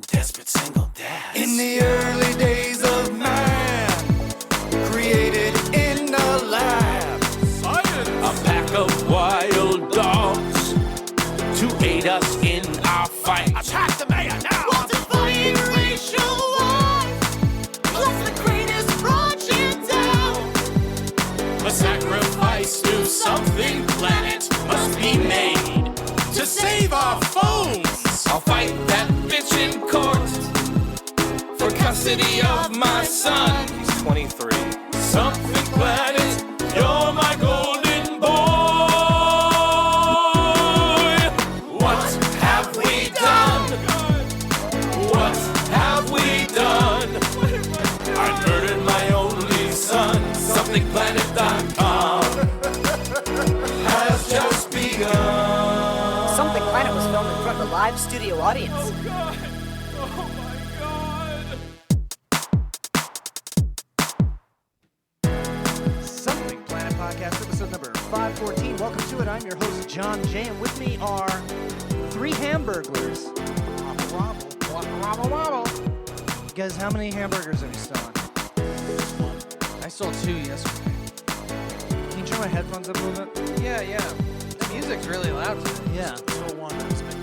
desperate single dads. In the early days of man, created in a lab. Science. A pack of wild dogs to aid us in our fight. Attack the mayor now! We'll defy racial wars. Let's the greatest project down. A sacrifice to something planet must be made to save our phones. I'll fight that bitch in court for custody of my son. He's 23. Something planet, you're my golden boy. What have we done? What have we done? I murdered my only son. SomethingPlanet.com has just begun. Something Planet was filmed in front of a live studio audience. Oh God! Oh my God! Something Planet Podcast, episode number 514. Welcome to it. I'm your host, John Jay, and with me are three Hamburglers. Wobble, wobble. Guys, how many hamburgers have you stolen? I sold 2 yesterday. Can you turn my headphones up a little bit? Yeah. The music's really loud today. Yeah. Still one that was picked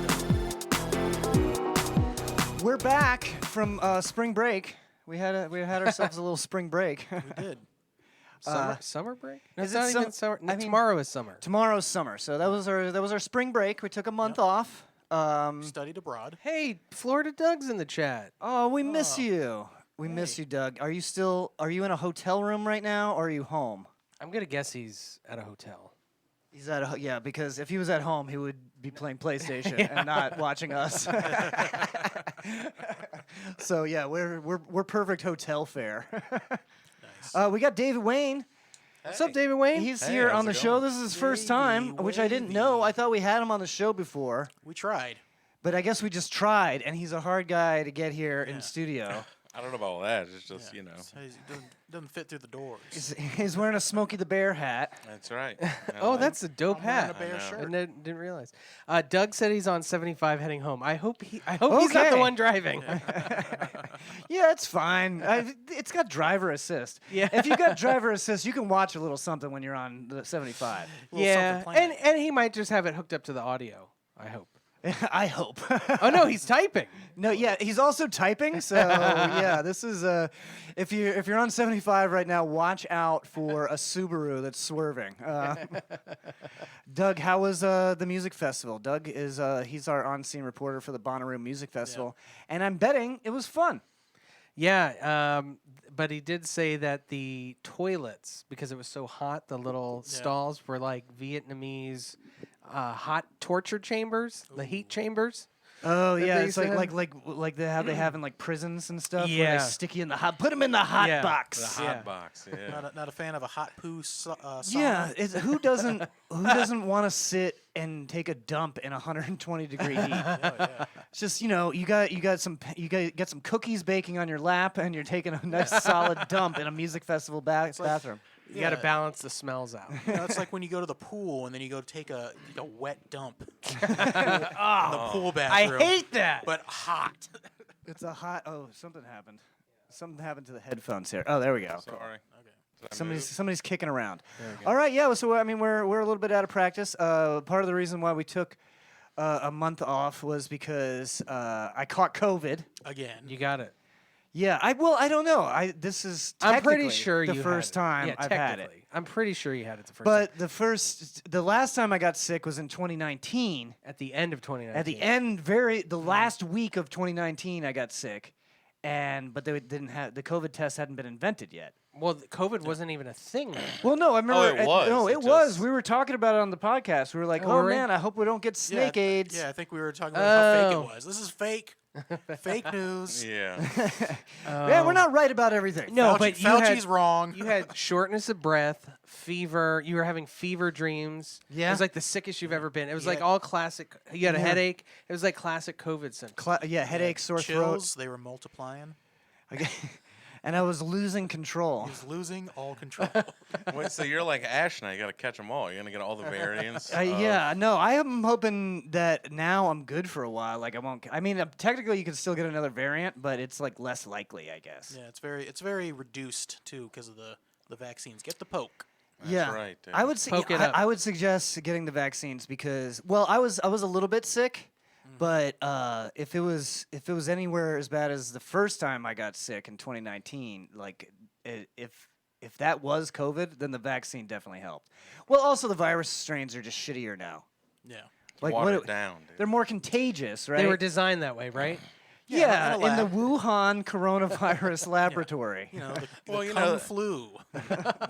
up. We're back from spring break. We had ourselves a little spring break. We did. Summer break? No, is it's not it even summer. No, I mean- tomorrow is summer. Tomorrow's summer, so that was our spring break. We took a month off. Studied abroad. Hey, Florida Doug's in the chat. Oh, we miss Oh. you. We miss Hey. you, Doug. Are you in a hotel room right now, or are you home? I'm gonna guess he's at a hotel. He's at because if he was at home, he would be playing PlayStation and not watching us. So yeah, we're perfect hotel fare. Nice. We got David Wayne. What's up, David Wayne? He's Hey, here how's on the it show. going? This is his first Davey time, which I didn't know. I thought we had him on the show before, We tried. but I guess we just tried. And he's a hard guy to get here Yeah. in studio. I don't know about all that. It's just, you know. So he doesn't fit through the doors. He's wearing a Smokey the Bear hat. That's right. Oh, that's a dope I'm wearing hat. a bear I know. shirt. I didn't realize. Doug said he's on 75 heading home. I hope he's not the Okay. one driving. Yeah, it's fine. It's got driver assist. Yeah. If you got driver assist, you can watch a little something when you're on the 75. Little Yeah, something planet. and he might just have it hooked up to the audio. I hope. I hope. Oh no, he's typing. No, yeah, he's also typing. So yeah, this is if you're on 75 right now, watch out for a Subaru that's swerving. Doug, how was the music festival? Doug is he's our on-scene reporter for the Bonnaroo Music Festival, and I'm betting it was fun. Yeah, but he did say that the toilets, because it was so hot, the little stalls were like Vietnamese hot torture chambers, the heat chambers. Oh That yeah, they it's used to like they have in like prisons and stuff. Where Yeah. they stick you in the hot. Put them in the hot Yeah. the box. hot Yeah. box. Yeah. Not a fan of a hot poo sauna. Yeah, who doesn't want to sit and take a dump in 120 degree heat? It's just you got some cookies baking on your lap and you're taking a nice solid dump in a music festival bathroom. You got to balance the smells out. It's like when you go to the pool and then you go take a wet dump in the pool bathroom. I hate that. But hot. It's a hot. Oh, something happened. Something happened to the headphones here. Oh, there we go. Sorry. Okay. Somebody's kicking around. All right, yeah. So I mean, we're a little bit out of practice. Part of the reason why we took a month off was because I caught COVID. Again. You got it. Yeah, I don't know. This is I'm pretty technically sure the you first had it. time Yeah, I've had it. technically. I'm pretty sure you had it the first time. But the last time I got sick was in 2019. At the end of 2019. At the end, the last week of 2019, I got sick, but they didn't have the COVID test hadn't been invented yet. Well, COVID wasn't even a thing then. Well, no, I remember. it was. No, It it was. just- We were talking about it on the podcast. We were like, Oh, "Oh were we? man, I hope we don't get snake AIDS." Yeah, I think we were talking about how fake Oh. it was. This is fake. Fake news. Yeah. Yeah, we're not right about everything. No, Fauci- but you Fauci's had, wrong. You had shortness of breath, fever. You were having fever dreams. Yeah. It was like the sickest you've ever been. It was like Yeah. all classic. You had a Yeah. headache. It was like classic COVID symptoms. Yeah, headache, sore throat. Chills. They were multiplying. Okay. and I was losing control. He's losing all control. Wait, so you're like Ash now. You got to catch them all. You're gonna get all the variants. Yeah, no, I am hoping that now I'm good for a while. Like I won't. I mean, technically you can still get another variant, but it's like less likely, I guess. Yeah, it's very reduced too because of the vaccines. Get the poke. That's yeah, right. Dude. I would say Poke it up. I would suggest getting the vaccines because I was a little bit sick, but if it was anywhere as bad as the first time I got sick in 2019, like if that was COVID, then the vaccine definitely helped. Well, also the virus strains are just shittier now. Yeah. Like Watered down, dude. they're more contagious, right? They were designed that way, right? yeah, in a in the lab. Wuhan coronavirus laboratory. You know, the Well, you kung know- flu.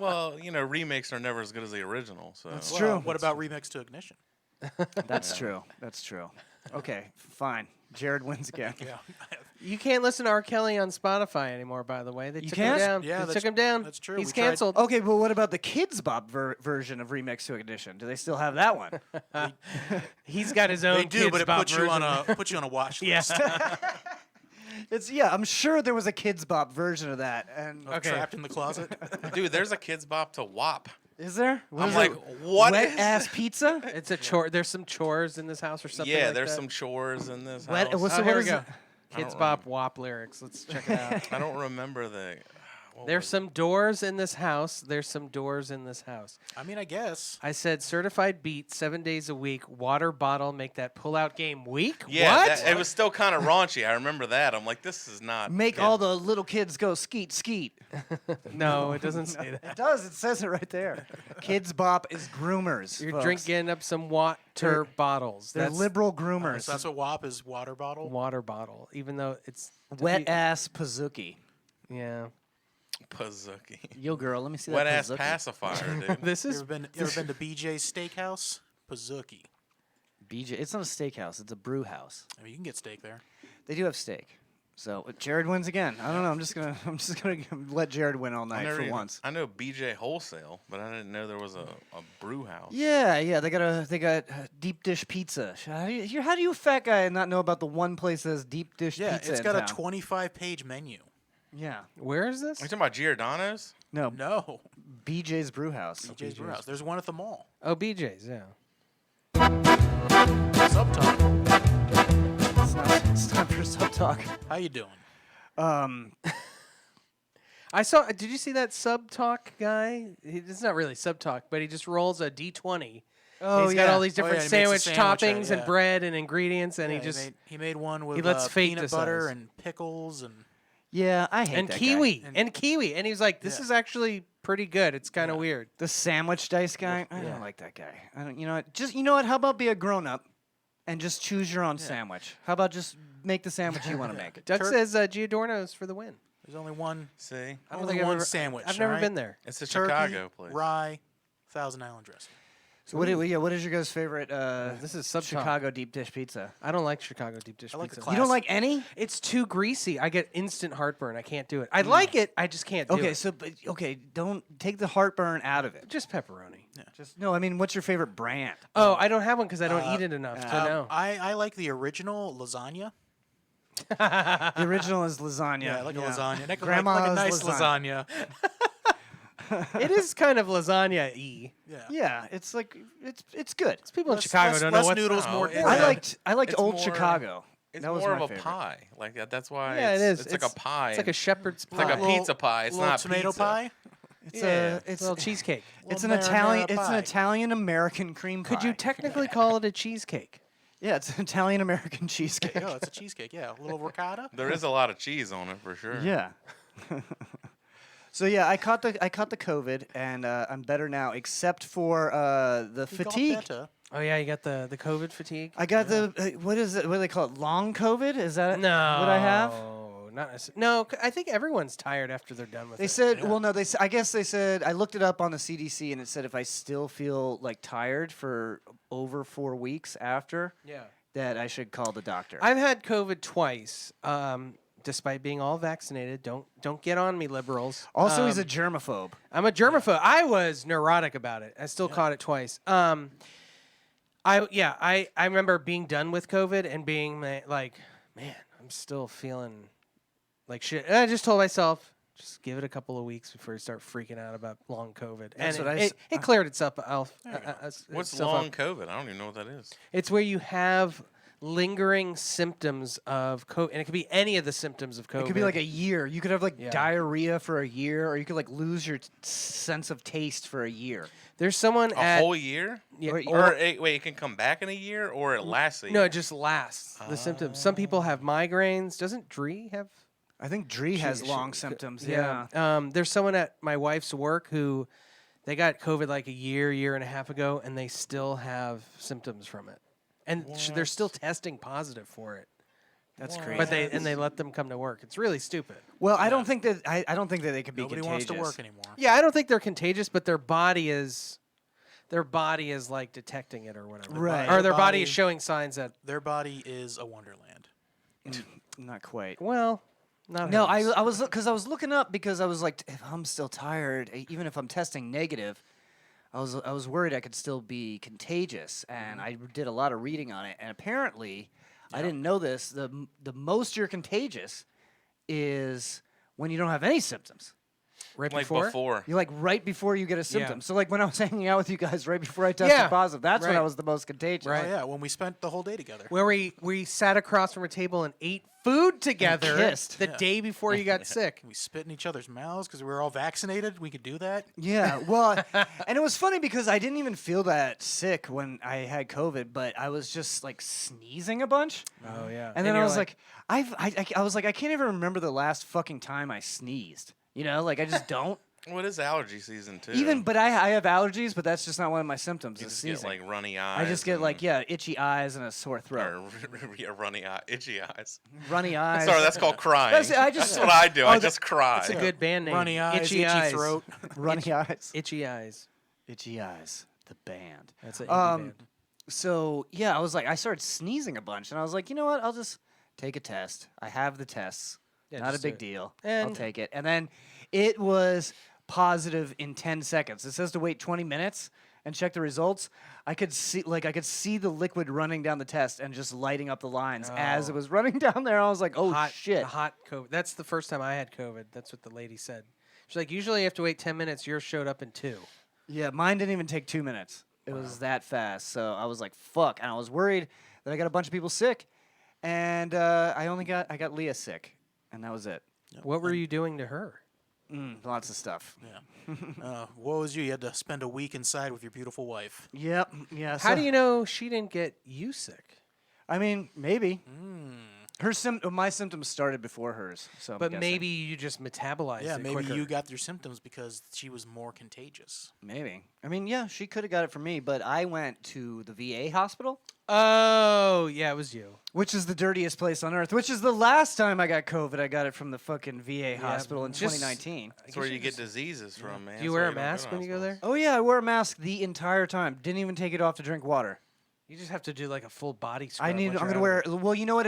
Well, remakes are never as good as the original. So That's Well, true. What about remix to Ignition? That's true. That's true. Okay, fine. Jared wins again. Yeah. You can't listen to R. Kelly on Spotify anymore, by the way. They took him can't? down. Yeah, they that's- took him down. that's true. He's We tried- canceled. Okay, but what about the Kids Bop version of Remix to Ignition? Do they still have that one? He's got his own. They do, Kids but it Bop puts you on version. a watch Yeah. list. I'm sure there was a Kids Bop version of that. And Okay. Trapped in the closet. dude, there's a Kids Bop to WAP. is there? What I'm is like, it? what Wet is- ass pizza? It's a chore. There's some chores in this house or something. Yeah, like there's that. some chores in this Wet- house. what's Oh, So here what we is go. it? Kids don't Bop WAP lyrics. Let's check it out. I don't remember the. what There's was some doors in this house. There's some doors in this house. I mean, I guess. I said certified beat 7 days a week. Water bottle. Make that pull-out game weak. it? Yeah, What? it was still kind of raunchy. I remember that. I'm like, this is not. Make all the little kids go skeet skeet. No, it doesn't say that. It does. It says it right there. Kids Bop is groomers. You're folks. drinking up some water bottles. They're That's liberal groomers. So that's what WAP is, water bottle. water bottle. Even though it's Wet ass Pazuki. Yeah. Pazuki. Yo, girl, let me see Wet that ass Pazuki. pacifier, dude. This You is ever been to BJ's Steakhouse? Pazuki. BJ. It's not a steakhouse. It's a brew house. I mean, you can get steak there. They do have steak. So Jared wins again. I don't know. I'm just gonna let Jared win all night for once. I know BJ Wholesale, but I didn't know there was a brew house. Yeah. They got deep dish pizza. How do you fat guy not know about the one place that has deep dish Yeah, pizza? it's in got a town? 25-page menu. Yeah. where is this? Are you talking about Giordano's? No. No. BJ's Brew House. BJ's Brew House. There's one at the mall. Oh, BJ's. Yeah. Subtitle. It's time for sub talk. How you doing? I saw. Did you see that sub talk guy? It's not really sub talk, but he just rolls a D20. Oh, He's got all these Oh, different yeah, he makes a sandwich sandwich out of toppings it, and yeah. bread and ingredients, and Yeah, he just he made one with lets fate peanut butter decide. and pickles and Yeah, I hate and that kiwi guy. and kiwi, and he's like, "This Yeah. is actually pretty good. It's kind of weird." The sandwich dice guy. I Yeah. don't like that guy. I don't. You know what? Just you know what? How about be a grown up, and just choose your own sandwich? How about just make the sandwich you want to make? Doug Turk- says Giordano's for the win. there's only one See, I don't only think I've one ever- sandwich. I've never alright? been there. it's a Turkey, Chicago place. rye, Thousand Island dressing. So what is your guys' favorite This is sub talk. Chicago deep dish pizza? I don't like Chicago deep dish I like the pizza. class- You don't like any? It's too greasy. I get instant heartburn. I can't do it. I like it. I just can't do Okay, it. so don't take the heartburn out of it. Just pepperoni. Just no. I mean, what's your favorite brand? Oh, I don't have one because I don't eat it enough to know. I like the original lasagna. The original is lasagna. Yeah, I like a lasagna. Like a Grandma's nice lasagna. lasagna. It is kind of lasagna-y. Yeah. Yeah, it's like it's good. People in Less- Chicago less- don't know less what. noodles, No, more. it's- I Yeah. liked It's old more- Chicago. It's That was more my of a favorite. pie. Like that's why. Yeah, it is. It's like a pie. It's like a shepherd's It's like pie. a pizza pie. It's little not tomato pizza. pie. It's Yeah. it's a little cheesecake. it's Little an Italian marinara it's an pie. Italian American cream pie. Could you technically call it a cheesecake? Yeah, it's an Italian American cheesecake. Oh, it's a cheesecake. Yeah, a little ricotta. There is a lot of cheese on it for sure. Yeah. So yeah, I caught the COVID and I'm better now, except for the You got fatigue. better. Oh yeah, you got the COVID fatigue. I got the what is it? What do they call it? Long COVID? Is that No, what I have? Not necessarily. No, I think everyone's tired after they're done with They it. said, well, no, I guess they said, I looked it up on the CDC and it said if I still feel like tired for over 4 weeks after, Yeah. that I should call the doctor. I've had COVID twice, despite being all vaccinated. Don't get on me, liberals. Also, he's a germaphobe. I'm a germaphobe. I was neurotic about it. I still caught it twice. I remember being done with COVID and being like, man, I'm still feeling like shit. And I just told myself, Just give it a couple of weeks before you start freaking out about long COVID. That's and what it cleared itself out. What's itself long up. COVID? I don't even know what that is. It's where you have lingering symptoms of COVID, and it could be any of the symptoms of COVID. It could be like a year. You could have like Yeah. diarrhea for a year, or you could like lose your sense of taste for a year. There's someone A at whole year? yeah, Or wait, it can come back in a year, or it lasts a year? no, it just lasts. The symptoms. Some people have migraines. Doesn't Dree have? I think Dree has long symptoms. Yeah. There's someone at my wife's work who they got COVID like a year and a half ago, and they still have symptoms from it, and they're still testing positive for it. That's crazy. But they let them come to work. It's really stupid. Well, I don't think that I don't think that they could be Nobody contagious. wants to work anymore. Yeah, I don't think they're contagious, but their body is like detecting it or whatever. Right. Or their body body- is showing signs that Their body is a wonderland. Not quite. well, not No, hers. I was because I was looking up because I was like, if I'm still tired, even if I'm testing negative, I was worried I could still be contagious, and I did a lot of reading on it, and apparently, I didn't know this. The most you're contagious is when you don't have any symptoms. right Like before. before. You're like right before you get a symptom. Yeah. So like when I was hanging out with you guys right before I tested Yeah, positive, that's when I right. was the most contagious. Right. Oh yeah, when we spent the whole day together. Where we sat across from a table and ate food together kissed. the day before you got sick. We spit in each other's mouths because we were all vaccinated. We could do that. Yeah, well, and it was funny because I didn't even feel that sick when I had COVID, but I was just like sneezing a bunch. Oh yeah. And then I you're was like, I was like, I can't even remember the last fucking time I sneezed. You know, like I just don't. Well, it is allergy season too. Even, but I have allergies, but that's just not one of my symptoms. you is just get sneezing. like runny eyes. I just get like itchy eyes and a sore throat. or itchy eyes. Runny eyes. Sorry, that's called crying. That's what I do. I just cry. it's a good band name. Runny eyes, itchy itchy eyes. throat. runny eyes. Itchy eyes. Itchy eyes. The band. That's an indie band. So yeah, I started sneezing a bunch, and I was like, you know what? I'll just take a test. I have the tests. Yeah, Not a just do big it. deal. I'll And- take it. And then it was positive in 10 seconds. It says to wait 20 minutes and check the results. I could see the liquid running down the test and just lighting up the lines as it was running down there. I was like, oh shit. The hot COVID. That's the first time I had COVID. That's what the lady said. She's like, usually you have to wait 10 minutes. Yours showed up in 2. Yeah, mine didn't even take 2 minutes. It was that fast. So I was like, fuck. And I was worried that I got a bunch of people sick. And I got Leah sick. And that was it. What were you doing to her? Lots of stuff. Yeah. Woe is you. You had to spend a week inside with your beautiful wife. Yep. Yeah. How do you know she didn't get you sick? I mean, maybe. My symptoms started before hers. So I'm But guessing. maybe you just metabolized Yeah, it maybe quicker. you got your symptoms because she was more contagious. Maybe. I mean, yeah, she could have got it from me, but I went to the VA hospital, Oh, yeah, it was you. which is the dirtiest place on earth. Which is the last time I got COVID. I got it from the fucking VA hospital in just- 2019. That's where you get diseases from, man. Do you That's wear why a don't mask to when you go there? hospitals. Oh yeah, I wore a mask the entire time. Didn't even take it off to drink water. You just have to do like a full body scrub. I'm gonna wear. Well, you know what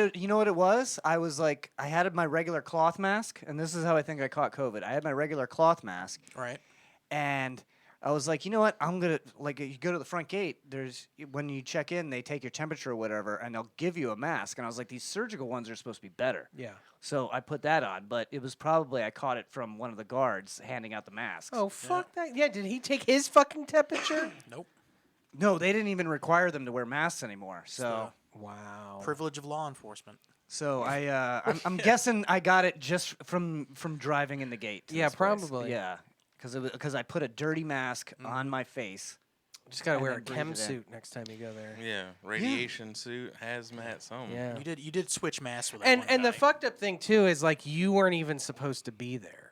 it was. I was like, I had my regular cloth mask, and this is how I think I caught COVID. I had my regular cloth mask, Right. and I was like, you know what? I'm gonna you go to the front gate. When you check in, they take your temperature or whatever, and they'll give you a mask. And I was like, these surgical ones are supposed to be better. Yeah. So I put that on, but it was probably I caught it from one of the guards handing out the masks. Oh, fuck that. Yeah, did he take his fucking temperature? Nope. No, they didn't even require them to wear masks anymore. So. Wow. Privilege of law enforcement. So I'm guessing I got it just from driving in the gate. to Yeah, this place. probably. Yeah, because I put a dirty mask on my face. Just got to and wear a then breathe chem it in. suit next time you go there. Yeah, radiation suit, hazmat, something. Yeah. You did switch masks with that And one and the guy. fucked up thing too is like you weren't even supposed to be there.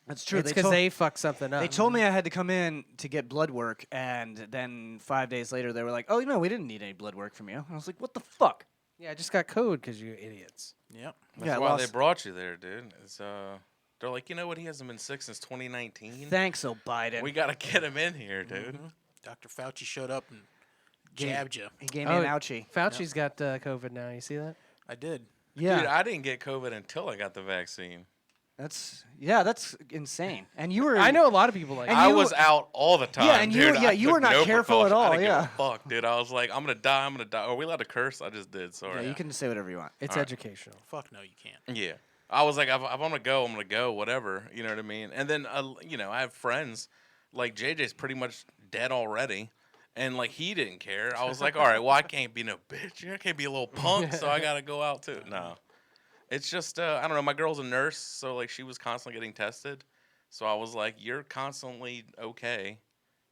That's true. It's because they fucked something up. They told me I had to come in to get blood work, and then 5 days later they were like, "Oh, we didn't need any blood work from you." And I was like, "What the fuck?" Yeah, I just got code because you idiots. Yep. That's Yeah, I why they lost- brought you there, dude. It's they're like, you know what? He hasn't been sick since 2019. Thanks, oh Biden. We gotta get him in here, dude. Dr. Fauci showed up and Gave- jabbed you. He gave me Oh, an ouchie. Fauci's got COVID now. You see that? I did. Yeah, Dude, I didn't get COVID until I got the vaccine. that's insane. And you were. I know a lot of people like. And I you- was out all the time. Yeah, and you- dude. yeah, I you took were not no careful at precaution. all, I didn't yeah. give a fuck, dude. I was like, I'm gonna die. I'm gonna die. Are we allowed to curse? I just did. Sorry. Yeah, you can say whatever you want. it's Alright. educational. Fuck no, you can't. Yeah. I was like, if I'm gonna go, I'm gonna go, whatever. You know what I mean? And then, I have friends, like JJ's pretty much dead already, and like he didn't care. I was like, all right, well, I can't be no bitch. I can't be a little punk, so I gotta go out too. No, it's just I don't know. My girl's a nurse, so like she was constantly getting tested, so I was like, you're constantly okay.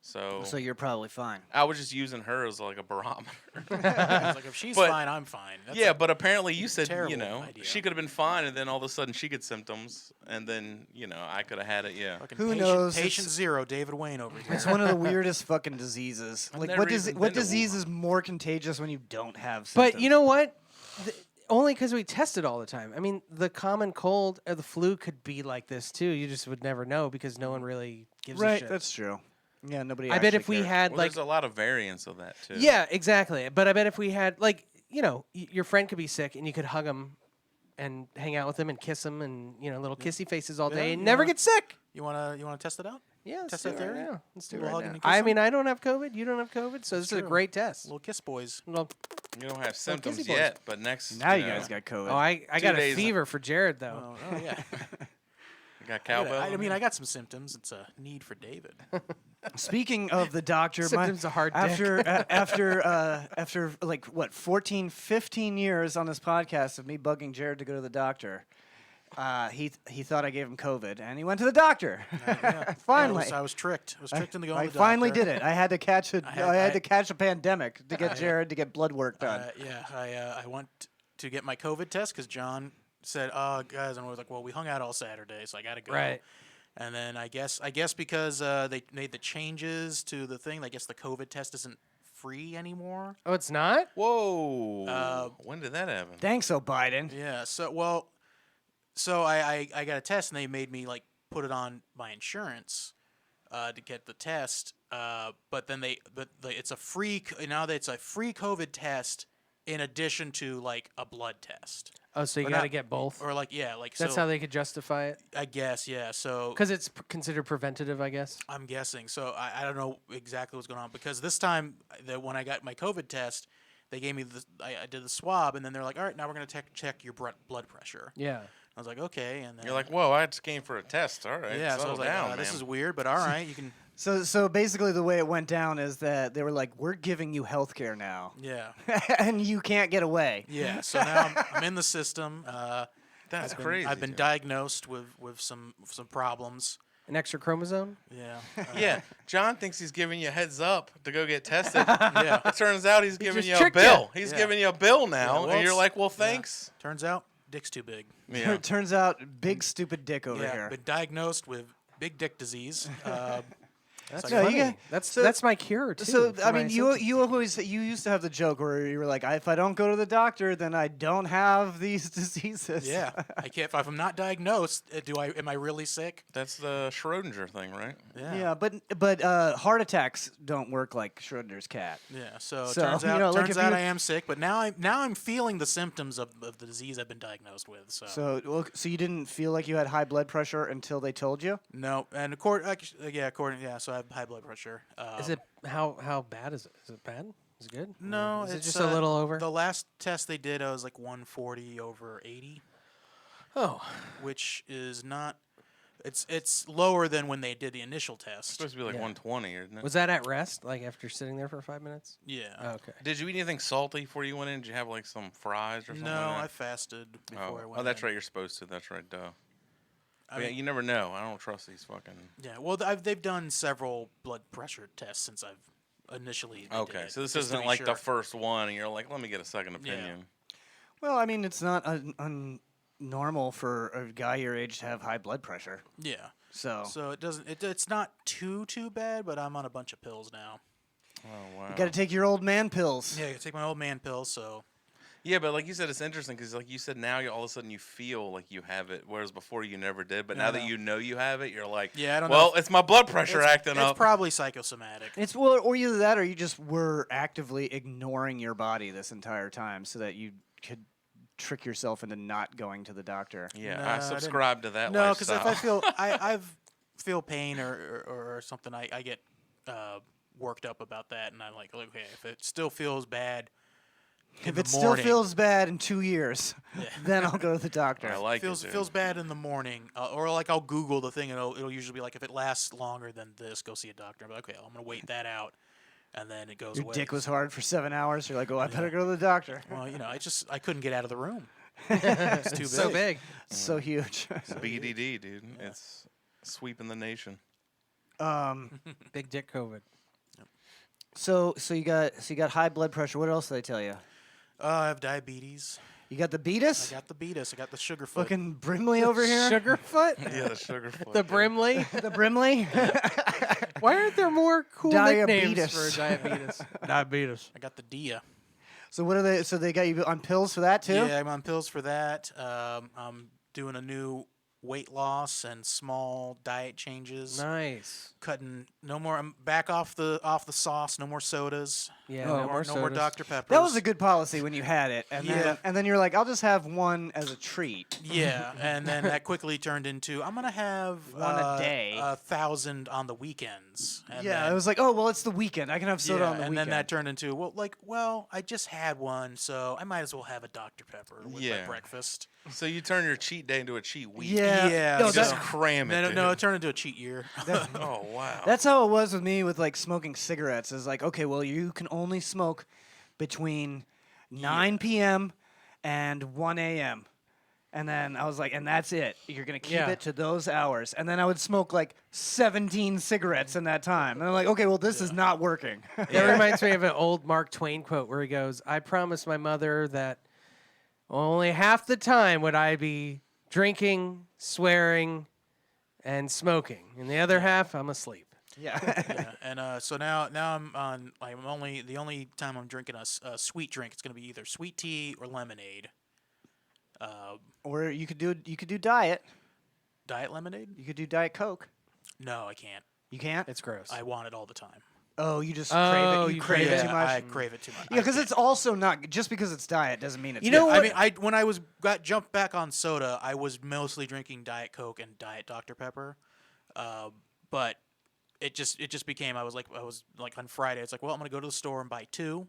So you're probably fine. I was just using her as like a barometer. It's like if she's But- fine, I'm fine. That's Yeah, but apparently you said, terrible idea. she could have been fine, and then all of a sudden she gets symptoms, and then, I could have had it, yeah. fucking Who patient, knows? Patient It's- zero, David Wayne over here. It's one of the weirdest fucking diseases. I've Like, never what even what been to disease Wuhan. is more contagious when you don't have symptoms? But you know what? Only because we test it all the time. I mean, the common cold or the flu could be like this too. You just would never know because no one really gives a right? shit. That's true. Yeah, nobody. I bet actually if we cares. had Well, like, there's a lot of variants of that, too. yeah, exactly. But I bet if we had like, your friend could be sick and you could hug him and hang out with him and kiss him and little kissy faces all day Yeah, and you never wanna- get sick. You wanna test it out? Yeah, let's Test do that it right theory? now. Let's do it Little right hug now. and kiss I him? mean, I don't have COVID. You don't have COVID, so this is a true. great test. Little kiss boys. Well, You don't have symptoms boys. yet, but next. Now you guys got COVID. oh, I 2 got a days- fever for Jared though. Oh yeah. You got cowbell. I mean, I got some symptoms. It's a need for David. Speaking of the doctor, Symptoms of hard dick. after like what 14, 15 years on this podcast of me bugging Jared to go to the doctor, he thought I gave him COVID and he went to the doctor. Finally. I was tricked. I was tricked into going I to the finally doctor. did it. I had to catch a I had to catch a pandemic to get Jared to get blood work done. I went to get my COVID test because John said, "Oh, guys," and I was like, "Well, we hung out all Saturday, so I got to go." Right. And then I guess because they made the changes to the thing, I guess the COVID test isn't free anymore. Oh, it's not? Whoa. When did that happen? Thanks, Biden. Yeah. So I got a test, and they made me like put it on my insurance to get the test. But then it's a free now that it's a free COVID test in addition to like a blood test. Oh, so you Or got to not- get both. Or like like That's so how they could justify it. I guess so Because it's considered preventative, I guess. I'm guessing. So I don't know exactly what's going on because this time when I got my COVID test, they gave me I did the swab and then they're like, all right, now we're gonna check your blood pressure. Yeah. I was like, okay, and then You're like, whoa, I just came for a test. All right. yeah, so I settle was like, down, this man. is weird, but all right, you can So basically the way it went down is that they were like, we're giving you health care now. yeah And you can't get away. yeah. So now I'm in the system. That's I've been- crazy. I've been dude. diagnosed with some problems. An extra chromosome? Yeah. Yeah, John thinks he's giving you a heads up to go get tested. Yeah. It turns out he's giving just you a tricked bill. ya. He's Yeah. giving you a bill now, Yeah, well, and you're it's- like, well, yeah. thanks. Turns out, dick's too big. Yeah. It turns out, big stupid dick over Yeah. here. Been diagnosed with big dick disease. That's No, you funny. get- That's my cure too. So for I my mean, you symptoms. you used to have the joke where you were like, if I don't go to the doctor, then I don't have these diseases. Yeah, I can't. If I'm not diagnosed, am I really sick? That's the Schrodinger thing, right? Yeah, but heart attacks don't work like Schrodinger's cat. Yeah. So, it So, turns out, you know, like if I you- am sick, but now I'm feeling the symptoms of the disease I've been diagnosed with. So, So you didn't feel like you had high blood pressure until they told you? no, and so I have high blood pressure. Is it how bad is it? Is it bad? Is it good? No, Is it it's just a little over? The last test they did, I was like 140 over 80, Oh, which is not. It's lower than when they did the initial test. supposed to be like Yeah. 120, isn't it? was that at rest? Like after sitting there for 5 minutes? Yeah. Oh, okay. Did you eat anything salty before you went in? Did you have like some fries or something? No, like I that? fasted before I went. Oh, that's in. right. You're supposed to. That's right. Duh. I But yeah, mean- you never know. I don't trust these fucking. Yeah, well, they've done several blood pressure tests since I've initially. they did Okay, it, so this just to isn't be like sure. the first one, and you're like, let me get a second Yeah. opinion. Well, I mean, it's not normal for a guy your age to have high blood pressure. Yeah, So, so it doesn't. It's not too bad, but I'm on a bunch of pills now. Oh wow. you got to take your old man pills. Yeah, I take my old man pills. So Yeah, but like you said, it's interesting because like you said, now all of a sudden you feel like you have it, whereas before you never did. But now that No. you know you have it, you're like, Yeah, I don't know well, if- it's my blood pressure acting it's up. probably psychosomatic. It's well, or either that, or you just were actively ignoring your body this entire time, so that you could trick yourself into not going to the doctor. Yeah, No, I I didn't- subscribe to that. No, because if I lifestyle. feel I feel pain or something, I get worked up about that, and I'm like, okay, if it still feels bad, in If the it still morning. feels bad in 2 years, then I'll go to the doctor. I like feels it. feels bad in the morning, or like I'll Google the thing, and it'll usually be like, if it lasts longer than this, go see a doctor. I'm like, okay, I'm gonna wait that out, and then it goes Your away. dick was hard for 7 hours. You're like, oh, I better go to the doctor. Well, I couldn't get out of the room. It's too big. So big. So huge. It's BDD, dude. It's sweeping the nation. Big dick COVID. So you got high blood pressure. What else did I tell you? I have diabetes. You got the I beatus? got the beatus. I got the sugar foot. Fucking Brimley over here. Sugarfoot? Yeah, the sugar foot. The Brimley? The Brimley. Why aren't there more cool nicknames Diabetes. for diabetes? Diabetes. I got the dia. So what are they? So they got you on pills for that too? Yeah, I'm on pills for that. I'm doing a new weight loss and small diet changes. Nice. Cutting no more. I'm back off the sauce. No more sodas. Yeah, Oh, no more No more sodas. Dr Peppers. That was a good policy when you had it, and Yeah. then you're like, I'll just have one as a treat. Yeah, and then that quickly turned into, I'm gonna have One a day. 1,000 on the weekends. And Yeah, then, it was like, oh well, it's the weekend. I can have soda yeah, on the and weekend. then that turned into, well, I just had one, so I might as well have a Dr Pepper with my Yeah. breakfast. So you turn your cheat day into a cheat week. Yeah. Yeah, No, You just that's- cram it. No, dude. it turned into a cheat year. Oh wow. That's how it was with me with like smoking cigarettes. Is like, okay, well, you can only smoke between 9 p.m. and 1 a.m. And then I was like, and that's it. You're gonna keep Yeah. it to those hours. And then I would smoke like 17 cigarettes in that time. And I'm like, okay, well, this is not working. That reminds me of an old Mark Twain quote where he goes, I promised my mother that only half the time would I be drinking, swearing, and smoking. And the other half, I'm asleep. yeah. Yeah, and so now I'm on. The only time I'm drinking a sweet drink, it's gonna be either sweet tea or lemonade. Or you could do diet. Diet lemonade? You could do Diet Coke. No, I can't. You can't. It's gross. I want it all the time. Oh, you just Oh, crave it. You you crave crave it it. too much. I crave it too much. Yeah, because it's also not just because it's diet doesn't mean it's. You know good. what? I mean, when I got jumped back on soda, I was mostly drinking Diet Coke and Diet Dr Pepper, but it just became I was like on Friday, it's like, well, I'm gonna go to the store and buy two,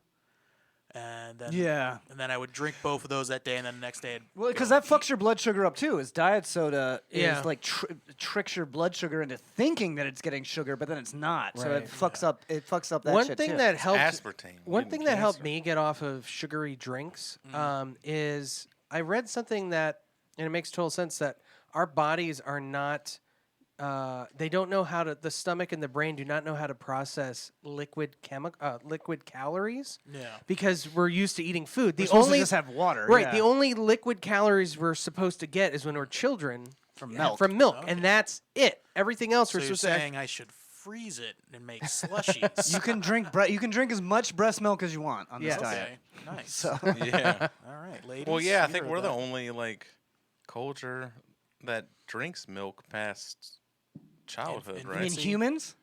and then Yeah. and then I would drink both of those that day, and then the next day I'd Well, because go that fucks eat. your blood sugar up too. Is diet soda Yeah. is like tricks your blood sugar into thinking that it's getting sugar, but then it's not. So Right. it fucks up. It fucks up that One shit thing too. that helped aspartame. One giving thing that helped cancer. me get off of sugary drinks is I read something that, and it makes total sense, that our bodies are not, they don't know how to, the stomach and the brain do not know how to process liquid calories Yeah. because we're used to eating food. we're The supposed only to just have water. right, yeah. the only liquid calories we're supposed to get is when we're children From milk. From milk, Okay. and that's it. Everything else So we're you're supposed to. saying I should freeze it and make slushies? You can drink you can drink as much breast milk as you want on this Yes. diet. Okay, nice. So Yeah. All right, ladies. Well, yeah, I you think heard we're the that. only like culture that drinks milk past childhood, in right? in Fancy. humans,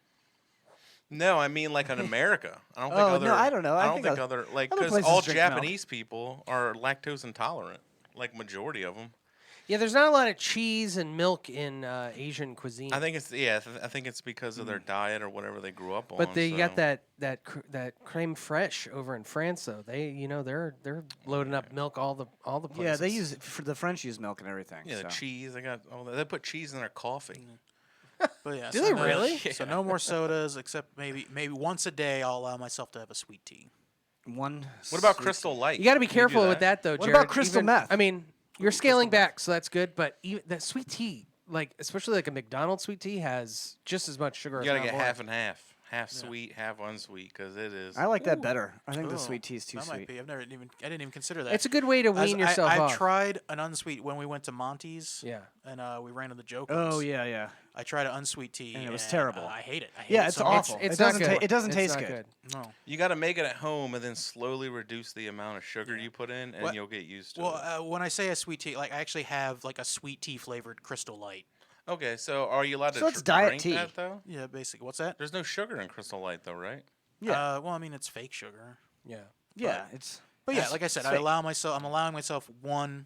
No, I mean like in America. I don't think Oh, other. no, I don't know. I I don't think think other- other like other because places all drink milk. Japanese people are lactose intolerant. Like majority of them. Yeah, there's not a lot of cheese and milk in Asian cuisine. I think it's I think it's because of their diet or whatever they grew up on. But they got so- that creme fraiche over in France, though. They're loading up milk all the places. yeah, they use for the French use milk and everything. Yeah, so. the cheese. They got all that. They put cheese in their coffee. But yeah, Do so they no- really? So no more sodas, except maybe once a day I'll allow myself to have a sweet tea. One. What about sweet- Crystal Light? You got to be Can you do careful with that, though, What Jared. about crystal meth? I mean, you're scaling back, so that's good. But even that sweet tea, like especially like a McDonald's sweet tea, has just as much sugar. You gotta if not get more. half and half sweet, half unsweet, because it is. I like that better. I think the Oh, sweet tea is too that sweet. might be. I didn't even consider that. It's a good way to wean yourself I off. tried an unsweet when we went to Monty's. Yeah. And we ran to the Jokers. Oh yeah. I tried an unsweet tea. And it was terrible. I hate it. I hate Yeah, it it's so awful. much. It's It doesn't not good. it doesn't It's taste not good. No. You got to make it at home and then slowly reduce the amount of sugar you put in, and What- you'll get used to Well, it. when I say a sweet tea, like I actually have like a sweet tea flavored Crystal Light. Okay, so are you allowed to So it's diet drink tea. that though? Yeah, basically. What's that? There's no sugar in Crystal Light though, right? Yeah. Well, I mean, it's fake sugar. Yeah. Yeah, it's. But yeah, That's like I said, fake. I'm allowing myself one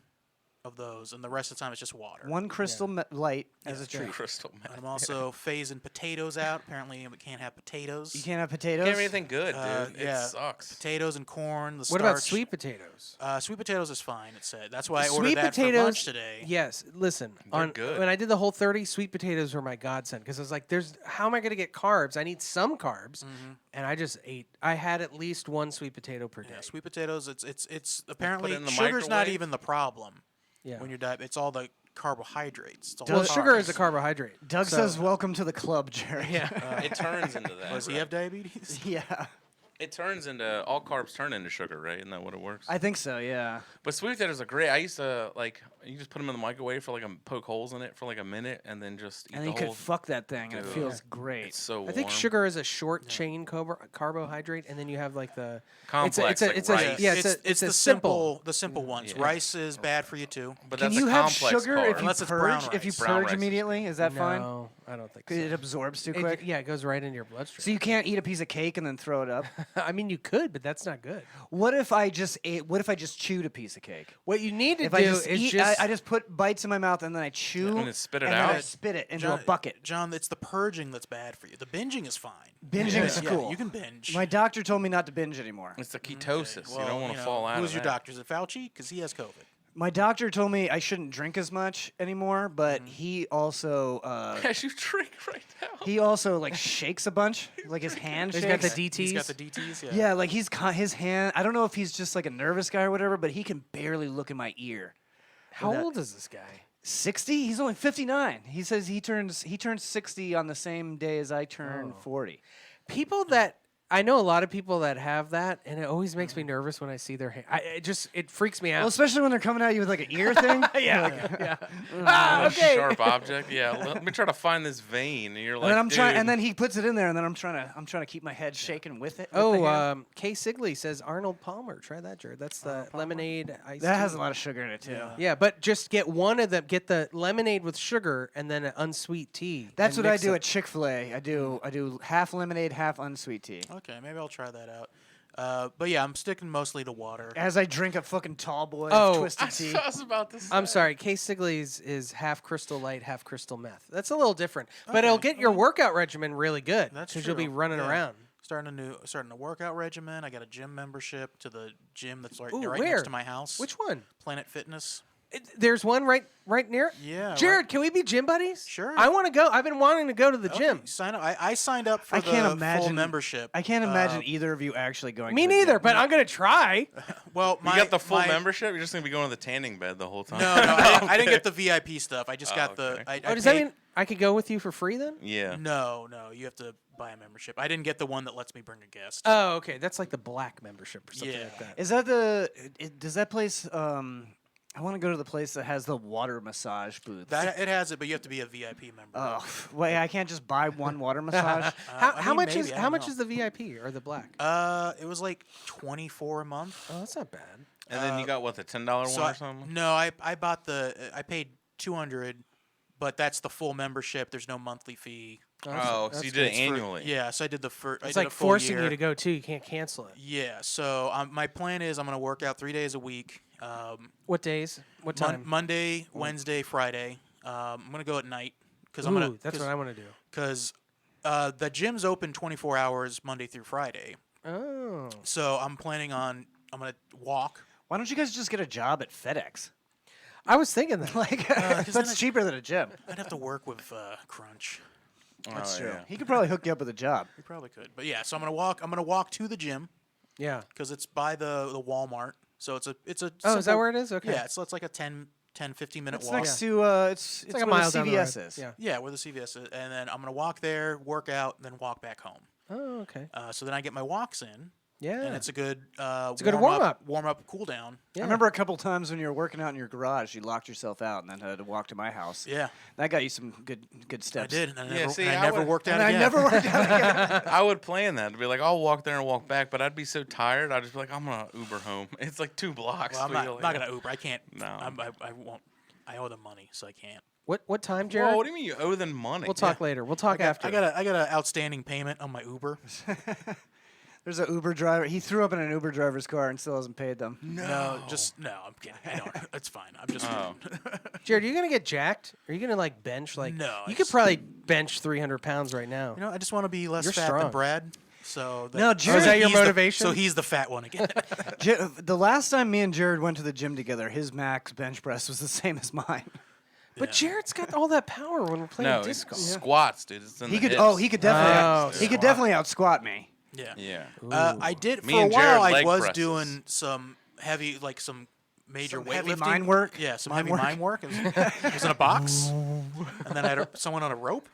a of those, and the rest of the time it's just water. One crystal light as a treat. Crystal meth. I'm also phasing potatoes out. Apparently, we can't have potatoes. You can't have potatoes. Can't have anything good, dude. yeah. It sucks. Potatoes and corn. The What about starch. sweet potatoes? Sweet potatoes is fine. It said. That's why I ordered Sweet that potatoes for lunch today. Yes, listen. They're good. When I did the Whole 30, sweet potatoes were my godsend because I was like, "There's how am I going to get carbs? I need some carbs," and I just ate. I had at least one sweet potato per day. Yeah, sweet potatoes. It's apparently it in the sugar's not microwave? even the problem Yeah. when you're diabetic. It's all the carbohydrates. It's all Well, the sugar is a carbs. carbohydrate. Doug so- says, "Welcome to the club, Jerry." Yeah. It turns into that. Does he right? have diabetes? yeah. It turns into all carbs turn into sugar, right? Isn't that what it works? I think so. Yeah. But sweet potatoes are great. I used to you just put them in the microwave for poke holes in it for a minute, and then just eat And the then you whole. could fuck that thing, and it Dude. feels great. It's so warm. I think sugar is a short chain carbohydrate, and then you have like the Complex, like it's rice. a yeah, it's a the simple. the simple ones. Yeah. Rice is bad for you too. But Can that's you a have complex sugar carb. if you Unless it's brown purge? If you rice. Brown purge rice is immediately, is that fine? No, I don't think so. It absorbs too It- quick. yeah, it goes right into your bloodstream. So you can't eat a piece of cake and then throw it up. I mean, you could, but that's not good. What if I just ate? What if I just chewed a piece of cake? What you need to If do I just is eat, just I just put bites in my mouth and then I chew And then spit it and then I out? spit it into John, a bucket. John, it's the purging that's bad for you. The binging is fine. Binging is Yeah, cool. you can binge. My doctor told me not to binge anymore. It's the ketosis. Well, you don't want to fall out. Who's of your that. doctor? Is it Fauci? Because he has COVID. My doctor told me I shouldn't drink as much anymore, but he also As you drink right now. he also like shakes a bunch, like his hand He's shakes. got the DTs. He's got the DTs. Yeah. Yeah, like his hand. I don't know if he's just like a nervous guy or whatever, but he can barely look in my ear. How that- old is this guy? 60? He's only 59. He says he turns 60 on the same day as I turn 40. People that I know a lot of people that have that, and it always makes me nervous when I see their hand. It freaks me out. Well, especially when they're coming at you with like an ear thing. yeah. Ah, okay. Sharp object. Yeah. Let me try to find this vein. And you're like, And then I'm trying, dude. and then he puts it in there, and then I'm trying to keep my head shaking with it. with the Oh, hand. Kay Sigley says Arnold Palmer. Try that, Jared. That's the lemonade ice. That has a lot of sugar in it too. Yeah, but just get one of them. Get the lemonade with sugar, and then an unsweet tea. That's and what I mix do them. at Chick-fil-A. I do half lemonade, half unsweet tea. Okay, maybe I'll try that out. But yeah, I'm sticking mostly to water. As I drink a fucking tall boy Oh, of twisted tea. I was about to say. I'm sorry, Kay Sigley's is half crystal light, half crystal meth. That's a little different, but it'll get your workout regimen really good. That's because you'll be true. running Yeah. around. Starting a workout regimen. I got a gym membership to the gym that's right, Ooh, right where? next to my house. Which one? Planet Fitness. There's one right near. Yeah, Jared, right- can we be gym buddies? Sure. I want to go. I've been wanting to go to the gym. Okay, sign up. I signed up for I can't the full imagine- membership. I can't imagine either of you actually going. Me to the neither, gym. but I'm gonna try. Well, You got the full membership? You're just going to be going to the tanning bed the whole time? No, I didn't get the VIP stuff. I just got okay. the. I Oh, does that paid- mean I could go with you for free then? Yeah. No, you have to buy a membership. I didn't get the one that lets me bring a guest. Oh, okay. That's like the black membership or something Yeah. like that. Is that does that place? I want to go to the place that has the water massage booth. It has it, but you have to be a VIP member. Oh, wait! I can't just buy one water massage. How mean, much maybe, is I how don't much know. is the VIP or the black? It was like $24 a month. Oh, that's not bad. And then you got, what, the $10 one So or something? No, I bought I paid $200, but that's the full membership. There's no monthly fee. Oh, so you did it annually. Yeah, so I did the first. It's like forcing you to go too. You can't cancel it. Yeah, so my plan is I'm gonna work out 3 days a week. What days? What time? Monday, Wednesday, Friday. I'm gonna go at night because Ooh, that's what I want to do. Because the gym's open 24 hours Monday through Friday. Oh. So I'm planning on I'm gonna walk. Why don't you guys just get a job at FedEx? I was thinking that. Like then that's cheaper than a gym. I'd have to work with Crunch. That's Oh, true. yeah. He could probably hook you up with a job. We probably could, but yeah. So I'm gonna walk. I'm gonna walk to the gym Yeah. because it's by the Walmart. So it's a. Oh, is that simple- where it is? Okay. Yeah, so it's like a 10, 15 minute It's walk. next to it's It's like a where mile the down the CVS road. is. Yeah. Yeah, where the CVS is, and then I'm gonna walk there, work out, and then walk back home. Oh, okay. So then I get my walks in, Yeah. and it's a good a good warm-up. warm up, cool down. Yeah. I remember a couple times when you were working out in your garage, you locked yourself out and then had to walk to my house. Yeah, That got you some good I steps. did. And I Yeah, never, see, and I I never would- worked out And I again. never worked out again. I would plan that to be like, I'll walk there and walk back, but I'd be so tired. I'd just be like, I'm gonna Uber home. It's like 2 blocks. Well, I'm but not, you're I'm like, not gonna Uber. I can't. No. I won't. I owe them money, so I can't. What time, Jared? Whoa, what do you mean you owe them money? We'll talk later. We'll talk after. I got an outstanding payment on my Uber. There's an Uber driver. He threw up in an Uber driver's car and still hasn't paid them. No, I'm kidding. I don't. It's fine. I'm just. Jared, are you gonna get jacked? Are you gonna like bench like? No, I You could just- probably bench 300 pounds right now. I just want to be less You're fat strong. than Brad. So that, No, Jared- is that your he's the- motivation? so he's the fat one again. The last time me and Jared went to the gym together, his max bench press was the same as mine. But Jared's got all that power when we're playing No, disc golf. squats, dude. It's in He the could. hips. Oh, he could definitely. Oh, he could definitely out squat me. yeah. Yeah. I did Me for a and Jared while. I leg was presses. doing some heavy, like some major Some weightlifting. heavy mine work? Yeah, some Mine heavy work? mine work. It was in a box, and then I had someone on a rope.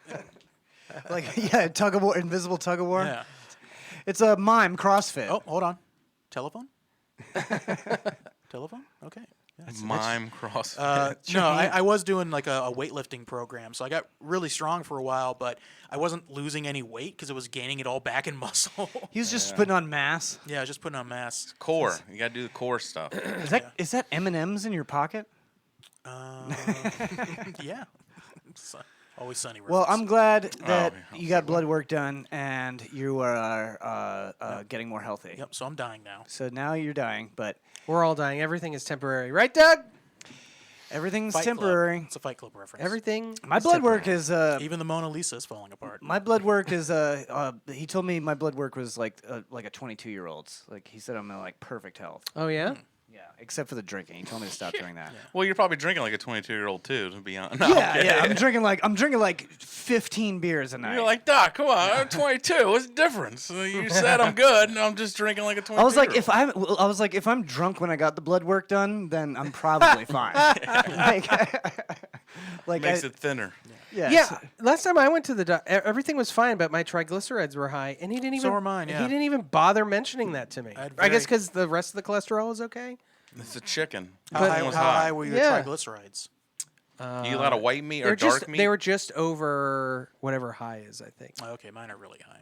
Like tug of war, invisible tug of war. Yeah. It's a mime CrossFit. Oh, hold on. Telephone. Telephone. Okay. Yeah. Mime cross. No, I was doing like a weightlifting program, so I got really strong for a while, but I wasn't losing any weight because it was gaining it all back in muscle. He was just putting on mass. Yeah, I was just putting on mass. core. You got to do the core stuff. Is that M&Ms in your pocket? Yeah. Always sunny. Well, reference. I'm glad that yeah, you got blood work done and you are getting more healthy. Yep. So I'm dying now. So now you're dying, but We're all dying. Everything is temporary, right, Doug? everything's Fight Club. temporary. It's a Fight Club reference. Everything. My is blood temporary. work is Even the Mona Lisa is falling apart. my blood work is he told me my blood work was like a 22-year-old's. Like he said I'm in like perfect health. Oh yeah. Yeah, except for the drinking. He told me to stop doing that. Well, you're probably drinking like a 22-year-old too, to be honest. No, Yeah, I'm drinking like 15 beers a night. You're like, Doc, come on, I'm 22. What's the difference? You said I'm good, and I'm just drinking like a 22. I was like, if I'm drunk when I got the blood work done, then I'm probably fine. like makes it thinner. yeah. Yeah. Last time I went to the everything was fine, but my triglycerides were high, and he didn't even. So were mine, yeah. He didn't even bother mentioning that to me. I had I guess very- because the rest of the cholesterol was okay. It's a chicken. How, But- high, was how high. high were your Yeah. triglycerides? You allowed a white meat or They're dark just meat? they were just over whatever high is. I think. Oh, okay, mine are really high.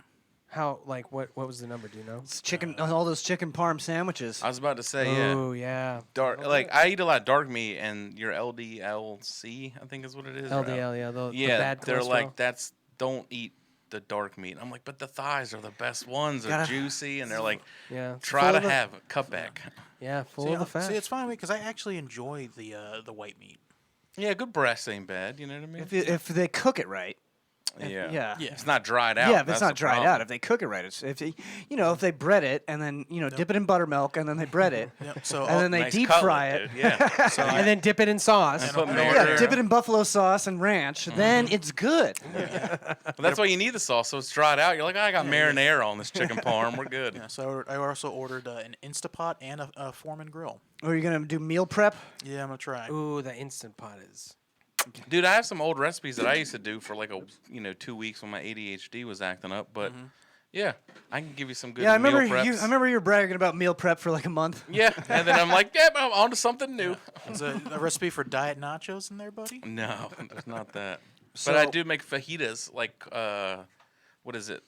How like what was the number? Do you know? It's chicken, all those chicken parm sandwiches. I was about to say, yeah. Oh yeah. Dark, like I eat a lot of dark meat, and your LDLC, I think is what it is. or LDL, yeah, the yeah, bad they're cholesterol. like don't eat the dark meat. I'm like, but the thighs are the best ones. They're Gotta- juicy, and they're like, yeah, it's try full to of the- have a cutback. Yeah, full See, of the fat. see, it's fine because I actually enjoy the white meat. Yeah, good breast ain't bad. You know what I mean? If they cook it right. yeah. Yeah. It's not dried out. Yeah, if that's it's not the dried problem. out, if they cook it right, if they bread it and then dip it in buttermilk and then they bread it, Yep. So and then they Nice deep cutlet, fry it. dude. Yeah. so and then dip it in sauce. And put I don't- marinara. Yeah, dip it in buffalo sauce and ranch. Then it's good. But that's why you need the sauce, so it's dried out. You're like, I got marinara on this chicken parm. We're good. yeah, so I also ordered an Instapot and a Foreman grill. Or are you gonna do meal prep? Yeah, I'm gonna try. Ooh, the instant pot is. Dude, I have some old recipes that I used to do for like 2 weeks when my ADHD was acting up. But yeah, I can give you some good Yeah, I meal remember preps. you were bragging about meal prep for like a month. Yeah, and then I'm like, yeah, I'm on to something new. Is a recipe for diet nachos in there, buddy? No, there's not that. But I So- do make fajitas, like what is it?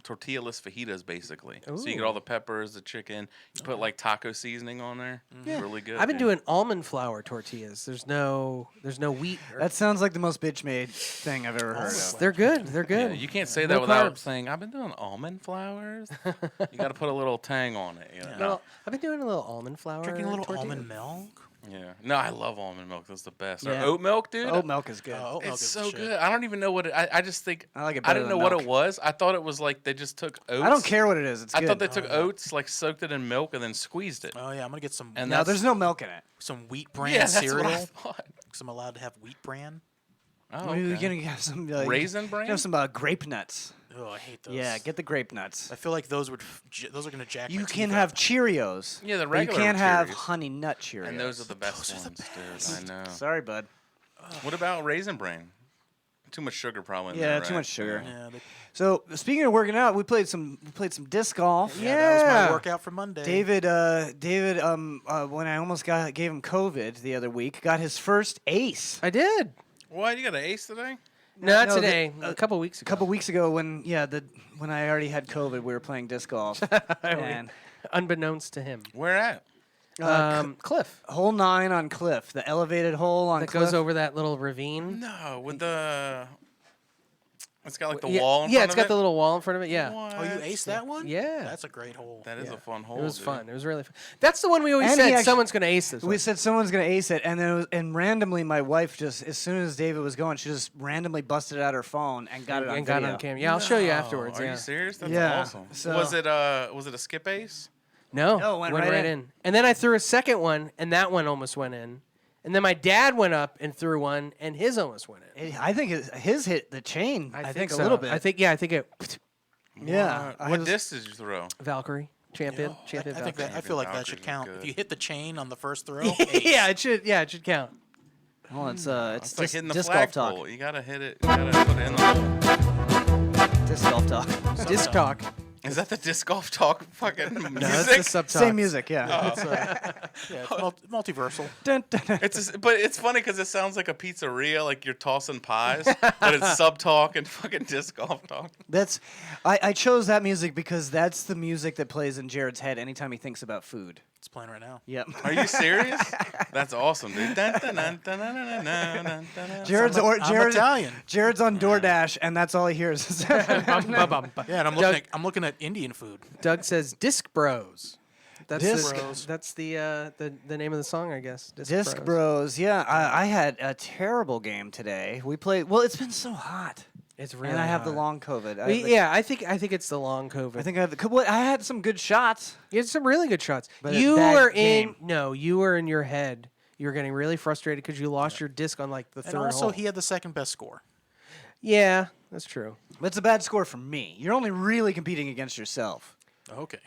Tortilla-less fajitas, basically. So you get all the peppers, the chicken. You put like taco seasoning on there. Yeah. Really good. I've been man. doing almond flour tortillas. There's no wheat. That sounds like the most bitch made thing I've ever heard of. They're good. They're Yeah, good. you can't say No that without carbs. saying, I've been doing almond flours. You got to put a little tang on it. You know? Well, I've been doing a little almond flour. Drinking a little tortilla. almond milk. Yeah. No, I love almond milk. That's the best. Yeah. Or oat milk, dude. Oat milk is good. Oat milk It's is so the shit. good. I don't even know what it. I just think. I like it I better didn't than know what milk. it was. I thought it was like they just took oats. I don't care what it is. It's I good. thought they took oats, like soaked it in milk, and then squeezed it. Oh yeah, I'm gonna get some And no, that's- there's no milk in it. some wheat bran Yeah, that's cereal. what I thought. Because I'm allowed to have wheat bran. Oh, You're okay. gonna have some Raisin bran? Have some grape nuts. Oh, I hate those. Yeah, get the grape nuts. I feel like those those are gonna jack. You my can teeth have up. Cheerios. Yeah, the but you regular can't have Cheerios. honey nut Cheerios. And those are the best ones, dude. I know. Sorry, bud. What about raisin bran? Too much sugar, probably. in Yeah, there, too right? much sugar. Yeah, So speaking of working out, we played some disc golf. yeah, that was Yeah. my workout for Monday. David, when I almost gave him COVID the other week, got his first ace. I did. What? You got an ace today? Not no, today. A couple weeks A ago. couple weeks ago, when I already had COVID, we were playing disc golf. and Unbeknownst to him. Where at? Cliff. hole 9 on Cliff, the elevated hole on That Cliff. goes over that little ravine. No, with the. It's got like the yeah, wall in yeah, front it's of got it? the little wall in front of it. Yeah. What? Oh, you aced that one? Yeah. That's a great hole. That is a fun hole. It was dude. fun. It was really fun. That's the one we always And he said actually- someone's going to ace this We one. said someone's gonna ace it, and then and randomly my wife just, as soon as David was going, she just randomly busted out her phone and got it on and video. got it on camera. Yeah, I'll show you Oh, afterwards. Are yeah. you serious? That's Yeah, awesome. so- Was it a skip ace? No, No, it went right right in. And then I threw a second one, and that one almost went in. And then my dad went up and threw one, and his almost went in. I think his hit the chain. I think so. a little bit. I think it. Yeah. What disc did you throw? Valkyrie, champion, I champion. think Valkyrie. that I feel like that Valkyries should are count. good. If you hit the chain on the first throw, yeah, it should. Yeah, it should count. Well, it's It's like hitting the disc golf talk. flagpole. You gotta hit it. You gotta put it in the hole. Disc golf talk. Disc talk. Is that the disc golf talk fucking music? No, that's the subtalk. Same music, yeah. yeah, it's multiversal. Dun, dun, dun. But it's funny because it sounds like a pizzeria, like you're tossing pies, but it's sub talk and fucking disc golf talk. That's I chose that music because that's the music that plays in Jared's head anytime he thinks about food. It's playing right now. Yep. Are you serious? That's awesome, dude. Dun, dun, dun, dun, dun, dun, dun, dun, dun. I'm Italian. Jared's on DoorDash, and that's all he hears. Yeah, and I'm looking at Indian food. Doug says Disc Bros. That's Disc That's the name of the song, I guess. Disc Bros. Yeah, I had a terrible game today. We played. Well, it's been so hot, It's really. and I have the hot. long COVID. Yeah, I think it's the long COVID. I think I have the. Well, I had some good shots. You had some really good shots. But a You bad were game. you were in your head. You were getting really frustrated because you lost your disc on like the third And also, hole. he had the second best score. Yeah, that's true. But it's a bad score for me. You're only really competing against yourself. Okay.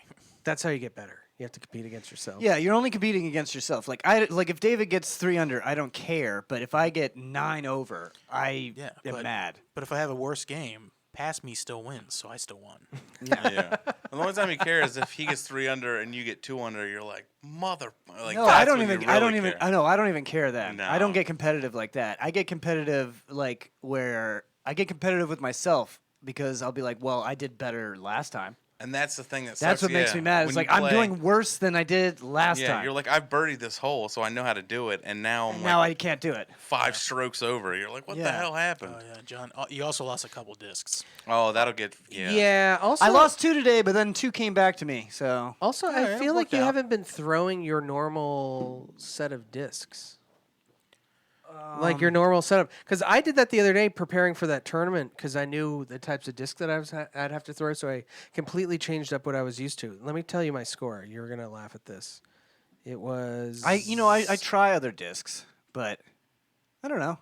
That's how you get better. You have to compete against yourself. Yeah, you're only competing against yourself. Like if David gets 3 under, I don't care. But if I get 9 over, I am mad. But if I have a worse game, past me still wins, so I still won. Yeah. The only time you care is if he gets 3 under and you get 2 under. You're like mother. Like, No, that's I don't when you even. I don't really even. care. I know. I don't even care that. I don't No. get competitive like that. I get competitive like where I get competitive with myself because I'll be like, well, I did better last time. And that's the thing that sucks. That's what makes me mad. It's when like you I'm play- doing worse than I did last Yeah, time. you're like, I've birdied this hole, so I know how to do it, and now I'm now like I can't do it. 5 strokes over. You're like, what the Yeah. hell happened? Oh yeah, John. You also lost a couple discs. Oh, that'll get Yeah. Also, I lost 2 today, but then 2 came back to me. So Also, I it feel like worked you out. haven't been throwing your normal set of discs. Like your normal setup, because I did that the other day preparing for that tournament because I knew the types of discs that I'd have to throw, so I completely changed up what I was used to. Let me tell you my score. You're gonna laugh at this. It was I try other discs, but I don't know.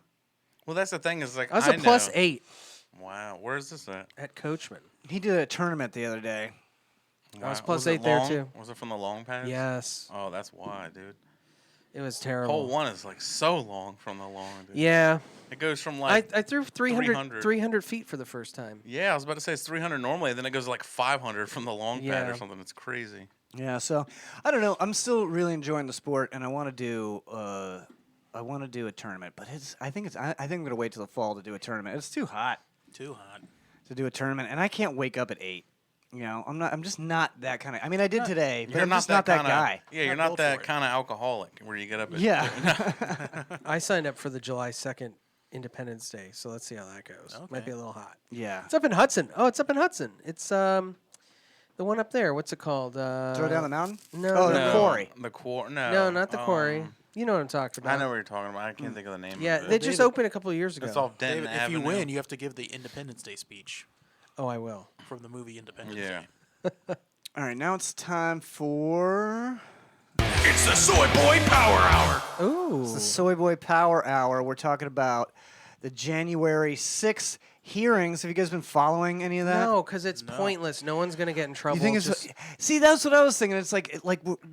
Well, that's the thing is like I was a know. +8 Wow, where's this at? at Coachman. He did a tournament the other day. Wow. was it +8 there, long? too. Was it from the long pass? Yes, Oh, that's why, dude. it was terrible. Hole 1 is like so long from the long, dude. Yeah, It goes from I like threw 300 feet for the first time. yeah, I was about to say it's 300 normally, then it goes like 500 from the long pad Yeah. or something. It's crazy. Yeah, so I don't know. I'm still really enjoying the sport, and I want to do a tournament. But I think I'm gonna wait till the fall to do a tournament. It's too hot Too hot. to do a tournament, and I can't wake up at 8. You know, I'm just not that kind of. I mean, I did today, but You're I'm just not that kinda, guy. Yeah, you're Not not built that for it. kind of alcoholic where you get up at Yeah, I signed up for the July 2nd Independence Day, so let's see how that goes. Might Okay. be a little hot. yeah. It's up in Hudson. Oh, it's up in Hudson. It's the one up there. What's it called? Throw down the mountain. No, Oh, no, the no. quarry. The quarry. No. No, not the quarry. You know what I'm talking about. I know what you're talking about. I can't think of the name Yeah, of it. they just David- opened a couple of years ago. It's off Denton David, if Avenue. you win, you have to give the Independence Day speech Oh, I will. from the movie Independence Yeah. Day. All right, now it's time for It's the Soy Boy Power Hour. Ooh. the Soy Boy Power Hour. We're talking about the January 6th hearings. Have you guys been following any of that? No, because it's pointless. No one's gonna get in trouble. You think it's Just- see? That's what I was thinking. It's like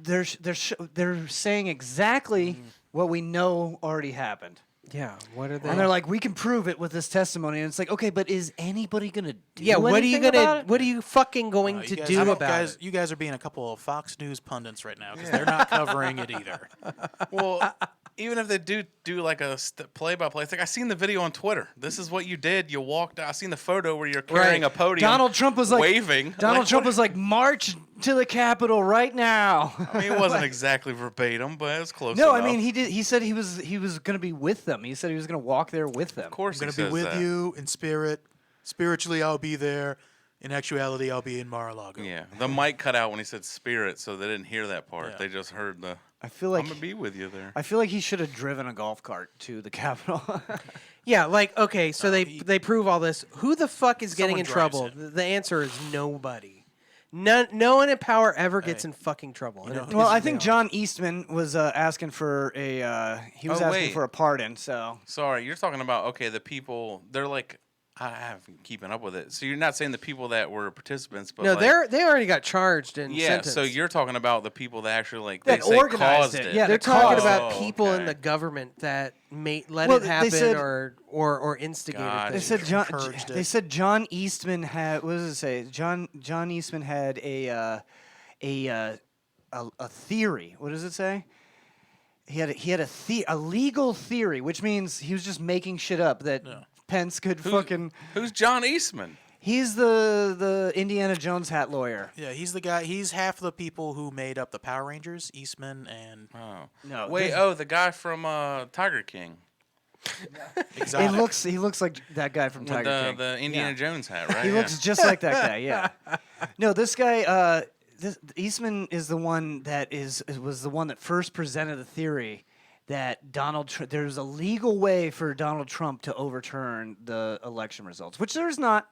they're saying exactly what we know already happened, yeah. What are they? and they're like, we can prove it with this testimony. And it's like, okay, but is anybody gonna do? yeah. What are you anything gonna? about it? What are you fucking going to do about it? You guys are being a couple of Fox News pundits right now because they're not covering it either. Well, even if they do like a play-by-play, it's like I seen the video on Twitter. This is what you did. You walked out. I seen the photo where you're carrying Right. a podium. Donald Trump was like waving. Donald Like, Trump what- was like, march to the Capitol right now. I mean, it wasn't exactly verbatim, but it was close. No, I enough. mean he did. He said he was gonna be with them. He said he was gonna walk there with them. Of course, I'm he going to be says with that. you in spirit. Spiritually, I'll be there. In actuality, I'll be in Mar-a-Lago. Yeah, the mic cut out when he said spirit, so they didn't hear that part. Yeah. They just heard the. I feel like I'm gonna be with you there. I feel like he should have driven a golf cart to the Capitol. Yeah, like okay, so they prove all this. Who the fuck is getting in Someone drives trouble? him. The answer is nobody. No one in power ever gets in fucking trouble. And it Well, I pisses think me off. John Eastman was asking for a he was Oh, asking wait. for a pardon. So Sorry, you're talking about the people. They're like, I haven't keeping up with it. So you're not saying the people that were participants, but No, like, they already got charged and yeah. sentenced. So you're talking about the people that actually like That they say organized caused it. it. Yeah, they're that talking caused about it. people in Okay. the government that let Well, it they happen said- or instigated God. they things. said John. encouraged They it. said John Eastman had. What does it say? John Eastman had a theory. What does it say? He had a legal theory, which means he was just making shit up that Pence could fucking. Who's John Eastman? He's the Indiana Jones hat lawyer. Yeah, he's the guy. He's half the people who made up the Power Rangers, Eastman, and Oh No, wait. this- Oh, the guy from Tiger King. Exotic. He looks like that guy from With Tiger King. the Indiana Yeah. Jones hat, right? He Yeah. looks just like that guy. Yeah. No, this guy. Eastman is the one that was the one that first presented the theory that there's a legal way for Donald Trump to overturn the election results, which there's not.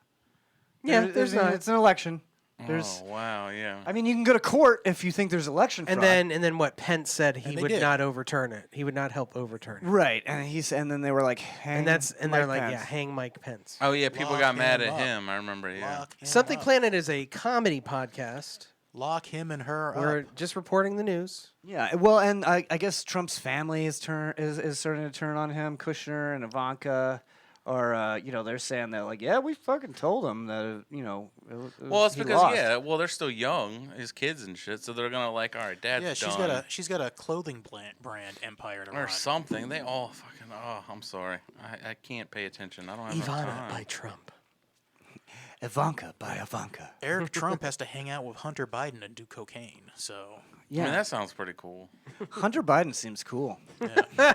Yeah, there's not. It's an election. There's. Oh wow, yeah. I mean, you can go to court if you think there's election fraud. And then what Pence said he they would did. not overturn it. He would not help overturn it. right, and then they were like, hang And they're Mike like, Pence. yeah, hang Mike Pence. Oh yeah, people Lock got mad him at up. him. I remember. Yeah. Lock him Something up. Planet is a comedy podcast. Lock him and her We're up. just reporting the news. Yeah, well, and I guess Trump's family is starting to turn on him. Kushner and Ivanka, or they're saying that like, yeah, we fucking told him that Well, it's he because lost. they're still young, his kids and shit, so they're gonna like, all right, dad's Yeah, done. she's got a clothing brand empire to or run. something. They all fucking. Oh, I'm sorry. I can't pay attention. I don't have enough Ivana time. by Trump. Ivanka by Ivanka. Eric Trump has to hang out with Hunter Biden and do cocaine. So Yeah, I mean, that sounds pretty cool. Hunter Biden seems cool. yeah.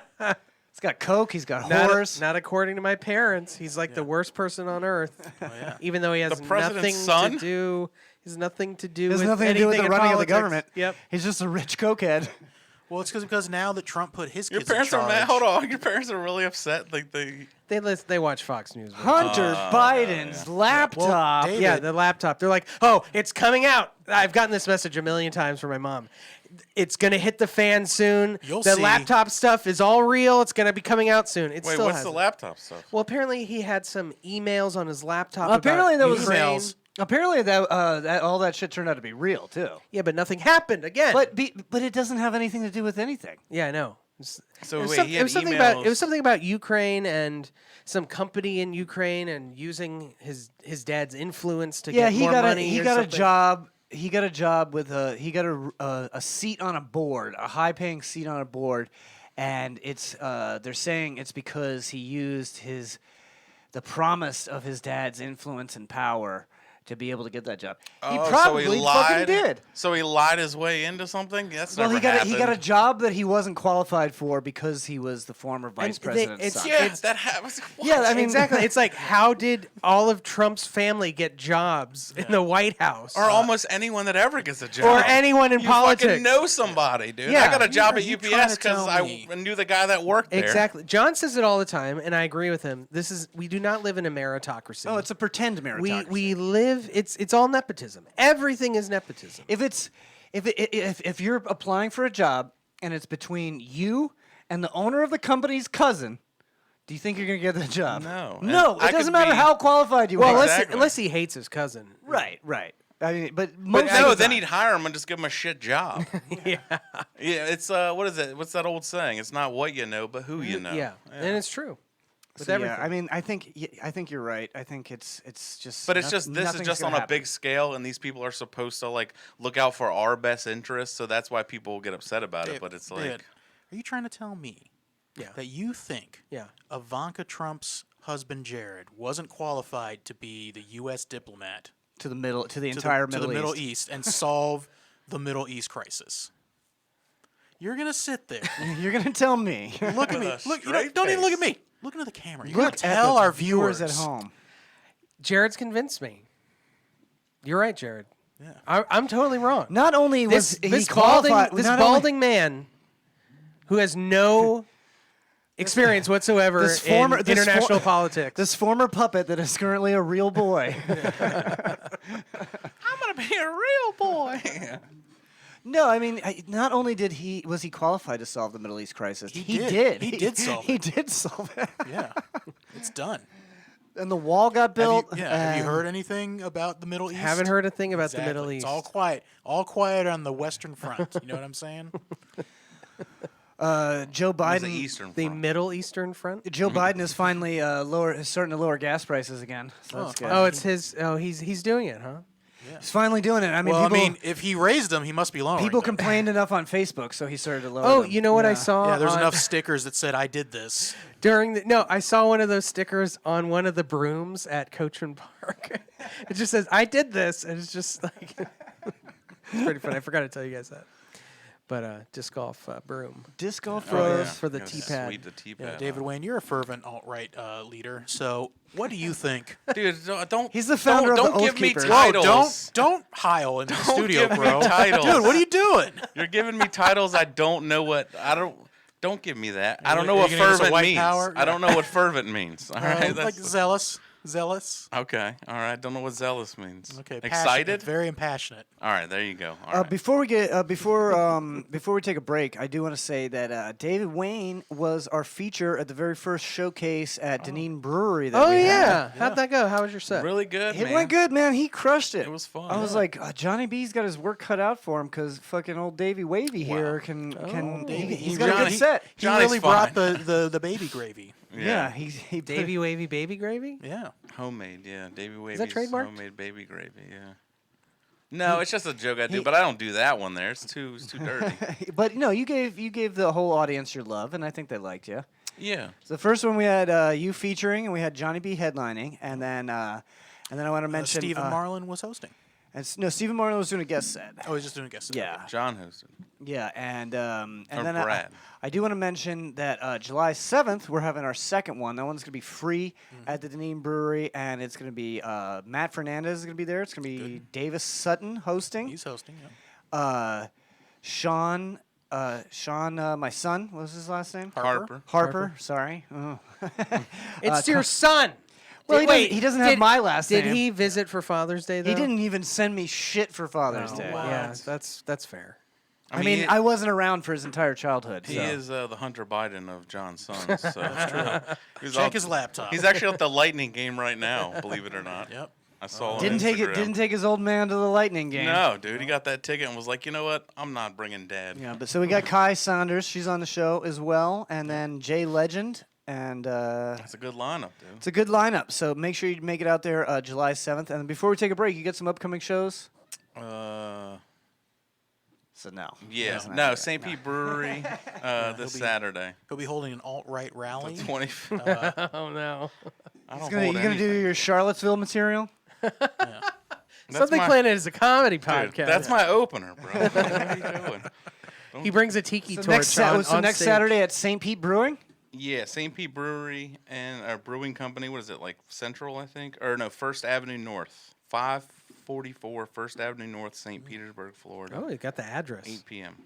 He's got coke. He's got horse. Not according to my parents. He's like the worst person on earth. yeah. Even though he has The president's nothing son? to do. He has nothing to do There's with nothing to do with anything the in running of the politics. government. Yep. He's just a rich cokehead. Well, it's because now that Trump put his Your kids in parents are charge, mad. Hold on. Your parents are really upset. Like they. They watch Fox News. Hunter Biden's laptop. David- Yeah, the laptop. They're like, oh, it's coming out. I've gotten this message a million times from my mom. It's gonna hit the fan soon. You'll the see. laptop stuff is all real. It's gonna be coming out soon. It Wait, still what's hasn't. the laptop stuff? Well, apparently he had some emails on his laptop. Apparently about that was Ukraine. emails. Apparently that all that shit turned out to be real too. Yeah, but nothing happened again. But it doesn't have anything to do with anything. yeah, I know. So It was, wait, some- he it had was something emails. about something about Ukraine and some company in Ukraine and using his dad's influence to Yeah, get he more got money. he or got a something. job. He got a job with a seat on a board, a high paying seat on a board, and it's they're saying it's because he used the promise of his dad's influence and power to be able to get that job. He Oh, probably so he fucking lied? did. So he lied his way into something. That's Well, never he got a happened. job that he wasn't qualified for because he was the former vice they- president's it's- son. Yeah, that happens. Yeah, I mean Exactly. It's like, how did all of Trump's family get jobs in the White House? Or almost anyone that ever gets a job. Or anyone in you politics. fucking know somebody, dude. Yeah. I got a job Are at you UPS trying to because tell I me- knew the guy that worked there. Exactly. John says it all the time, and I agree with him. We do not live in a meritocracy. Oh, it's a pretend meritocracy. we live. It's all nepotism. Everything is nepotism. If you're applying for a job and it's between you and the owner of the company's cousin, do you think you're gonna get that job? No. No, And I it doesn't could matter be- how qualified you Well, are. Exactly. unless he hates his cousin. Right. I mean, but But most no, of the then time- he'd hire him and just give him a shit job. Yeah. Yeah, it's what is it? What's that old saying? It's not what you know, but who you know. Yeah, and it's true. With So, everything. yeah, I mean, I think you're right. I think it's just. But it's noth- just this is nothing's just gonna on a happen. big scale, and these people are supposed to like look out for our best interests. So that's why people get upset about it. David, But it's like, David, are you trying to tell me Yeah. that you think Yeah. Ivanka Trump's husband Jared wasn't qualified to be the U.S. diplomat to the middle to the to entire the Middle East. East and solve the Middle East crisis? You're gonna sit there. You're gonna tell me. Look at me. With a Look. straight Don't even look at face. me. Look into the camera. You're Look gonna at tell the our viewers viewers at home. Jared's convinced me. You're right, Jared. Yeah. I'm totally wrong. Not only was he This qualified, balding man who has no experience whatsoever this former- in this international for- politics. this former puppet that is currently a real boy. I'm gonna be a real boy. No, I mean, not only was he qualified to solve the Middle East crisis, he did. He did solve He it. did solve it. Yeah, it's done. And the wall got built. Have you heard anything about the Middle East? Haven't heard a thing about the Exactly. Middle East. It's all quiet on the Western Front. You know what I'm saying? Joe Biden. The Eastern The Front. Middle Eastern Front. Joe Biden is finally starting to lower gas prices again. So that's good. Oh, it's his. Oh, he's doing it, huh? He's finally doing it. I mean, Well, people, if he raised them, he must be lowering people them. complained enough on Facebook, so he started to lower Oh, them. you know what I Yeah. saw? Yeah, there's on- enough stickers that said, "I did this." during the. No, I saw one of those stickers on one of the brooms at Coachman Park. It just says, "I did this," and it's just like it's pretty funny. I forgot to tell you guys that. But disc golf broom. Disc golf Oh, pros. yeah. for the Gotta T-pad. sweep the T-pad. Yeah, David Wayne, you're a fervent alt-right leader. So, what do you think? Dude, don't. He's the founder don't, of the don't Oath give me Keepers. titles. Don't heil in the studio, give me bro. titles. Dude, what are you doing? You're giving me titles I don't know what. Don't give me that. I don't know Are what you gonna give us a fervent white means. power? I don't know what fervent means. All right. Like zealous. Okay. All right. Don't know what zealous means. Okay. Excited. Passionate, very impassionate. All right. There you go. All right. Before we take a break, I do want to say that David Wayne was our feature at the very first showcase at Deneen Brewery. That Oh we yeah. had. How'd that go? How was your set? Really good. It man. went good, man. He crushed it. It was fun. I was like, Johnny B's got his work cut out for him because fucking old Davey Wavy here can he's got a good set. He Johnny's really brought fine. the baby gravy. Yeah, he put- Davy Wavy Baby Gravy. Yeah. Homemade. Yeah. Davy Wavy's that trademarked? homemade baby gravy. Yeah. No, it's just a joke I do, but I don't do that one there. It's too dirty. But no, you gave the whole audience your love, and I think they liked you. Yeah. So the first one we had you featuring, and we had Johnny B headlining, and then I want to mention Stephen Marlin was hosting. No, Stephen Marlin was doing a guest set. Oh, he's just doing a guest. Yeah, John hosted. yeah, and Or then Brad. I do want to mention that July 7th we're having our second one. That one's gonna be free at the Deneen Brewery, and it's gonna be Matt Fernandez is gonna be there. It's gonna be Davis Sutton hosting. He's hosting. Yeah. Sean, my son. What was his last name? Harper. Harper. Sorry. Oh. It's your son. Well, Wait, he doesn't have did- my last name. Did he visit for Father's Day though? He didn't even send me shit for Father's Day. Yeah, that's fair. I mean, I wasn't around for his entire childhood. He so. is the Hunter Biden of John's sons. So that's true. Check his laptop. He's actually at the Lightning game right now. Believe it or not. Yep. I saw. on Didn't Instagram. take his old man to the Lightning game. No, dude, he got that ticket and was like, you know what? I'm not bringing Dad. Yeah, but so we got Kai Saunders. She's on the show as well, and then Jay Legend, and That's a good lineup, dude. it's a good lineup. So make sure you make it out there July 7th. And before we take a break, you get some upcoming shows. So no. Yeah, That's not no, right. St. Pete Brewery this Saturday. He'll be holding an alt-right rally. 20. Oh no. I don't You hold gonna do anything. your Charlottesville material? That's Something my- Planet is a comedy Dude, podcast. that's my opener, bro. What are you doing? He brings a tiki So torch on next stage. Saturday at St. Pete Brewing. Yeah, St. Pete Brewery and Brewing Company. What is it, like Central, I think? Or no, First Avenue North. 544 First Avenue North, St. Petersburg, Florida. Oh, you got the address. 8 p.m.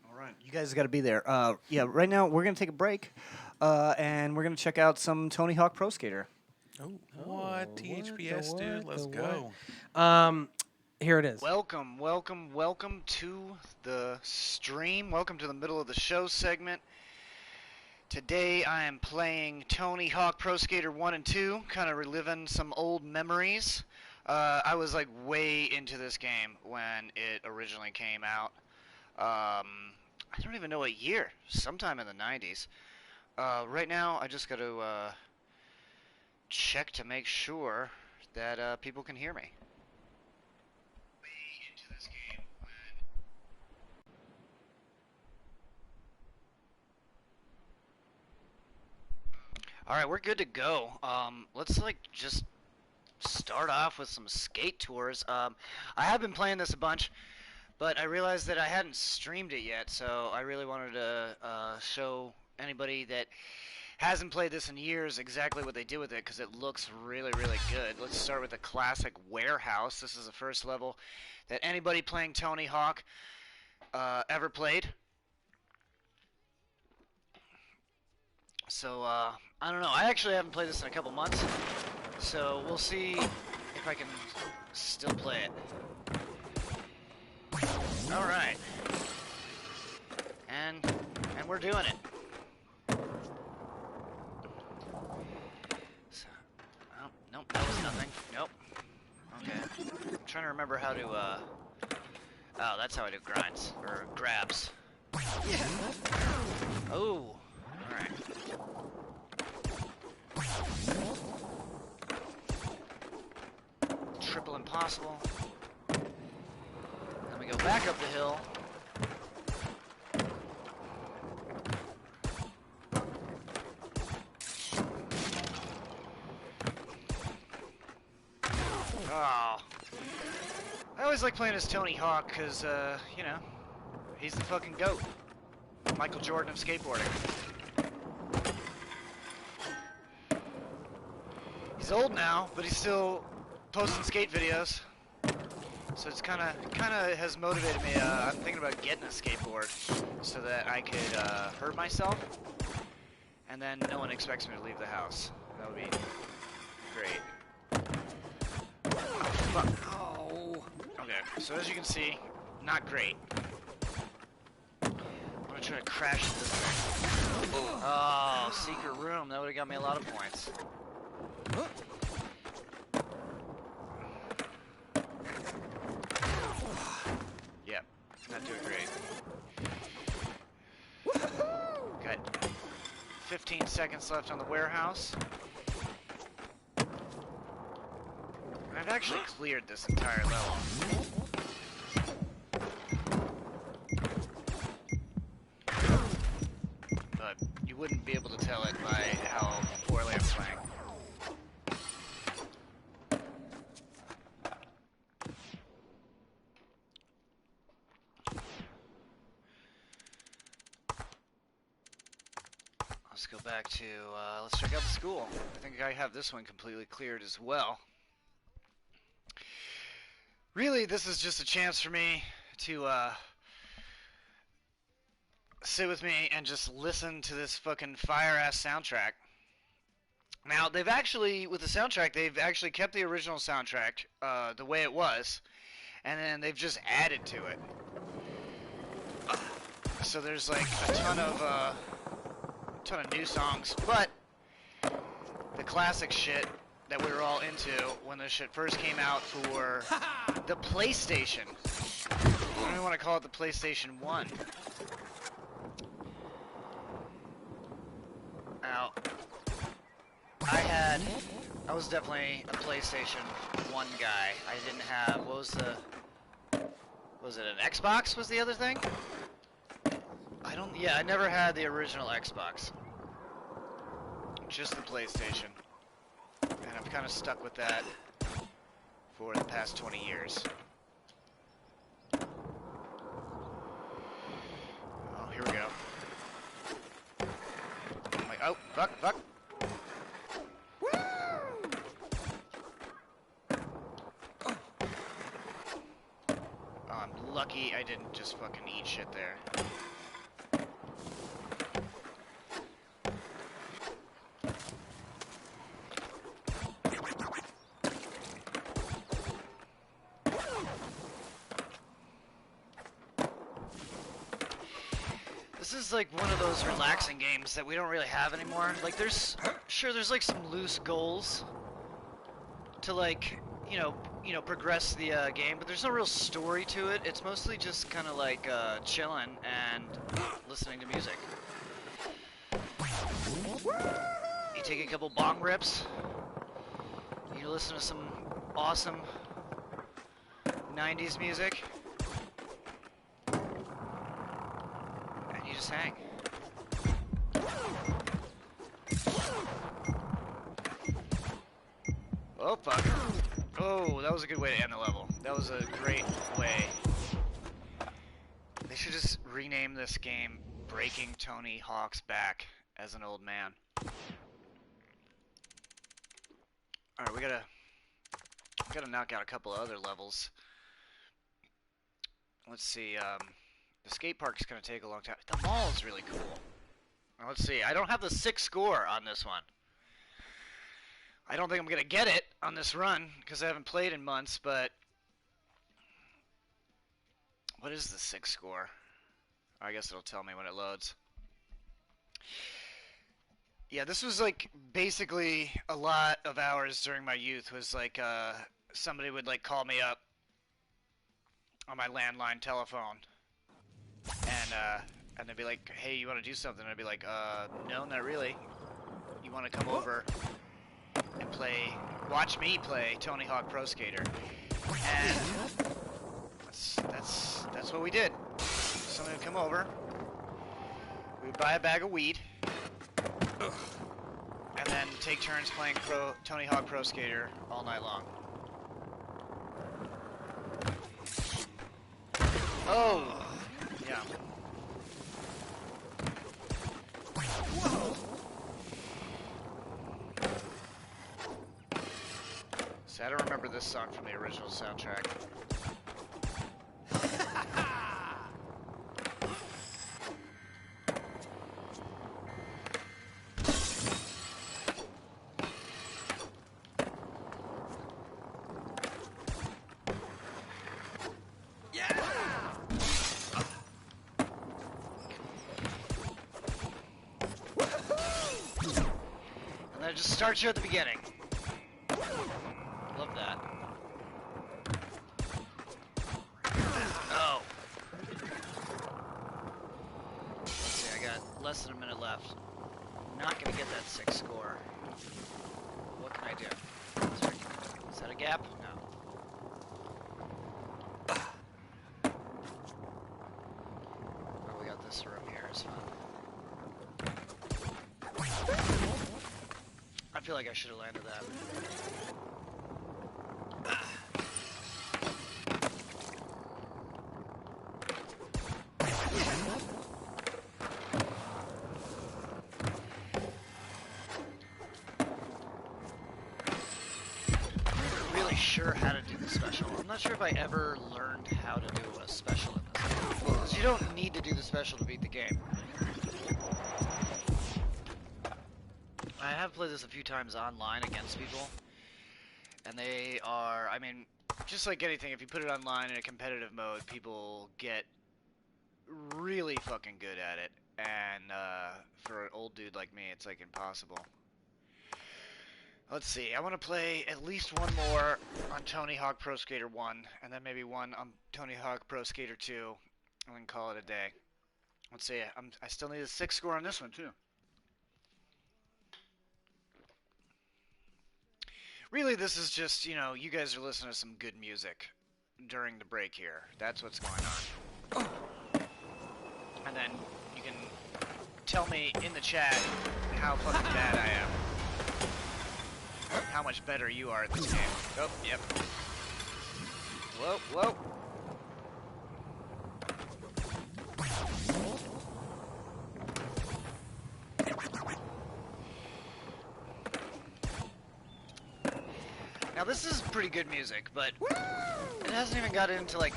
All right, you guys got to be there. Yeah, right now we're gonna take a break, and we're gonna check out some Tony Hawk Pro Skater. What? THPS, dude? Let's go. Here it is. Welcome to the stream. Welcome to the middle of the show segment. Today I am playing Tony Hawk Pro Skater 1 and 2, kind of reliving some old memories. I was like way into this game when it originally came out. I don't even know what year, sometime in the 90s. Right now I just got to check to make sure that people can hear me. All right, we're good to go. Let's just start off with some skate tours. I have been playing this a bunch, but I realized that I hadn't streamed it yet, so I really wanted to show anybody that hasn't played this in years, exactly what they did with it, because it looks really, really good. Let's start with the classic warehouse. This is the first level that anybody playing Tony Hawk ever played. So, I don't know. I actually haven't played this in a couple months, so we'll see if I can still play it. All right. And we're doing it. So, oh, nope, that was nothing. Nope. Okay. I'm trying to remember how to, oh, that's how I do grinds, or grabs. Oh, alright. Triple impossible. Then we go back up the hill. Oh. I always like playing as Tony Hawk because, you know, he's the fucking GOAT. Michael Jordan of skateboarding. He's old now, but he's still posting skate videos. So it's kind of has motivated me. I'm thinking about getting a skateboard so that I could hurt myself, and then no one expects me to leave the house. That would be great. Fuck. Oh. Okay, so as you can see, not great. I'm gonna try to crash this thing. Oh, secret room. That would have got me a lot of points. Yep, not doing great. Got 15 seconds left on the warehouse. I've actually cleared this entire level. But you wouldn't be able to tell it by how poorly I'm playing. Let's go back to, let's check out the school. I think I have this one completely cleared as well. Really, this is just a chance for me to sit with me and just listen to this fucking fire-ass soundtrack. Now, they've actually, with the soundtrack, they've actually kept the original soundtrack the way it was, and then they've just added to it. So there's like a ton of new songs, but the classic shit that we were all into when this shit first came out for the PlayStation. I don't even want to call it the PlayStation 1. Now, I was definitely a PlayStation 1 guy. I didn't have, was it an Xbox was the other thing? I never had the original Xbox. Just the PlayStation. And I've kind of stuck with that for the past 20 years. Oh, here we go. I'm like, oh, fuck. Woo! Oh, I'm lucky I didn't just fucking eat shit there. This is like one of those relaxing games that we don't really have anymore. Like there's like some loose goals to like, you know, progress the game, but there's no real story to it. It's mostly just kind of like chilling and listening to music. You take a couple bong rips. You listen to some awesome 90s music. And you just hang. Oh, fuck. Oh, that was a good way to end the level. That was a great way. They should just rename this game Breaking Tony Hawk's Back as an Old Man. All right, we gotta knock out a couple of other levels. Let's see. The skate park's gonna take a long time. The mall is really cool. Now, let's see. I don't have the 6 score on this one. I don't think I'm gonna get it on this run because I haven't played in months. But what is the 6 score? I guess it'll tell me when it loads. Yeah, this was like basically a lot of hours during my youth. Was like somebody would like call me up on my landline telephone, and they'd be like, "Hey, you want to do something?" And I'd be like, "No, not really. You want to come over and watch me play Tony Hawk Pro Skater?" And that's what we did. Somebody would come over. We would buy a bag of weed. And then take turns playing Tony Hawk Pro Skater all night long. Oh! Yeah. So I don't remember this song from the original soundtrack. Just start you at the beginning. Love that. Oh. Let's see, I got less than a minute left. Not gonna get that 6 score. What can I do? Is that a gap? No. Oh, we got this room here. It's fun. I feel like I should have landed that. I'm not really sure how to do the special. I'm not sure if I ever learned how to do a special in this game. Because you don't need to do the special to beat the game. I have played this a few times online against people, and they are, I mean, just like anything, if you put it online in a competitive mode, people get really fucking good at it, and for an old dude like me, it's like impossible. Let's see, I want to play at least one more on Tony Hawk Pro Skater 1, and then maybe one on Tony Hawk Pro Skater 2, and then call it a day. Let's see, I still need a 6 score on this one, too. Really, this is just, you know, you guys are listening to some good music during the break here. That's what's going on. And then you can tell me in the chat how fucking bad I am. How much better you are at this game. Oh, yep. Whoa, whoa. Now this is pretty good music, but it hasn't even got into like,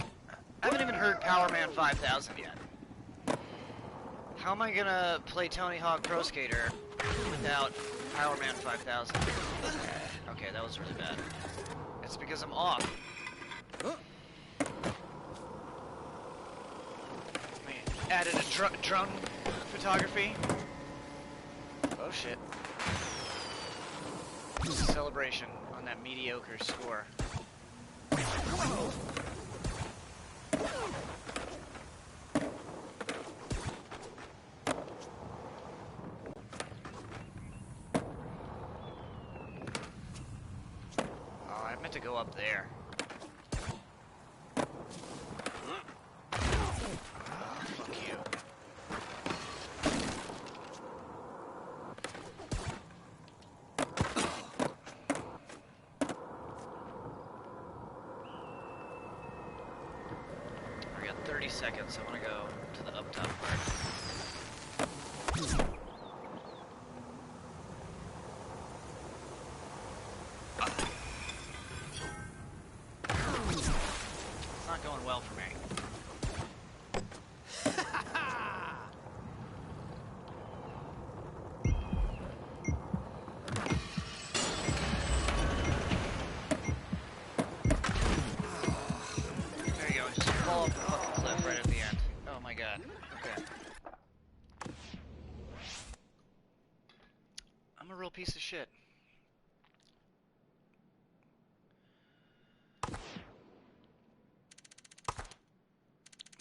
I haven't even heard Power Man 5000 yet. How am I gonna play Tony Hawk Pro Skater without Power Man 5000? Okay, that was really bad. It's because I'm off. We added a drone photography. Oh shit. Celebration on that mediocre score. Oh, I meant to go up there. Oh, fuck you. We got 30 seconds. I want to go to the up top part. shit.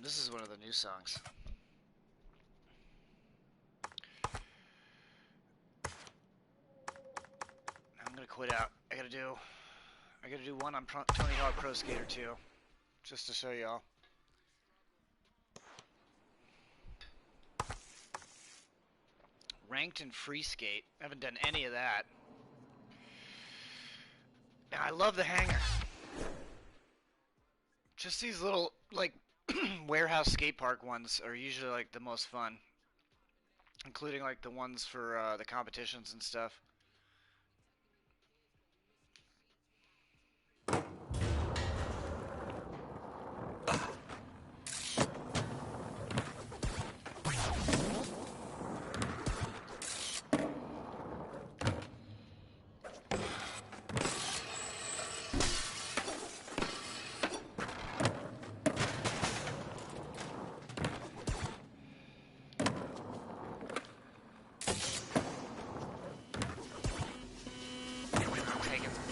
This is one of the new songs. I'm gonna quit out. I gotta do one on Tony Hawk Pro Skater 2, just to show y'all. Ranked and free skate. I haven't done any of that. And I love the hangar. Just these little, like, warehouse skate park ones are usually, like, the most fun. Including, like, the ones for the competitions and stuff.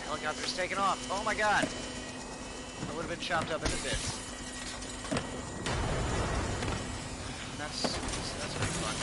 Helicopter's taking off. Oh my god. I would have been chopped up into bits. That's pretty fun.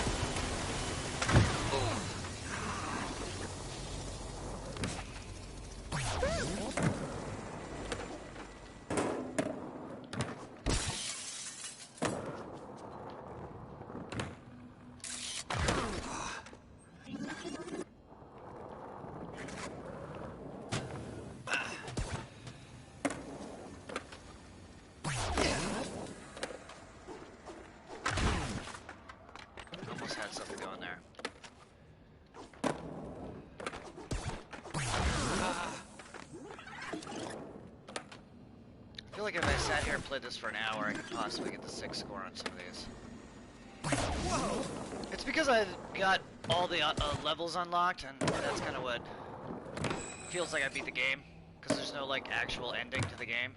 I feel like if I sat here and played this for an hour, I could possibly get the 6 score on some of these. Whoa! It's because I got all the levels unlocked, and that's kind of what feels like I beat the game, because there's no, like, actual ending to the game.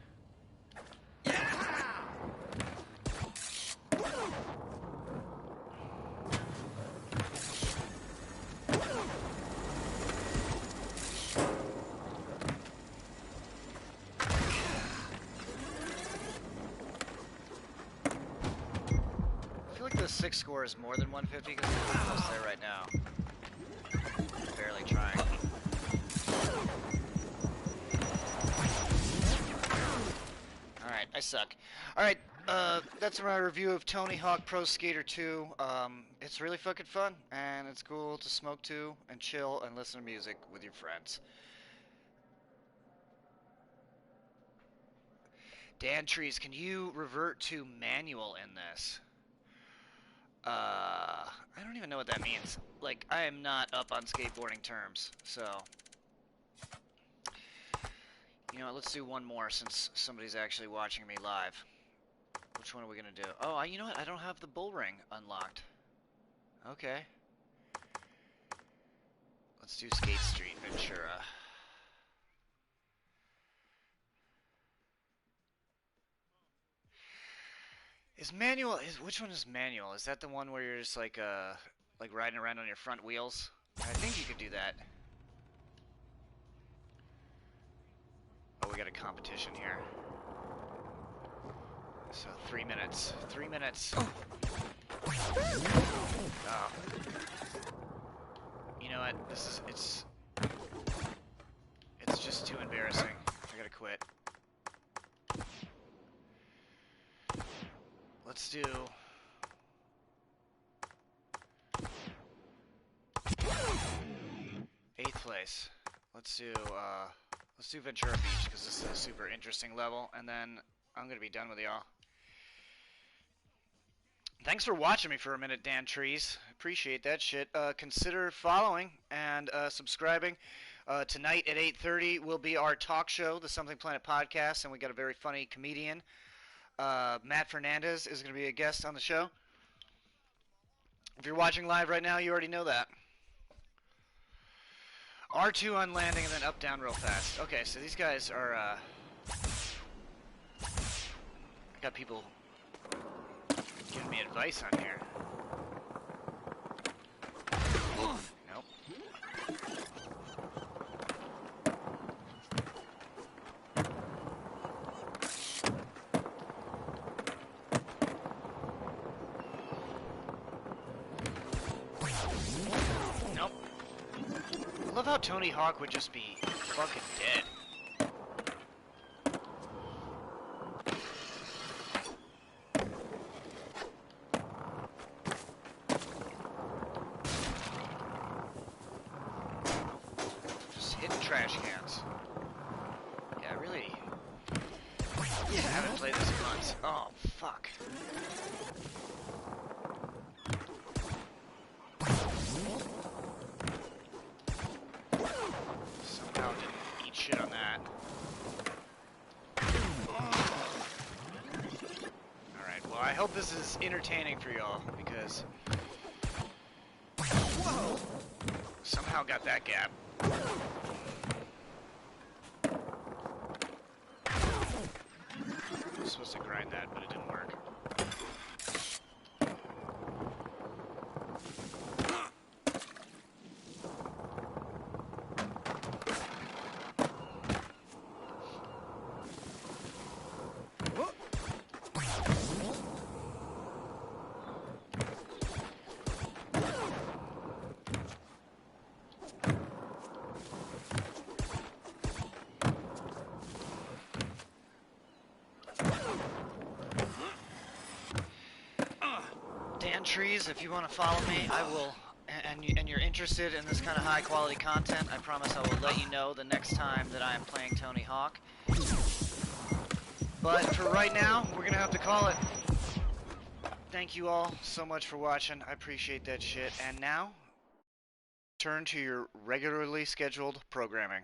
The 6 score is more than 150 because I'm almost there right now. Barely trying. Alright, I suck. Alright, that's my review of Tony Hawk Pro Skater 2. It's really fucking fun, and it's cool to smoke to, and chill, and listen to music with your friends. Dan Trees, can you revert to manual in this? I don't even know what that means. Like, I am not up on skateboarding terms, so... You know what, let's do one more since somebody's actually watching me live. Which one are we gonna do? Oh, you know what, I don't have the bull ring unlocked. Okay. Let's do Skate Street Ventura. Is manual, which one is manual? Is that the one where you're just like riding around on your front wheels? I think you could do that. Oh, we got a competition here. So 3 minutes. 3 minutes. Oh. You know what? It's just too embarrassing. I gotta quit. Let's do... eighth place. Let's do Ventura Beach, because this is a super interesting level, and then I'm gonna be done with y'all. Thanks for watching me for a minute, Dan Trees. Appreciate that shit. Consider following and subscribing. Tonight at 8:30 will be our talk show, the Something Planet podcast, and we got a very funny comedian. Matt Fernandez is going to be a guest on the show. If you're watching live right now, you already know that. R2 on landing and then up, down real fast. Okay, so these guys are, I got people giving me advice on here. Nope. Tony Hawk would just be fucking dead. Just hitting trash cans. Yeah, I really haven't played this in months. Oh, fuck. Somehow didn't eat shit on that. Alright, well, I hope this is entertaining for y'all, because... Whoa! Somehow got that gap. I was supposed to grind that, but it didn't work. Trees, if you want to follow me, I will, and you're interested in this kind of high quality content, I promise I will let you know the next time that I am playing Tony Hawk. But for right now, we're gonna have to call it. Thank you all so much for watching. I appreciate that shit. And now, turn to your regularly scheduled programming.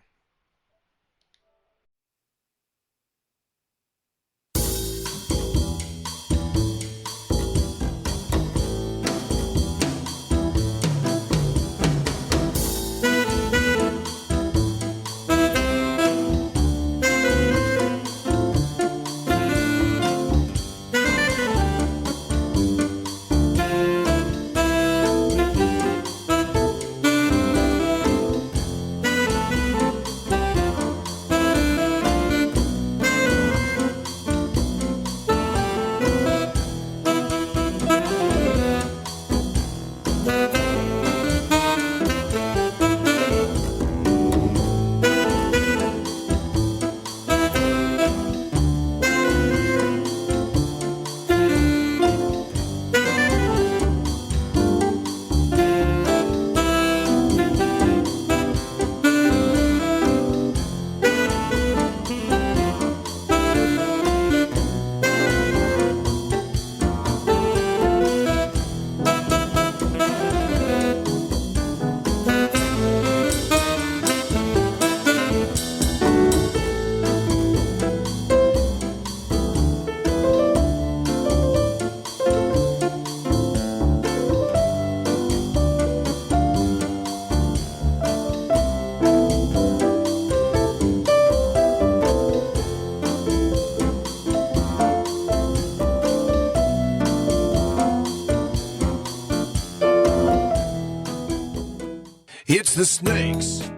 It's the Snakes.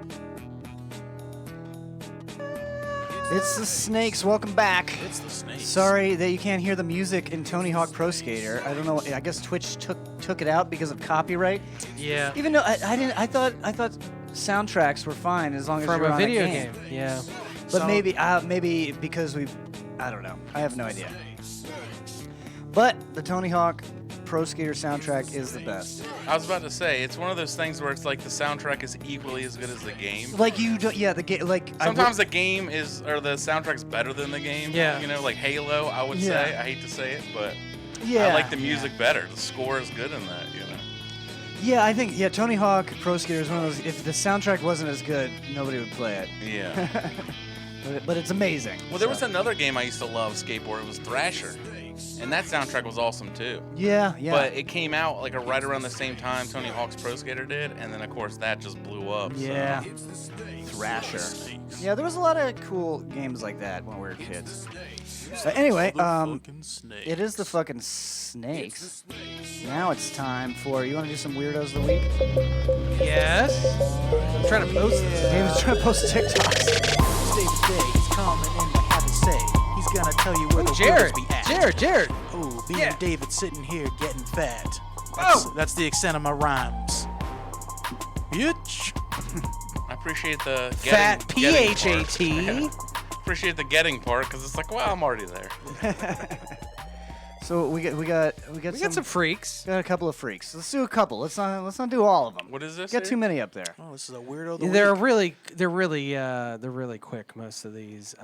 It's the Snakes. Welcome back. It's the Snakes. Sorry that you can't hear the music in Tony Hawk Pro Skater. I don't know. I guess Twitch took it out because of copyright. Yeah. Even though I didn't. I thought soundtracks were fine as long as From you were a on video a game. Yeah. But maybe because I don't know. I have no idea. But the Tony Hawk Pro Skater soundtrack is the best. I was about to say, it's one of those things where it's like the soundtrack is equally as good as the game. Like you do, yeah. The game, like Sometimes the game or the soundtrack's better than the game. Yeah. You know, like Halo, I would say. I hate to say it, but yeah, I like the music better. The score is good in that, you know. Yeah, I think Tony Hawk Pro Skater is one of those. If the soundtrack wasn't as good, nobody would play it. Yeah. But it's amazing. Well, there was another game I used to love, skateboard. It was Thrasher. And that soundtrack was awesome too. Yeah. But it came out like right around the same time Tony Hawk's Pro Skater did, and then of course that just blew up. Yeah. Thrasher. Yeah, there was a lot of cool games like that when we were kids. Anyway, it is the fucking Snakes. Now it's time for, you want to do some Weirdos of the Week? Yes. I'm trying to post this. David's trying to post TikToks. David Day, he's coming in to have a say. He's gonna tell you where the Jared. weirdos be at. Jared. Ooh, being Yeah. David sitting here getting fat. That's Oh. the extent of my rhymes. Bitch. I appreciate the Fat getting PHAT. part. Appreciate the getting part because it's like, well, I'm already there. So we got We got some freaks. got a couple of freaks. Let's do a couple. Let's not do all of them. What is this? Get here? too many up there. Oh, this is a weirdo. Of the They're week. they're really quick. Most of these.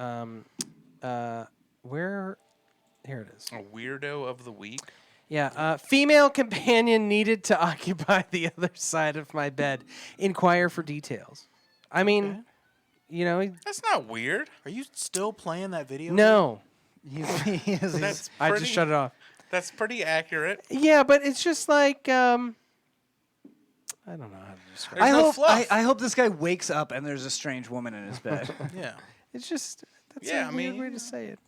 Where? Here it is. A weirdo of the week. Yeah. Female companion needed to occupy the other side of my bed. Inquire for details. I mean, you know, That's not weird. Are you still playing that video? no. That's I pretty, just shut it off. That's pretty accurate. Yeah, but it's just like I don't know how to describe. There's I no hope fluff. I hope this guy wakes up and there's a strange woman in his bed. Yeah. It's just that's Yeah, a I weird mean, way to say it.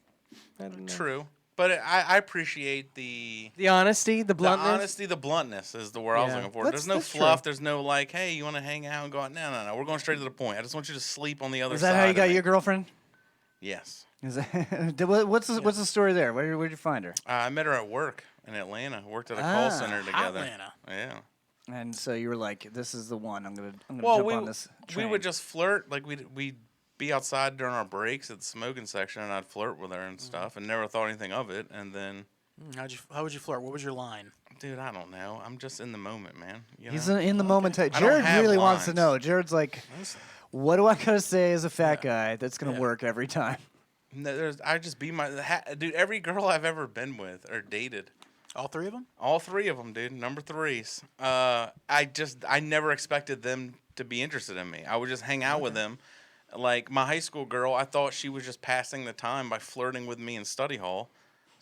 I don't know. True, but I appreciate the The bluntness. honesty, the bluntness is the word I was Yeah. looking for. That's- There's no that's fluff. true. There's no like, hey, you want to hang out and go out? No. We're going straight to the point. I just want you to sleep on the other Is side. that how you of got me. your girlfriend? Yes. Is that, what's the story there? Where'd you find her? I met her at work in Atlanta. Worked at a call center together. Atlanta. Yeah. And so you were like, "This is the one. I'm gonna Well, jump we on this." we Train. would just flirt. Like we'd be outside during our breaks at the smoking section, and I'd flirt with her and stuff, and never thought anything of it. And then, How would you flirt? What was your line? dude, I don't know. I'm just in the moment, man. You He's know? in the moment. don't Jared have really wants to lines. know. Jared's like, "What do I gotta say as a fat guy that's gonna work every time?" No, I just be my dude. Every girl I've ever been with or dated, All three of them? all three of them, dude. Number threes. I never expected them to be interested in me. I would just hang out with them. Like my high school girl, I thought she was just passing the time by flirting with me in study hall.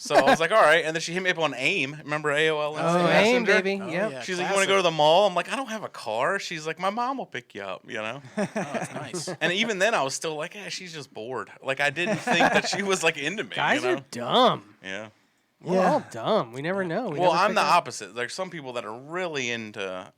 So I was like, all right. And then she hit me up on AIM. Remember AOL? Oh, Instant AIM, Messenger? baby. Oh, Yep. yeah. She's like, you want to go to the mall? I'm like, I don't have a car. She's like, my mom will pick you up, you know? Oh, that's nice. And even then, I was still like, yeah, she's just bored. Like, I didn't think that she was, like, into me, Guys you know? are dumb. Yeah. We're all dumb. We never know. We Well, never I'm pick the up- opposite. There's some people that are really into,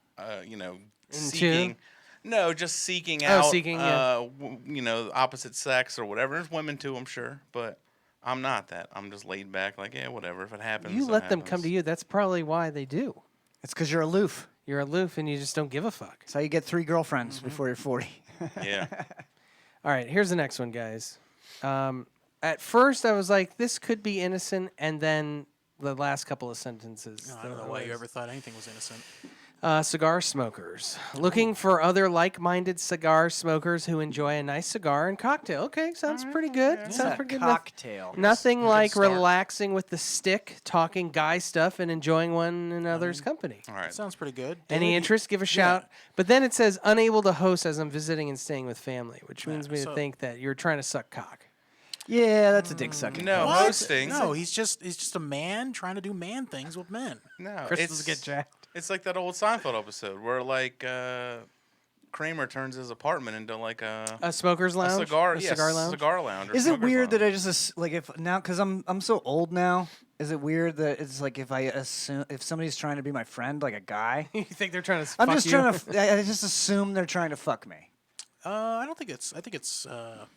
seeking. No, just seeking out, seeking, yeah. the opposite sex or whatever. There's women too, I'm sure, but I'm not that. I'm just laid back, like, yeah, whatever. If it happens, You it let them come happens. to you. That's probably why they do. It's because you're aloof. You're aloof and you just don't give a fuck. That's how you get 3 girlfriends before you're 40. Yeah. All right, here's the next one, guys. At first, I was like, this could be innocent, and then the last couple of sentences. I don't know why you ever thought anything was innocent. Cigar smokers. Looking for other like-minded cigar smokers who enjoy a nice cigar and cocktail. Okay, sounds pretty good. Sounds pretty good. Cocktail. Nothing like start. relaxing with the stick, talking guy stuff, and enjoying one another's company. All right. Sounds pretty good. Any David, interest? Give a shout. But then it says unable to host as I'm visiting and staying with family, which means me to so- think that you're trying to suck cock. Yeah, that's a dick sucking. No, What? hosting. No, he's just a man trying to do man things with men. No, Crystals get jacked. It's like that old Seinfeld episode where, like, Kramer turns his apartment into, like, A smoker's lounge? cigar, A yes, cigar lounge? cigar lounge. Or Is it smoker's weird that lounge. I just like if now because I'm so old now? Is it weird that it's like if I assume if somebody's trying to be my friend, like a guy? You think they're trying to I'm fuck just you? trying to. I just assume they're trying to fuck me. I don't think it's. I think it's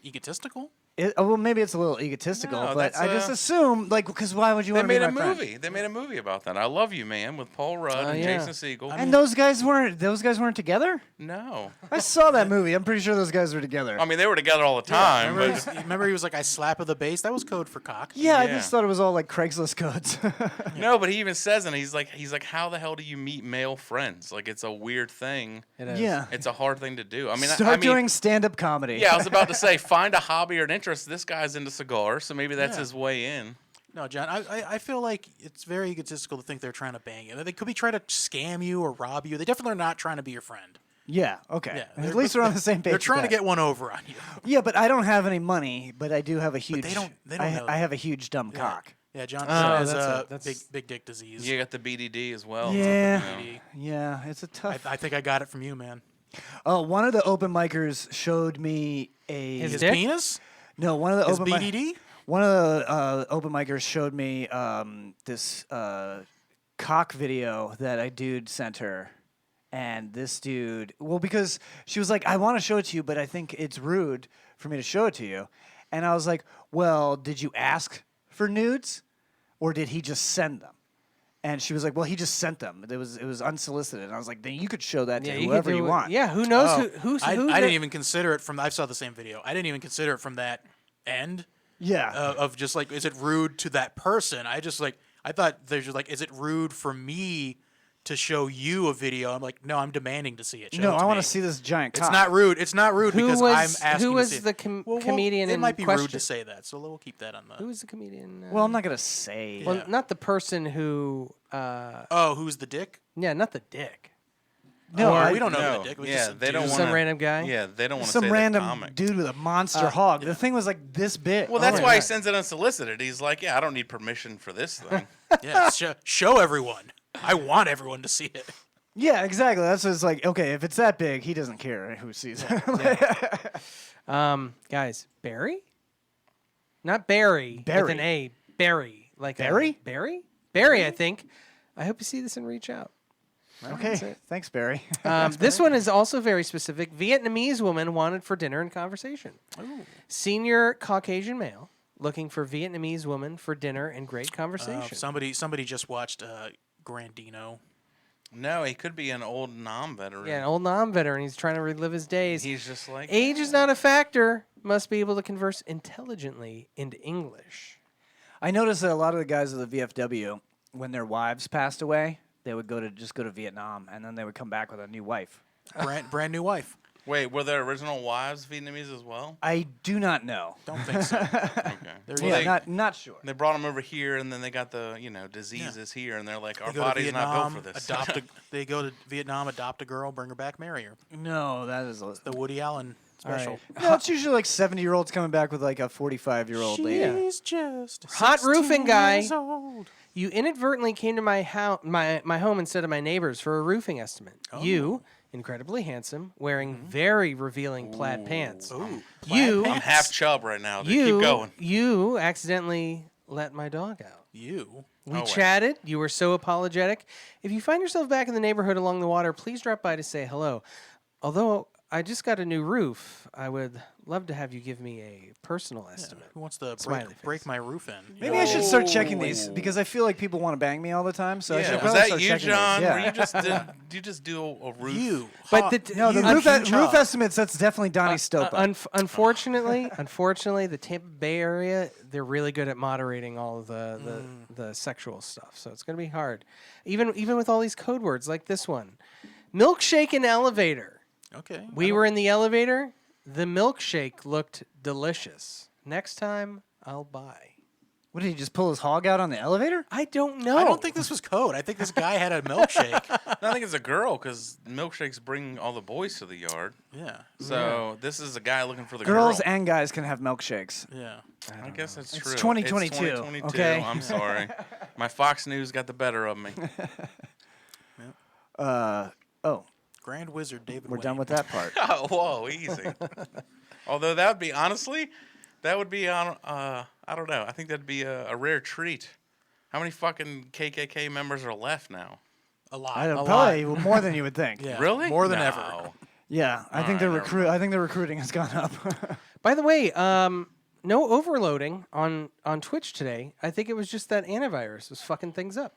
egotistical. Well, maybe it's a little egotistical, No, but that's, I just assume like because why would you They want to be made my a friend? movie. They made a movie about that. I Love You, Man, with Paul Rudd and yeah. Jason Segel. And those guys weren't together. No. I saw that movie. I'm pretty sure those guys were together. I mean, they were together all the time, Remember, he was like, "I slap of the bass." That was code for cock. yeah, I yeah. just thought it was all like Craigslist codes. no, but he even says, and he's like, how the hell do you meet male friends? Like, it's a weird thing. It is. yeah, It's a hard thing to do. I mean, start I mean, doing stand-up comedy. yeah, I was about to say, find a hobby or an interest. This guy's into cigars, so maybe that's Yeah. his way in. No, John, I feel like it's very egotistical to think they're trying to bang you. They could be trying to scam you or rob you. They definitely are not trying to be your friend. Yeah. Okay. Yeah, At least we're on the same page. They're with trying to that. get one over on you. Yeah, but I don't have any money. But I do have a huge. they don't know I that. have a huge dumb Yeah. cock. Yeah, John Oh, has that's big dick disease. You got the BDD as well. Yeah. You know. Yeah, it's a tough. I think I got it from you, man. Oh, one of the open micers showed me a. His His dick? penis? No, one of the His open mi- BDD? One of the open micers showed me this cock video that a dude sent her. And this dude, well, because she was like, I want to show it to you, but I think it's rude for me to show it to you. And I was like, well, did you ask for nudes? Or did he just send them? And she was like, "Well, he just sent them. It was unsolicited." And I was like, "Then you could show that to Yeah, you could whoever do you it. want." Yeah, who knows Oh, who I the- didn't even consider it from. I saw the same video. I didn't even consider it from that end Yeah. of just like, is it rude to that person? I thought there's just like, is it rude for me to show you a video? I'm like, no, I'm demanding to see it. Show No, it to I want me. to see this giant cock. It's not rude. It's not rude Who because was- I'm asking. who was to see the it. comedian It in might be rude question? to say that, so we'll keep that on the. Who was the comedian? Well, I'm not gonna say. Yeah. Well, not the person who. Oh, who's the dick? Yeah, not the dick. No, we don't know No, who the dick was. yeah, just a they don't dude. want Some random guy? Yeah, they don't want to some say random the comic. dude with a monster hog. The thing was like this big. Well, that's Oh, why yeah. he sends it unsolicited. He's like, yeah, I don't need permission for this thing. Yeah, show everyone. I want everyone to see it. Yeah, exactly. That's what it's like. Okay, if it's that big, he doesn't care who sees it. Guys, Barry? Not Barry. With Barry. an A. Barry. Like Barry? Barry? Barry, I think. I hope you see this and reach out. Okay, thanks, Barry. This one is also very specific. Vietnamese woman wanted for dinner and conversation. Senior Caucasian male looking for Vietnamese woman for dinner and great conversation. Somebody just watched Grandino. No, he could be an old veteran. Yeah, an old non-veteran. He's trying to relive his days. He's just like, Age is not a factor. Must be able to converse intelligently in English. I noticed that a lot of the guys of the VFW, when their wives passed away, they would go to Vietnam, and then they would come back with a new wife. Brand new wife. wait, were their original wives Vietnamese as well? I do not know. Don't think so. Okay. They're- Yeah, they- not sure. They brought them over here, and then they got the diseases here, and they're like, our They go to body's not Vietnam, built for this. they go to Vietnam, adopt a girl, bring her back, marry her. No, that is The Woody Allen special. no. It's usually like 70-year-olds coming back with like a 45-year-old lady. She's just Hot 16 roofing guy. years old. You inadvertently came to my home instead of my neighbor's for a roofing estimate. You, incredibly handsome, wearing very revealing plaid pants. Ooh, You, I'm half chub right now. Dude. you, Keep going. you accidentally let my dog out. You. We wait. chatted. You were so apologetic. If you find yourself back in the neighborhood along the water, please drop by to say hello. Although I just got a new roof, I would love to have you give me a personal estimate. Who wants to Smiley face. break my roof in? Maybe I should start checking these because I feel like people want to bang me all the time. So I should Yeah, was probably that start you, checking John? These. Where Yeah. you just do a roof? You. But Hot- the- No, the you roof, huge roof hog. estimates. That's definitely Donnie Stopa. Unfortunately, the Tampa Bay area, they're really good at moderating all of the sexual stuff. So it's going to be hard. Even with all these code words like this one. Milkshake and elevator. Okay. We were in the elevator. The milkshake looked delicious. Next time, I'll buy. What did he just pull his hog out on the elevator? I don't know. I don't think this was code. I think this guy had a milkshake. I think it's a girl because milkshakes bring all the boys to the yard. Yeah. So this is a guy looking for the Girls girl. and guys can have milkshiggs. Yeah. I guess that's It's true. 2022, It's 2022. okay? I'm sorry. My Fox News got the better of me. Oh, Grand Wizard David we're Wayne. done with that part. Oh, whoa, easy. Although that would be on. I don't know. I think that'd be a rare treat. How many fucking KKK members are left now? A lot. I don't a probably lot. more than you would think. Yeah. Really? More than No. ever. Yeah, I think Alright, never I think the recruiting has gone up. By the way, no overloading on Twitch today. I think it was just that antivirus was fucking things up.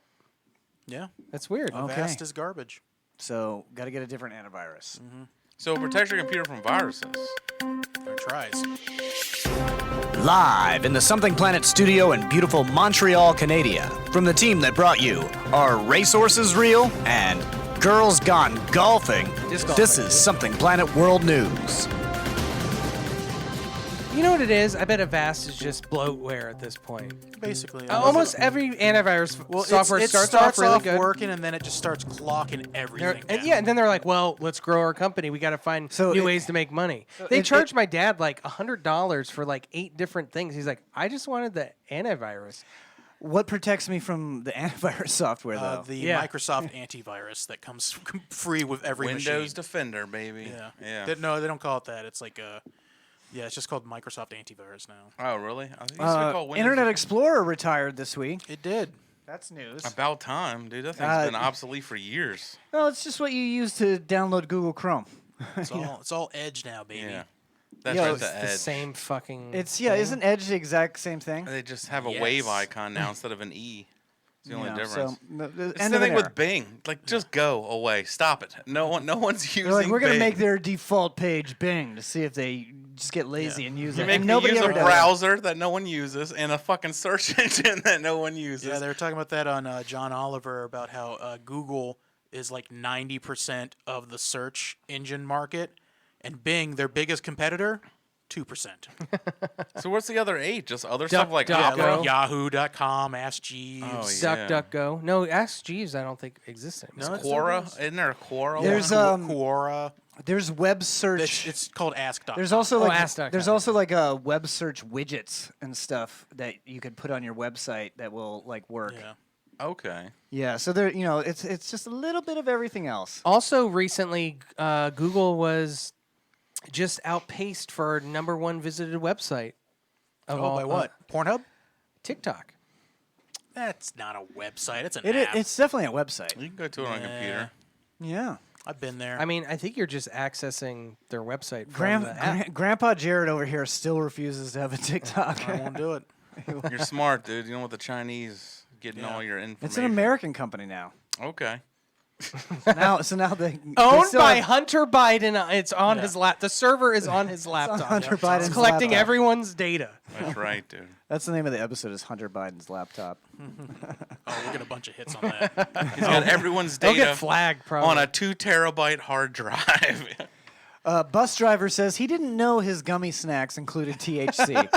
Yeah. That's weird. Okay. Vast is garbage. So, got to get a different antivirus. So protect your computer from viruses. Or tries. Live in the Something Planet studio in beautiful Montreal, Canada, from the team that brought you Are Racehorses Real? And Girls Gone Golfing, this is Something Planet World News. You know what it is? I bet Avast is just bloatware at this point. Basically. Almost every antivirus software it starts off really good. working, and then it just starts clocking everything. And down. yeah, and then they're like, "Well, let's grow our company. We got to find So new it- ways to make money." They it- charged my dad like $100 for like 8 different things. He's like, "I just wanted the antivirus." What protects me from the antivirus software, though? The Yeah. Microsoft antivirus that comes free with every Windows machine. Defender, baby. Yeah. No, they don't call it that. It's like it's just called Microsoft Antivirus now. Oh, really? I think it used to be called Windows Internet Defender. Explorer retired this week. It did. That's news. About time, dude. That thing's been obsolete for years. No, it's just what you use to download Google Chrome. It's all Edge now, baby. Yeah. That's Yo, just it's the The edge. same fucking. It's isn't Edge the exact same thing? They just have a Yes. wave icon now instead of an E. It's the only You know, difference. So, the It's end the of an thing with era. Bing. Like, just go away. Stop it. No one's using They're like, we're gonna Bing. make their default page Bing to see if they just get lazy and use You it. make And me nobody use ever a does. browser that no one uses and a fucking search engine that no one uses. Yeah, they were talking about that on John Oliver about how Google is like 90% of the search engine market, and Bing, their biggest competitor, 2%. So what's the other 8? Just other stuff like Duck, Opera? Go. Yahoo.com, Ask Jeeves. Oh, yeah. DuckDuckGo. No, Ask Jeeves. I don't think exists anymore. No, it still Quora? does. Isn't there a Quora? There's one? Quora. There's web search. It's called Ask.com. There's also Oh, like Ask.com. there's also like web search widgets and stuff that you could put on your website that will like work. Yeah. Okay. Yeah, so there, it's just a little bit of everything else. Also, recently, Google was just outpaced for #1 visited website. Of all, By what? Pornhub? TikTok. That's not a website. It's an It, app. it's definitely a website. You can go to it on a computer. Yeah. I've been there. I mean, I think you're just accessing their website from the app. Grandpa Jared over here still refuses to have a TikTok. I won't do it. You're smart, dude. You don't want the Chinese getting Yeah. all your information. It's an American company now. Okay. So now they Owned still by have- Hunter Biden. It's on his lap. The server is on his laptop. Hunter Biden's It's collecting laptop. everyone's data. That's right, dude. That's the name of the episode is Hunter Biden's laptop. Oh, we'll get a bunch of hits on that. He's got everyone's They'll data get flagged probably. on a 2 terabyte hard drive. Bus driver says he didn't know his gummy snacks included THC.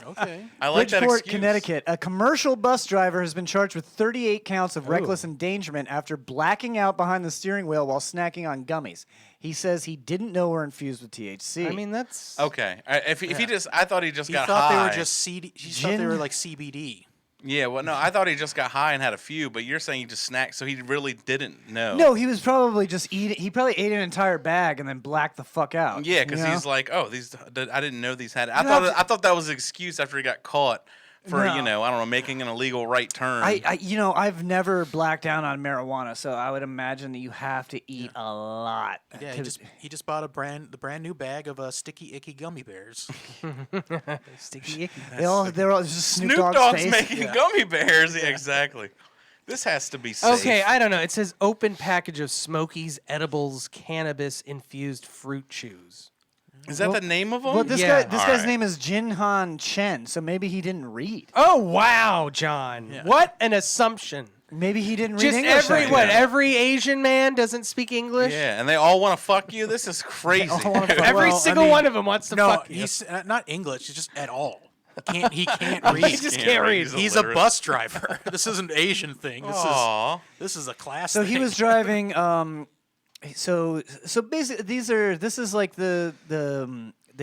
Okay. I like that Bridgeport, excuse. Connecticut. A commercial bus driver has been charged with 38 counts of reckless endangerment after blacking out behind the steering wheel while snacking on gummies. He says he didn't know were infused with THC. I mean, that's Okay. If he just, I thought he just He got thought high. they were just CD. He thought they were Gin- like CBD. Yeah, well, no, I thought he just got high and had a few, but you're saying he just snacked, so he really didn't know. no, he was probably just eating. He probably ate an entire bag and then blacked the fuck out. Yeah, because you know? he's like, oh, these. I didn't know these had. You have to- I thought that was an excuse after he got caught for No. I don't know, making an illegal right turn. I've never blacked out on marijuana, so I would imagine that you have to eat a lot. Yeah, to- he just bought the brand new bag of sticky icky gummy bears. sticky icky. they're all just Snoop, Snoop Dogg's Dogg's face. making gummy bears. Yeah, exactly. This has to be safe. Okay, I don't know. It says open package of Smokies edibles cannabis infused fruit chews. Is that the name of them? Well, this Yeah. guy's All right. name is Jin Han Chen, so maybe he didn't read. Oh wow, John! Yeah. What an assumption! Maybe he didn't read Just English. that good. every Asian man doesn't speak English. Yeah, and they all want to fuck you. This is crazy. all wanna fuck- Every Well, I single mean, one of them wants to No, fuck you. he's not English. He's just at all. He can't He read. just can't read. He's a bus driver. This is an Asian thing. Aw. This is a class. So he thing. was driving. So basically, this is like the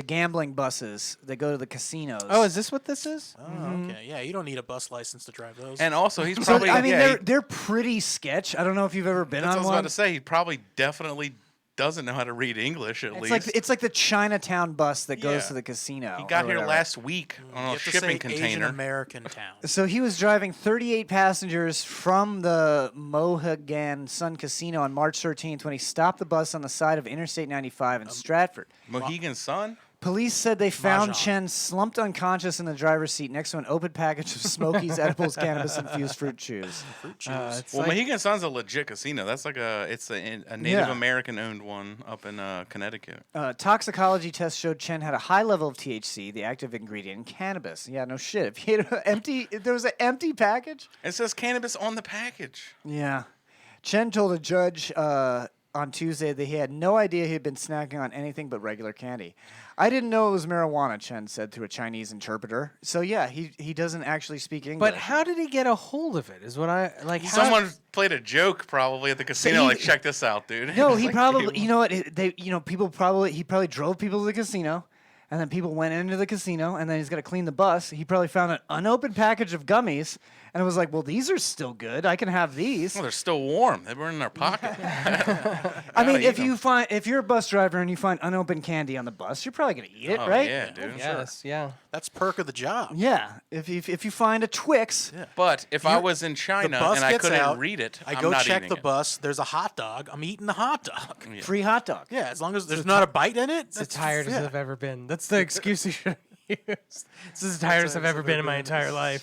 gambling buses that go to the casinos. Oh, is this what this is? Oh, okay. Yeah, you don't need a bus license to drive those. And also, he's So probably. I mean, yeah, they're pretty sketch. I don't know if you've ever been that's what I on was about one. to say. He probably definitely doesn't know how to read English at least. It's like the Chinatown bus that goes Yeah. to the casino. He got or here whatever. last week you on a have to shipping say container. Asian American town. So he was driving 38 passengers from the Mohegan Sun Casino on March 13th when he stopped the bus on the side of Interstate 95 in Stratford. Mohegan Sun? Police said they found Mahjong. Chen slumped unconscious in the driver's seat next to an open package of Smokies edibles cannabis-infused fruit chews. It's Well, like- Mohegan Sun's a legit casino. That's like a Native Yeah. American owned one up in Connecticut. Toxicology test showed Chen had a high level of THC, the active ingredient in cannabis. Yeah, no shit. If he had if there was an empty package. It says cannabis on the package. Yeah. Chen told a judge on Tuesday that he had no idea he had been snacking on anything but regular candy. I didn't know it was marijuana, Chen said to a Chinese interpreter. So yeah, he doesn't actually speak English. But how did he get a hold of it? Is what I like. How, Someone played a joke probably at the casino. he- Like, check this out, dude. No, he Like, probably. You know what? He probably drove people to the casino, and then people went into the casino, and then he's got to clean the bus. He probably found an unopened package of gummies, and it was like, well, these are still good. I can have these. Well, they're still warm. They were in their pocket. I mean, gotta eat if you're a bus driver and you find unopened candy on the bus, you're probably gonna eat it, Oh, right? yeah, dude. yes, yeah. That's perk of the job. Yeah. If you find a Twix, But if I was in The China bus and I gets couldn't out. read it, I I'm go not check eating the it. bus. There's a hot dog. I'm eating the hot dog. free hot dog. Yeah, as long as there's not a bite in it. It's as tired as yeah. I've ever been. That's the excuse you should use. It's as tired as I've ever been in my entire life.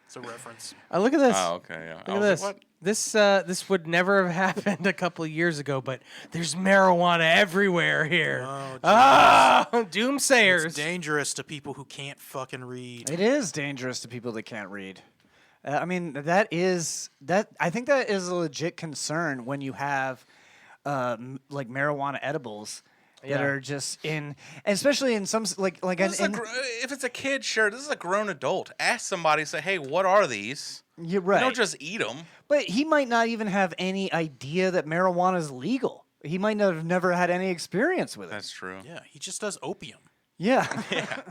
It's It's a reference. Look at this. Oh, okay, yeah. Look at this. This would never have happened a couple of years ago, but there's marijuana everywhere here. Oh, doomsayers. It's dangerous to people who can't fucking read. It is dangerous to people that can't read. I mean, that is that. I think that is a legit concern when you have like marijuana edibles that are just in, especially in some if it's a kid, sure. This is a grown adult. Ask somebody. Say, hey, what are these? You're right. Don't just eat them. But he might not even have any idea that marijuana is legal. He might not have never had any experience with it. That's true. Yeah, he just does opium. Yeah. Yeah.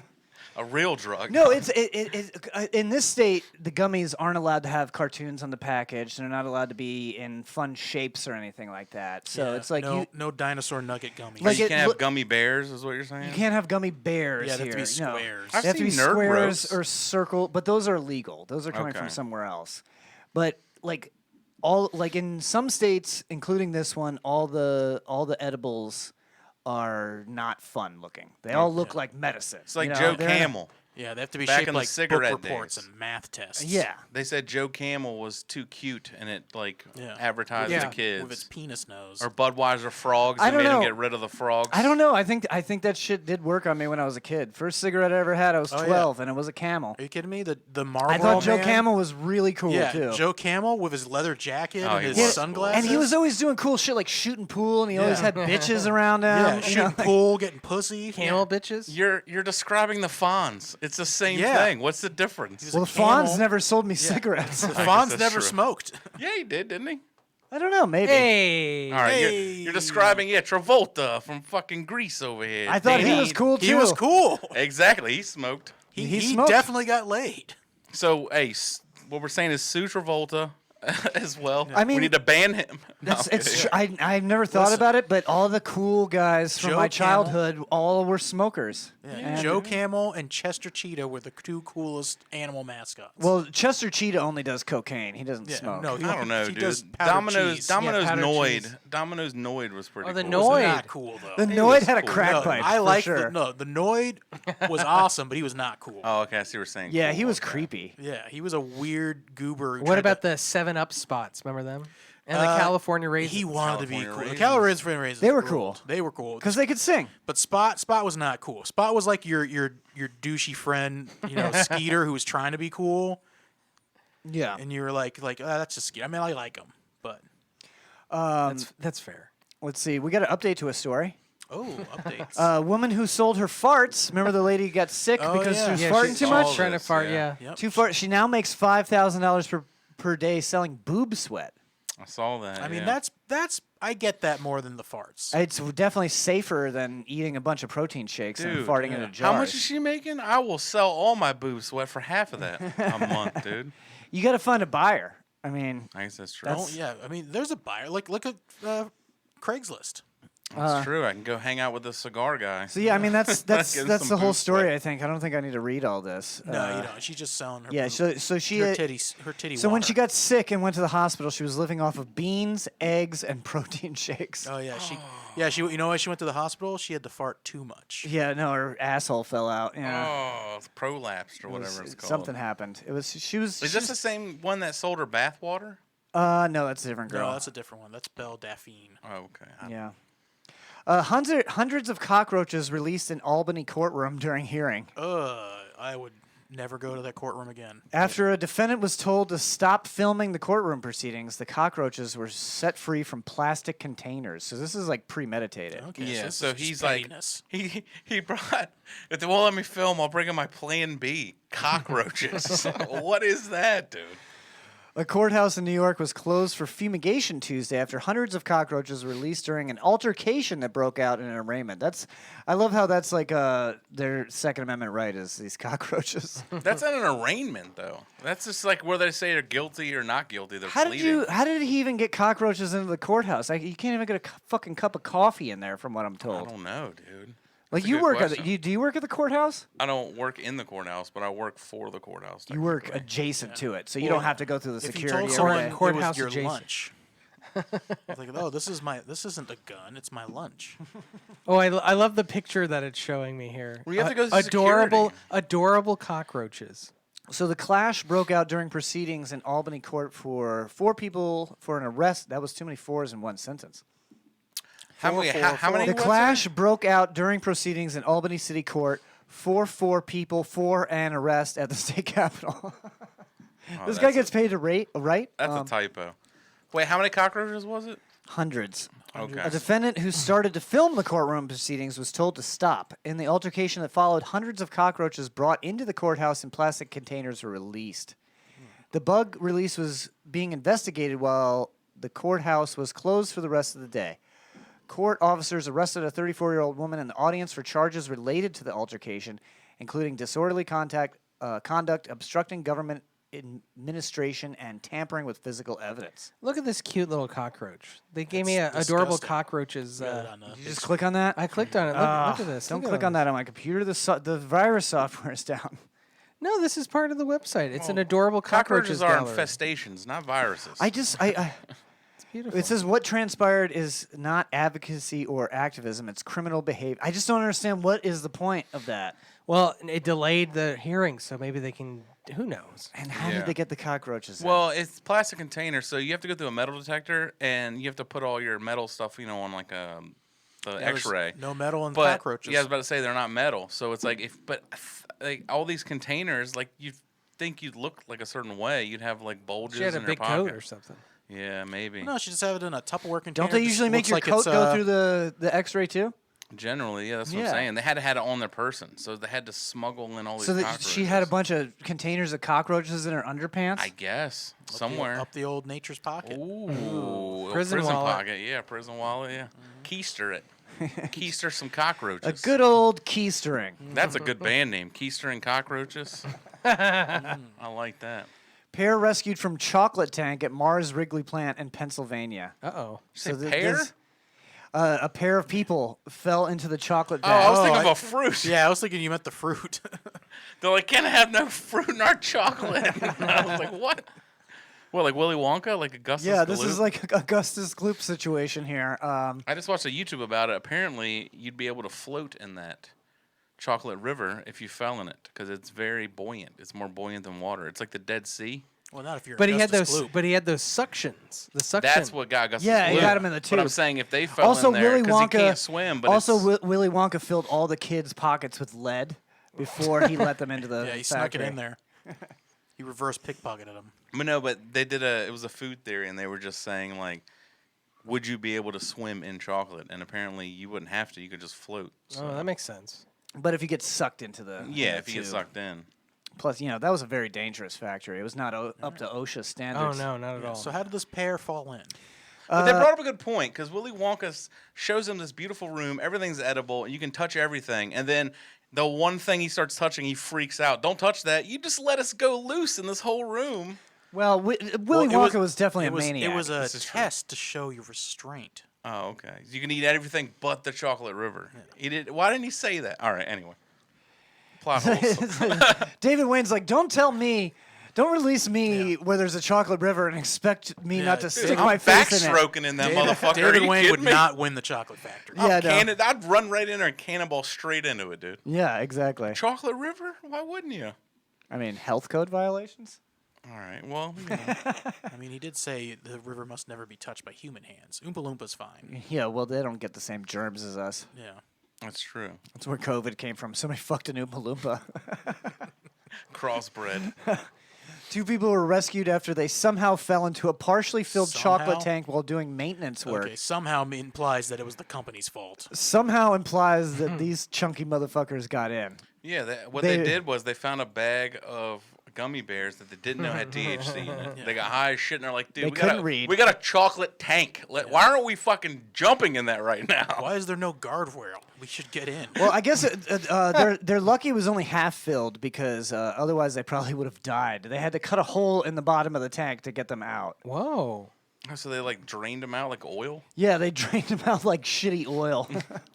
A real drug. No, it's in this state, the gummies aren't allowed to have cartoons on the package. They're not allowed to be in fun shapes or anything like that. So Yeah, it's like no dinosaur nugget gummies. Like you it can't have look- gummy bears, is what you're saying? you can't have gummy bears Yeah, they here. have to be No. squares. I've They have to be seen nerd squares ropes. or circle, but those are legal. Those are coming from Okay. somewhere else. But like all like in some states, including this one, all the edibles are not fun looking. They all look like medicine. It's like you know? Joe They're not- Camel. Yeah, they have to be Back shaped in the like book cigarette reports days. and math tests. Yeah. They said Joe Camel was too cute, and it Yeah. advertised Yeah. to kids. With its penis nose. Or Budweiser frogs. I They don't made know. him get rid of the frogs. I don't know. I think that shit did work on me when I was a kid. First cigarette I ever had, I was Oh, yeah. 12, and it was a Camel. Are you kidding me? The Marlboro I thought Joe Man? Camel was really cool Yeah, too. Joe Camel with his leather jacket Oh, and he his was cool. sunglasses. and he was always doing cool shit like shooting pool, and he always Yeah. had bitches around him. yeah, you shooting know, like- pool, getting pussy. Camel bitches. You're describing the Fonz. It's the same Yeah. thing. What's the difference? Well, the Camel. Fonz never sold me cigarettes. The I guess Fonz that's never true. smoked. Yeah, he did, didn't he? I don't know, maybe. Hey. All right, Hey. you're describing Travolta from fucking Grease over here. I thought he Danny- was cool too. He was cool. Exactly, he smoked. He He smoked. definitely got laid. So, hey, what we're saying is sue Travolta as well. I mean, we need to ban him. No, It's, I'm it's kidding. tr- I've never thought Listen. about it, but all the cool guys from Joe my Camel. childhood all were smokers. And- Joe Camel and Chester Cheetah were the two coolest animal mascots. Well, Chester Cheetah only does cocaine. He doesn't yeah, smoke. no, I don't know, he dude. does powdered cheese. Domino's powdered Noid. cheese. Domino's Noid was pretty Oh, the cool. It was Noid. not cool though. the He Noid was had a cool. crack No, pipe. I for like sure. the Noid was awesome, but he was not cool. Oh, okay, I see what you're saying. Yeah, Cool, he was okay. creepy. Yeah, he was a weird goober. who What tried about to, the 7-Up spots? Remember them? And the Uh, California raisins. He wanted to be California cool. The raisins. California raisins. They were ruled. cool. They were cool. Because they could sing. But Spot was not cool. Spot was like your douchey friend, Skeeter, who was trying to be cool, Yeah. and you were like that's just Skeeter. I mean, I like him, but That's fair. Let's see. We got an update to a story. updates. A woman who sold her farts. Remember the lady who got sick Oh, because yeah. she was Yeah, farting she's too much? trying to this, fart. yeah. Yeah. Yep. Too far. She now makes $5,000 per day selling boob sweat. I saw that. I mean, yeah. that's I get that more than the farts. It's definitely safer than eating a bunch of protein shakes and Dude, farting in a jar. How much is she making? I will sell all my boob sweat for half of that a month, dude. You got to find a buyer. I mean, I guess that's true. Oh yeah, I mean, there's a buyer. Like look at Craigslist. That's true. I can go hang out with the cigar guy. so yeah, I mean that's Get the some whole boob story. sweat. I think. I don't think I need to read all this. No, you don't. She's just selling her. Yeah. boob- So she. her titty. So when water. she got sick and went to the hospital, she was living off of beans, eggs, and protein shakes. Oh yeah, she. You know why she went to the hospital? She had to fart too much. Yeah, no, her asshole fell out. Yeah. Oh, it's prolapsed or It was- whatever it's called. Something happened. It was she was. Is she this the was- same one that sold her bath water? No, that's a different girl. No, that's a different one. That's Belle Daphne. Oh, okay. Yeah. Hundreds of cockroaches released in Albany courtroom during hearing. I would never go to that courtroom again. After a defendant was told to stop filming the courtroom proceedings, the cockroaches were set free from plastic containers. So this is like premeditated. Okay, Yeah, this so is just he's like, pettiness. he brought, if they won't let me film, I'll bring in my plan B, cockroaches. What is that, dude? A courthouse in New York was closed for fumigation Tuesday after hundreds of cockroaches were released during an altercation that broke out in an arraignment. I love how that's like their Second Amendment right is these cockroaches. That's not an arraignment, though. That's just like where they say they're guilty or not guilty. They're How pleading. did he even get cockroaches into the courthouse? You can't even get a fucking cup of coffee in there, from what I'm I told. don't know, dude. Like That's a you good work question. do you work at the courthouse? I don't work in the courthouse, but I work for the courthouse. You work technically. adjacent to it, so you don't have to go through the If you security. told every someone day. it was Courthouse your adjacent. lunch, it's like, oh, this isn't a gun. It's my lunch. Oh, I love the picture that it's showing me here. Well, you have to go through adorable, security. adorable cockroaches. So the clash broke out during proceedings in Albany court for 4 people for an arrest. That was too many fours in one sentence. How many? The was clash it? broke out during proceedings in Albany City Court for 4 people for an arrest at the state capitol. This guy gets paid to rate, right? That's a typo. Wait, how many cockroaches was it? Hundreds. Okay. A defendant who started to film the courtroom proceedings was told to stop. In the altercation that followed, hundreds of cockroaches brought into the courthouse in plastic containers were released. The bug release was being investigated while the courthouse was closed for the rest of the day. Court officers arrested a 34-year-old woman in the audience for charges related to the altercation, including disorderly conduct, obstructing government administration, and tampering with physical evidence. Look at this cute little cockroach. They gave me That's adorable disgusting. cockroaches. Did you just click on that? I clicked on it. Look at this. Don't Look at click all on this. that on my computer. The virus software is down. No, this is part of the website. It's an adorable Cockroaches cockroaches are gallery. infestations, not viruses. It's beautiful. It says what transpired is not advocacy or activism. It's criminal behavior. I just don't understand what is the point of that. Well, it delayed the hearing, so maybe they can. Who knows? And how Yeah. did they get the cockroaches in? Well, it's plastic containers, so you have to go through a metal detector, and you have to put all your metal stuff, on like the There's X-ray. No metal in But cockroaches. yeah, I was about to say they're not metal, so it's like like all these containers, like you think you'd look like a certain way, you'd have like bulges She had a in your big pocket. coat or something. Yeah, maybe. No, she just have it in a Tupperware container. don't they Just usually make looks your like coat it's, go through the X-ray too? Generally, yeah, that's what I'm Yeah. saying. They had to have it on their person, so they had to smuggle in all these So that cockroaches. she had a bunch of containers of cockroaches in her underpants. I guess somewhere. up the old nature's pocket. Ooh, Prison wallet. pocket, yeah, prison wallet, yeah. Keister it. Keister some cockroaches. A good old keystering. That's a good band name, Keister and Cockroaches. I like that. Pair rescued from chocolate tank at Mars Wrigley plant in Pennsylvania. Uh-oh. Say th- pear? this- a pair of people fell into the chocolate Oh, tank. I was thinking of a fruit. Yeah, I was thinking you meant the fruit. They're like, can't have no fruit in our chocolate. I was like, what? What, like Willy Wonka? Like Augustus Yeah, this Gloop? is like Augustus Gloop situation here. I just watched a YouTube about it. Apparently, you'd be able to float in that chocolate river if you fell in it because it's very buoyant. It's more buoyant than water. It's like the Dead Sea. Well, not if you're. But he had Augustus those. Gloop. But he had those suctions. The suction. That's what got Augustus Yeah, he Gloop. got him in the But I'm tube. saying if they fell Also, in there, Willy because he Wonka can't swim, but also it's, Willy Wonka filled all the kids' pockets with lead before he let them into the Yeah, he snuck it factory. in there. He reverse pickpocketed him. No, but they did it was a food theory, and they were just saying, like, would you be able to swim in chocolate? And apparently you wouldn't have to. You could just float. So. Oh, that makes sense. But if you get sucked into the Yeah, if you get tube. sucked in. Plus, that was a very dangerous factory. It was not up to OSHA Oh standards. no, not at all. So how did this pair fall in? But they brought up a good point because Willy Wonka shows him this beautiful room. Everything's edible, and you can touch everything. And then the one thing he starts touching, he freaks out. Don't touch that. You just let us go loose in this whole room. Well, Willy Wonka was definitely a maniac. It was a This is true. test to show your restraint. Oh, okay. You can eat everything but the chocolate river. Why didn't he say that? All right, anyway. Plot holes. David Wayne's like, don't release me where there's a chocolate river and expect me not to dude, stick I'm my face in it. backstroking in that motherfucker. Are David you Wayne kidding would me? not win the chocolate factory. Yeah, no. I'd run right in there and cannonball straight into it, dude. Yeah, exactly. Chocolate river? Why wouldn't you? I mean, health code violations? All right, well, I mean, he did say the river must never be touched by human hands. Oompa Loompa's fine. Yeah, well, they don't get the same germs as us. Yeah. that's true. That's where COVID came from. Somebody fucked an Oompa Loompa. Crossbred. 2 people were rescued after they somehow fell into a partially filled chocolate Somehow? tank while doing maintenance work. Okay, somehow implies that it was the company's fault. Somehow implies that these chunky motherfuckers got in. Yeah, what They- they did was they found a bag of gummy bears that they didn't know had THC in it. They got high as shit, and they're like, dude, They couldn't read. we got a chocolate tank. Why aren't we fucking jumping in that right now? Why is there no guardrail? We should get in. Well, I guess they're lucky it was only half filled because otherwise they probably would have died. They had to cut a hole in the bottom of the tank to get them out. Whoa. So they like drained them out like oil? Yeah, they drained them out like shitty oil.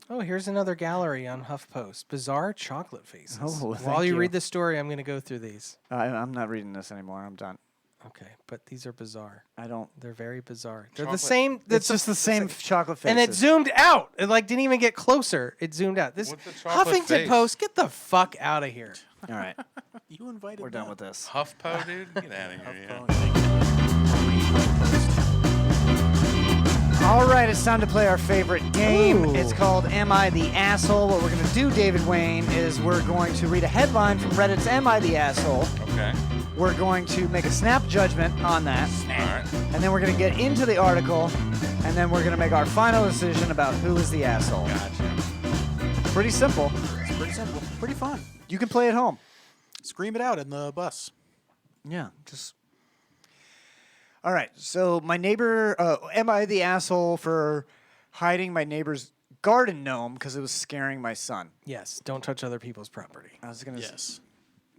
Oh, here's another gallery on HuffPost. Bizarre chocolate faces. Oh, While thank you you. read the story, I'm going to go through these. I'm not reading this anymore. I'm done. Okay, but these are bizarre. I don't. They're very bizarre. They're the Chocolate. same. It's just the same chocolate faces. And it zoomed out. It like didn't even get closer. It zoomed out. This What's the chocolate Huffington face? Post, get the fuck out of here. All right, You invited. we're done with this. HuffPo, dude. Get out of here. Yeah. All right, it's time to play our favorite game. Ooh. It's called Am I the Asshole? What we're going to do, David Wayne, is we're going to read a headline from Reddit's Am I the Asshole? Okay. We're going to make a snap judgment on that. All right. And then we're going to get into the article, and then we're going to make our final decision about who is the asshole. Gotcha. Pretty simple. It's pretty simple. Pretty fun. You can play at home. Scream it out in the bus. Yeah, just. All right, so my neighbor, am I the asshole for hiding my neighbor's garden gnome because it was scaring my son? Yes, don't touch other people's property. I was gonna. Yes.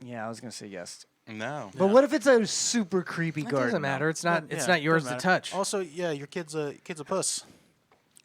Yeah, I was gonna say yes. No. But what if it's a super creepy It garden? doesn't matter. It's not. It's Yeah, not yours to doesn't matter. touch. Also, yeah, your kid's a puss.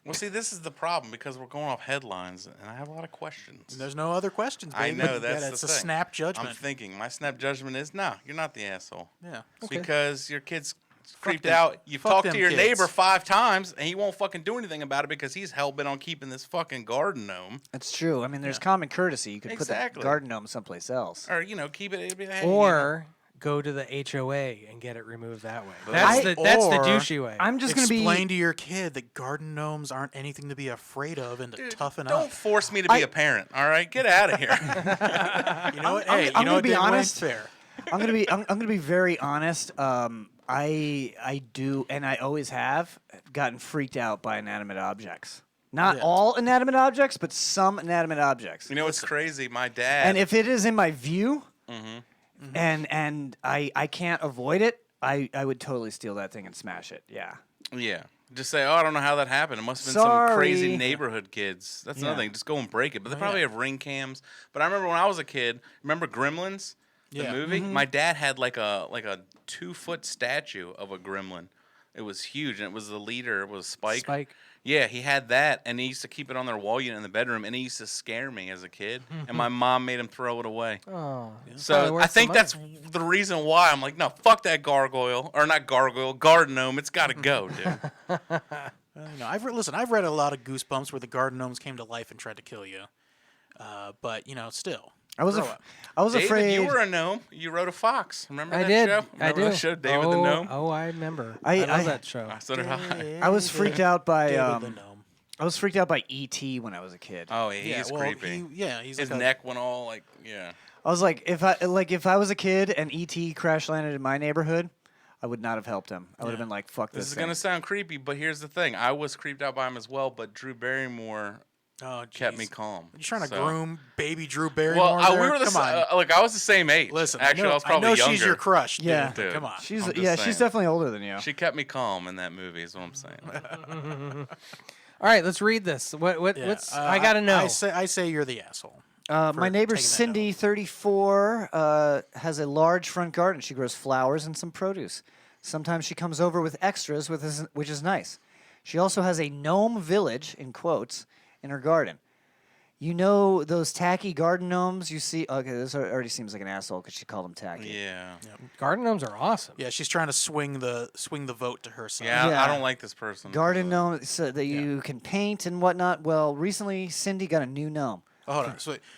Well, see, this is the problem because we're going off headlines, and I have a lot of questions. And there's no other questions, baby. I know that's It's the a thing. snap judgment. I'm thinking my snap judgment is no, you're not the asshole. Yeah. Because your kid's creeped them- out. You've fuck talked them to your kids. neighbor 5 times, and he won't fucking do anything about it because he's hell bent on keeping this fucking garden gnome. That's true. I mean, there's common courtesy. You could put Exactly. the garden gnome someplace else. Or, keep it. It'd be, hey, Or go to the HOA and get it removed that way. I- That's the or douchey way. I'm just gonna be. Explain to your kid that garden gnomes aren't anything to be afraid of and to Dude, toughen don't up. force me to be a parent, all right? Get out of here. You know what? I'm Hey, you gonna know what? be David Wayne's honest. fair. I'm gonna be very honest. I do, and I always have gotten freaked out by inanimate objects. Not Yeah. all inanimate objects, but some inanimate objects. You know what's crazy? My dad. And if it is in my view, Mm-hmm. and I can't avoid it, I would totally steal that thing and smash it. Yeah. Yeah. Just say, oh, I don't know how that happened. It must have been some crazy Sorry. neighborhood kids. That's Yeah. another thing. Just go and break it. But they Oh, probably yeah. have ring cams. But I remember when I was a kid, remember Gremlins? The Yeah. movie? My dad had like a 2-foot statue of a gremlin. It was huge, and it was the leader. It was Spike. Spike. Yeah, he had that, and he used to keep it on their wall unit in the bedroom, and it used to scare me as a kid. And my mom made him throw it away. Oh, probably So worth I the think money. that's the reason why I'm like, no, fuck that gargoyle, or not gargoyle, garden gnome. It's got to go, dude. Listen, I've read a lot of Goosebumps where the garden gnomes came to life and tried to kill you. But still. I was Grow up. I was David, afraid. you were a gnome. You wrote a fox. Remember I that did. show? I Remember do. that show, David oh, the Gnome? Oh, I remember. I- love I- that show. So did I. I was freaked out by David the gnome. I was freaked out by E.T. when I was a kid. Oh, yeah, he's creepy. He's His like neck went all like, yeah. I was like, if I was a kid and E.T. crash landed in my neighborhood, I would not have helped him. I would have been like, fuck this. This is thing. going to sound creepy, but here's the thing. I was creeped out by him as well, but Drew Barrymore kept me calm. You're trying to So- groom baby Drew Barrymore. Well, we there? were the Come on. look. I was the same age. Listen, actually, I was probably I know younger. she's your crush. Yeah. Dude. Come on. She's I'm just she's saying. definitely older than you. She kept me calm in that movie. Is what I'm saying. All right, let's read this. What's I gotta know. I say you're the asshole. My for neighbor taking that Cindy, 34, has a large front garden. She grows flowers and some produce. Sometimes she comes over with extras, which is nice. She also has a gnome village, in quotes, in her garden. You know those tacky garden gnomes you see? Okay, this already seems like an asshole because she called them tacky. Yeah. Garden gnomes are awesome. Yeah, she's trying to swing the vote to her side. Yeah, Yeah. I don't like this person. Garden gnome so that you can paint and whatnot. Well, recently Cindy got a new gnome. Oh, hold on.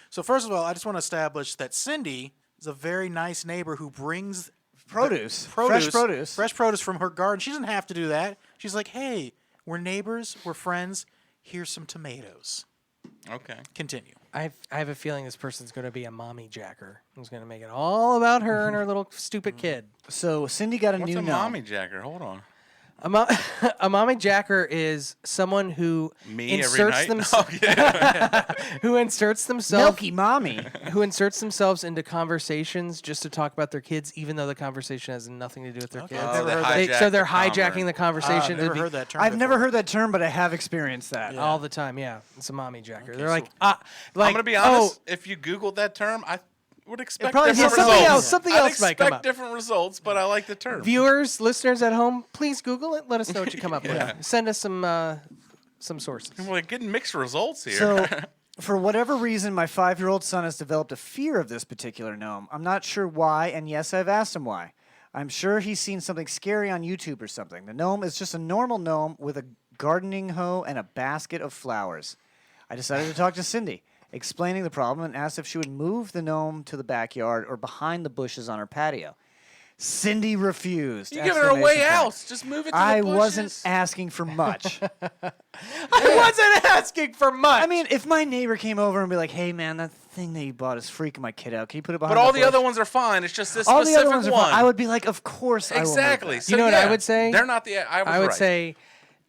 So first of all, I just want to establish that Cindy is a very nice neighbor who brings Produce. Fresh produce. fresh produce from her garden. She doesn't have to do that. She's like, hey, we're neighbors, we're friends. Here's some tomatoes. Okay. Continue. I have a feeling this person's going to be a mommy jacker who's going to make it all about her and her little stupid kid. So Cindy got a What's new a gnome. mommy jacker? Hold on. A mommy jacker is someone who Me inserts every night. themselves Oh, yeah. who inserts themselves Milky mommy. who inserts themselves into conversations just to talk about their kids, even though the conversation has nothing to do with their kids. I've never they heard that. hijack So they're the hijacking the conversation. I've never to be- heard that term I've never before. heard that term, but I have experienced that. Yeah. all the time. Yeah, it's a mommy jacker. They're so- like, I'm gonna be honest. Oh, If you Googled that term, I would expect probably different says results. something I'd else might come expect up. different results, but I like the term. viewers, listeners at home, please Google it. Let us know what you come up Yeah. with. Send us some sources. We're getting mixed results here. So, for whatever reason, my 5-year-old son has developed a fear of this particular gnome. I'm not sure why, and yes, I've asked him why. I'm sure he's seen something scary on YouTube or something. The gnome is just a normal gnome with a gardening hoe and a basket of flowers. I decided to talk to Cindy, explaining the problem, and asked if she would move the gnome to the backyard or behind the bushes on her patio. Cindy refused. You give her a way Exclamation point. out. Just move it to I the bushes. wasn't asking for much. I wasn't asking for much. I mean, if my neighbor came over and be like, "Hey, man, that thing that you bought is freaking my kid out. Can you put it behind?" But all the bush?" other ones are fine. It's just this all the specific other ones are one. fine. I would be like, "Of course, Exactly. I will." So You know what I yeah, would say? They're not the. I would right. say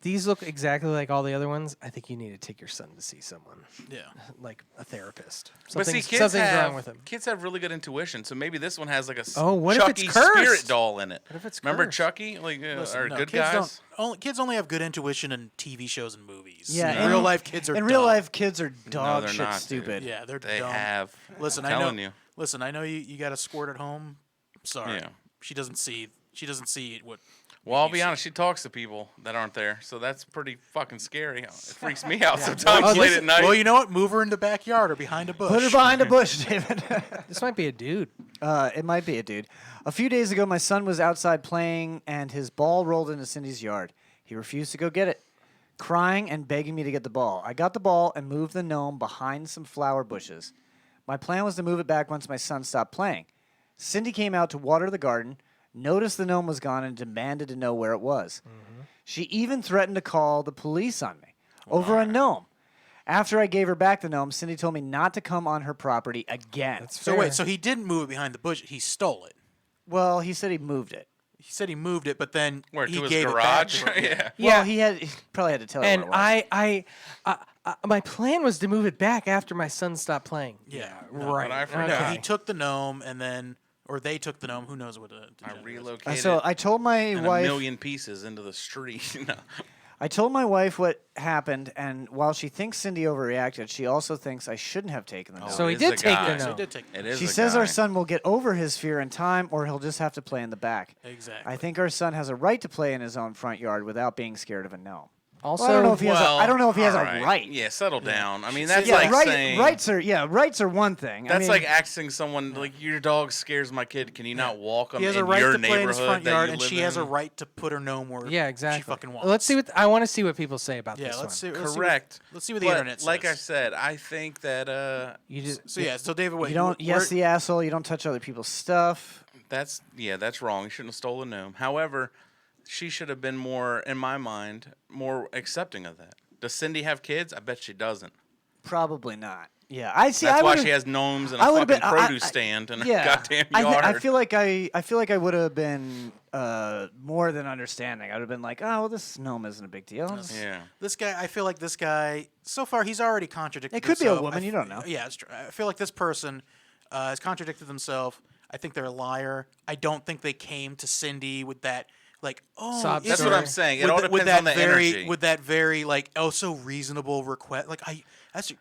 these look exactly like all the other ones. I think you need to take your son to see someone, Yeah. like a therapist. But see, Something's wrong with him. kids have really good intuition. So maybe this one has like a What if it's Chucky cursed? spirit doll in it. What if it's Remember cursed? Chucky? Like Listen, or no, good kids guys. kids only have good intuition in TV shows and movies. Yeah, in and- real life, kids are In dumb. real life, kids are No, dog they're shit not, dude. stupid. Yeah, they're They dumb. have. Listen, I'm I know. telling you. Listen, I know you got a squirt at home. I'm sorry. Yeah. She doesn't see what. Well, I'll you be see. honest. She talks to people that aren't there, so that's pretty fucking scary. It freaks me out sometimes Oh, late listen, at night. Well, you know what? Move her in the backyard or behind a bush. Put her behind a bush, David. This might be a dude. It might be a dude. A few days ago, my son was outside playing, and his ball rolled into Cindy's yard. He refused to go get it, crying and begging me to get the ball. I got the ball and moved the gnome behind some flower bushes. My plan was to move it back once my son stopped playing. Cindy came out to water the garden, noticed the gnome was gone, and demanded to know where it was. She even threatened to call the police on me over a gnome. After I gave her back the gnome, Cindy told me not to come on her property again. So wait, so he didn't move it behind the bush. He stole it. Well, he said he moved it. He said he moved it, but then Where, he to his gave it back garage? to her. Yeah. Well, he probably had to tell her And where it was. my plan was to move it back after my son stopped playing. Yeah, Right. But I forgot. No, Okay. he took the gnome and then, or they took the gnome. Who knows what? I relocated So I told my in a wife. million pieces into the street. No. I told my wife what happened, and while she thinks Cindy overreacted, she also thinks I shouldn't have taken the gnome. So he It is did a take guy. the So he gnome. did take. It is. She a says guy. our son will get over his fear in time, or he'll just have to play in the back. Exactly. I think our son has a right to play in his own front yard without being scared of a gnome. Also, Well, I don't know if he has. Well, I don't know if he has all a right. Yeah, settle down. I mean, that's Yeah, like right, saying rights are one thing. That's I mean, like asking someone like your dog scares my kid. Can you not walk him He has in a right your to play in his neighborhood front that yard, you and live she has a in? right to put her gnome where yeah, exactly. she fucking wants. Let's see what I want to see what people say about Yeah, this let's one. see. Let's Correct. See what, let's see what the But internet says. like I said, I think that You just So yeah, so David, wait. you don't. wh- Yes, where- the asshole. You don't touch other people's stuff. that's wrong. You shouldn't have stolen a gnome. However, she should have been more, in my mind, more accepting of that. Does Cindy have kids? I bet she doesn't. Probably not. Yeah, I see. That's I why would've- she has gnomes and a I would've fucking been- I- produce stand in her Yeah, goddamn yard. I feel like I would have been more than understanding. I would have been like, oh, well, this gnome isn't a big deal. Yeah. This guy, I feel like this guy. So far, he's already contradicted. It could be a himself. woman, you don't know. Yeah, it's true. I feel like this person has contradicted themselves. I think they're a liar. I don't think they came to Cindy with that. Like, oh, Sob is That's it- what I'm saying. It with all th- with depends that on the very, energy. with that very like, oh, so reasonable request. Like,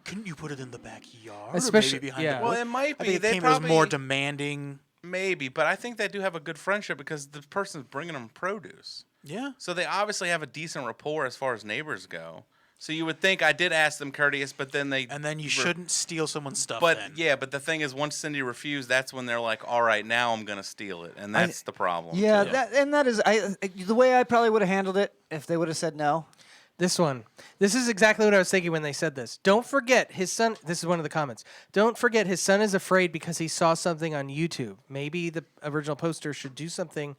couldn't you put it in the backyard, Especially- or maybe behind yeah. the Well, bush? it might I be. think They it came as more probably- demanding. Maybe, but I think they do have a good friendship because the person's bringing them produce. Yeah. So they obviously have a decent rapport as far as neighbors go. So you would think I did ask them courteous, but then they And then you were- shouldn't steal someone's stuff. But then. yeah, but the thing is, once Cindy refused, that's when they're like, "All right, now I'm gonna steal it," and that's the problem. Yeah, too. that is the way I probably would have handled it if they would have said no. This one. This is exactly what I was thinking when they said this. Don't forget his son. This is one of the comments. Don't forget his son is afraid because he saw something on YouTube. Maybe the original poster should do something,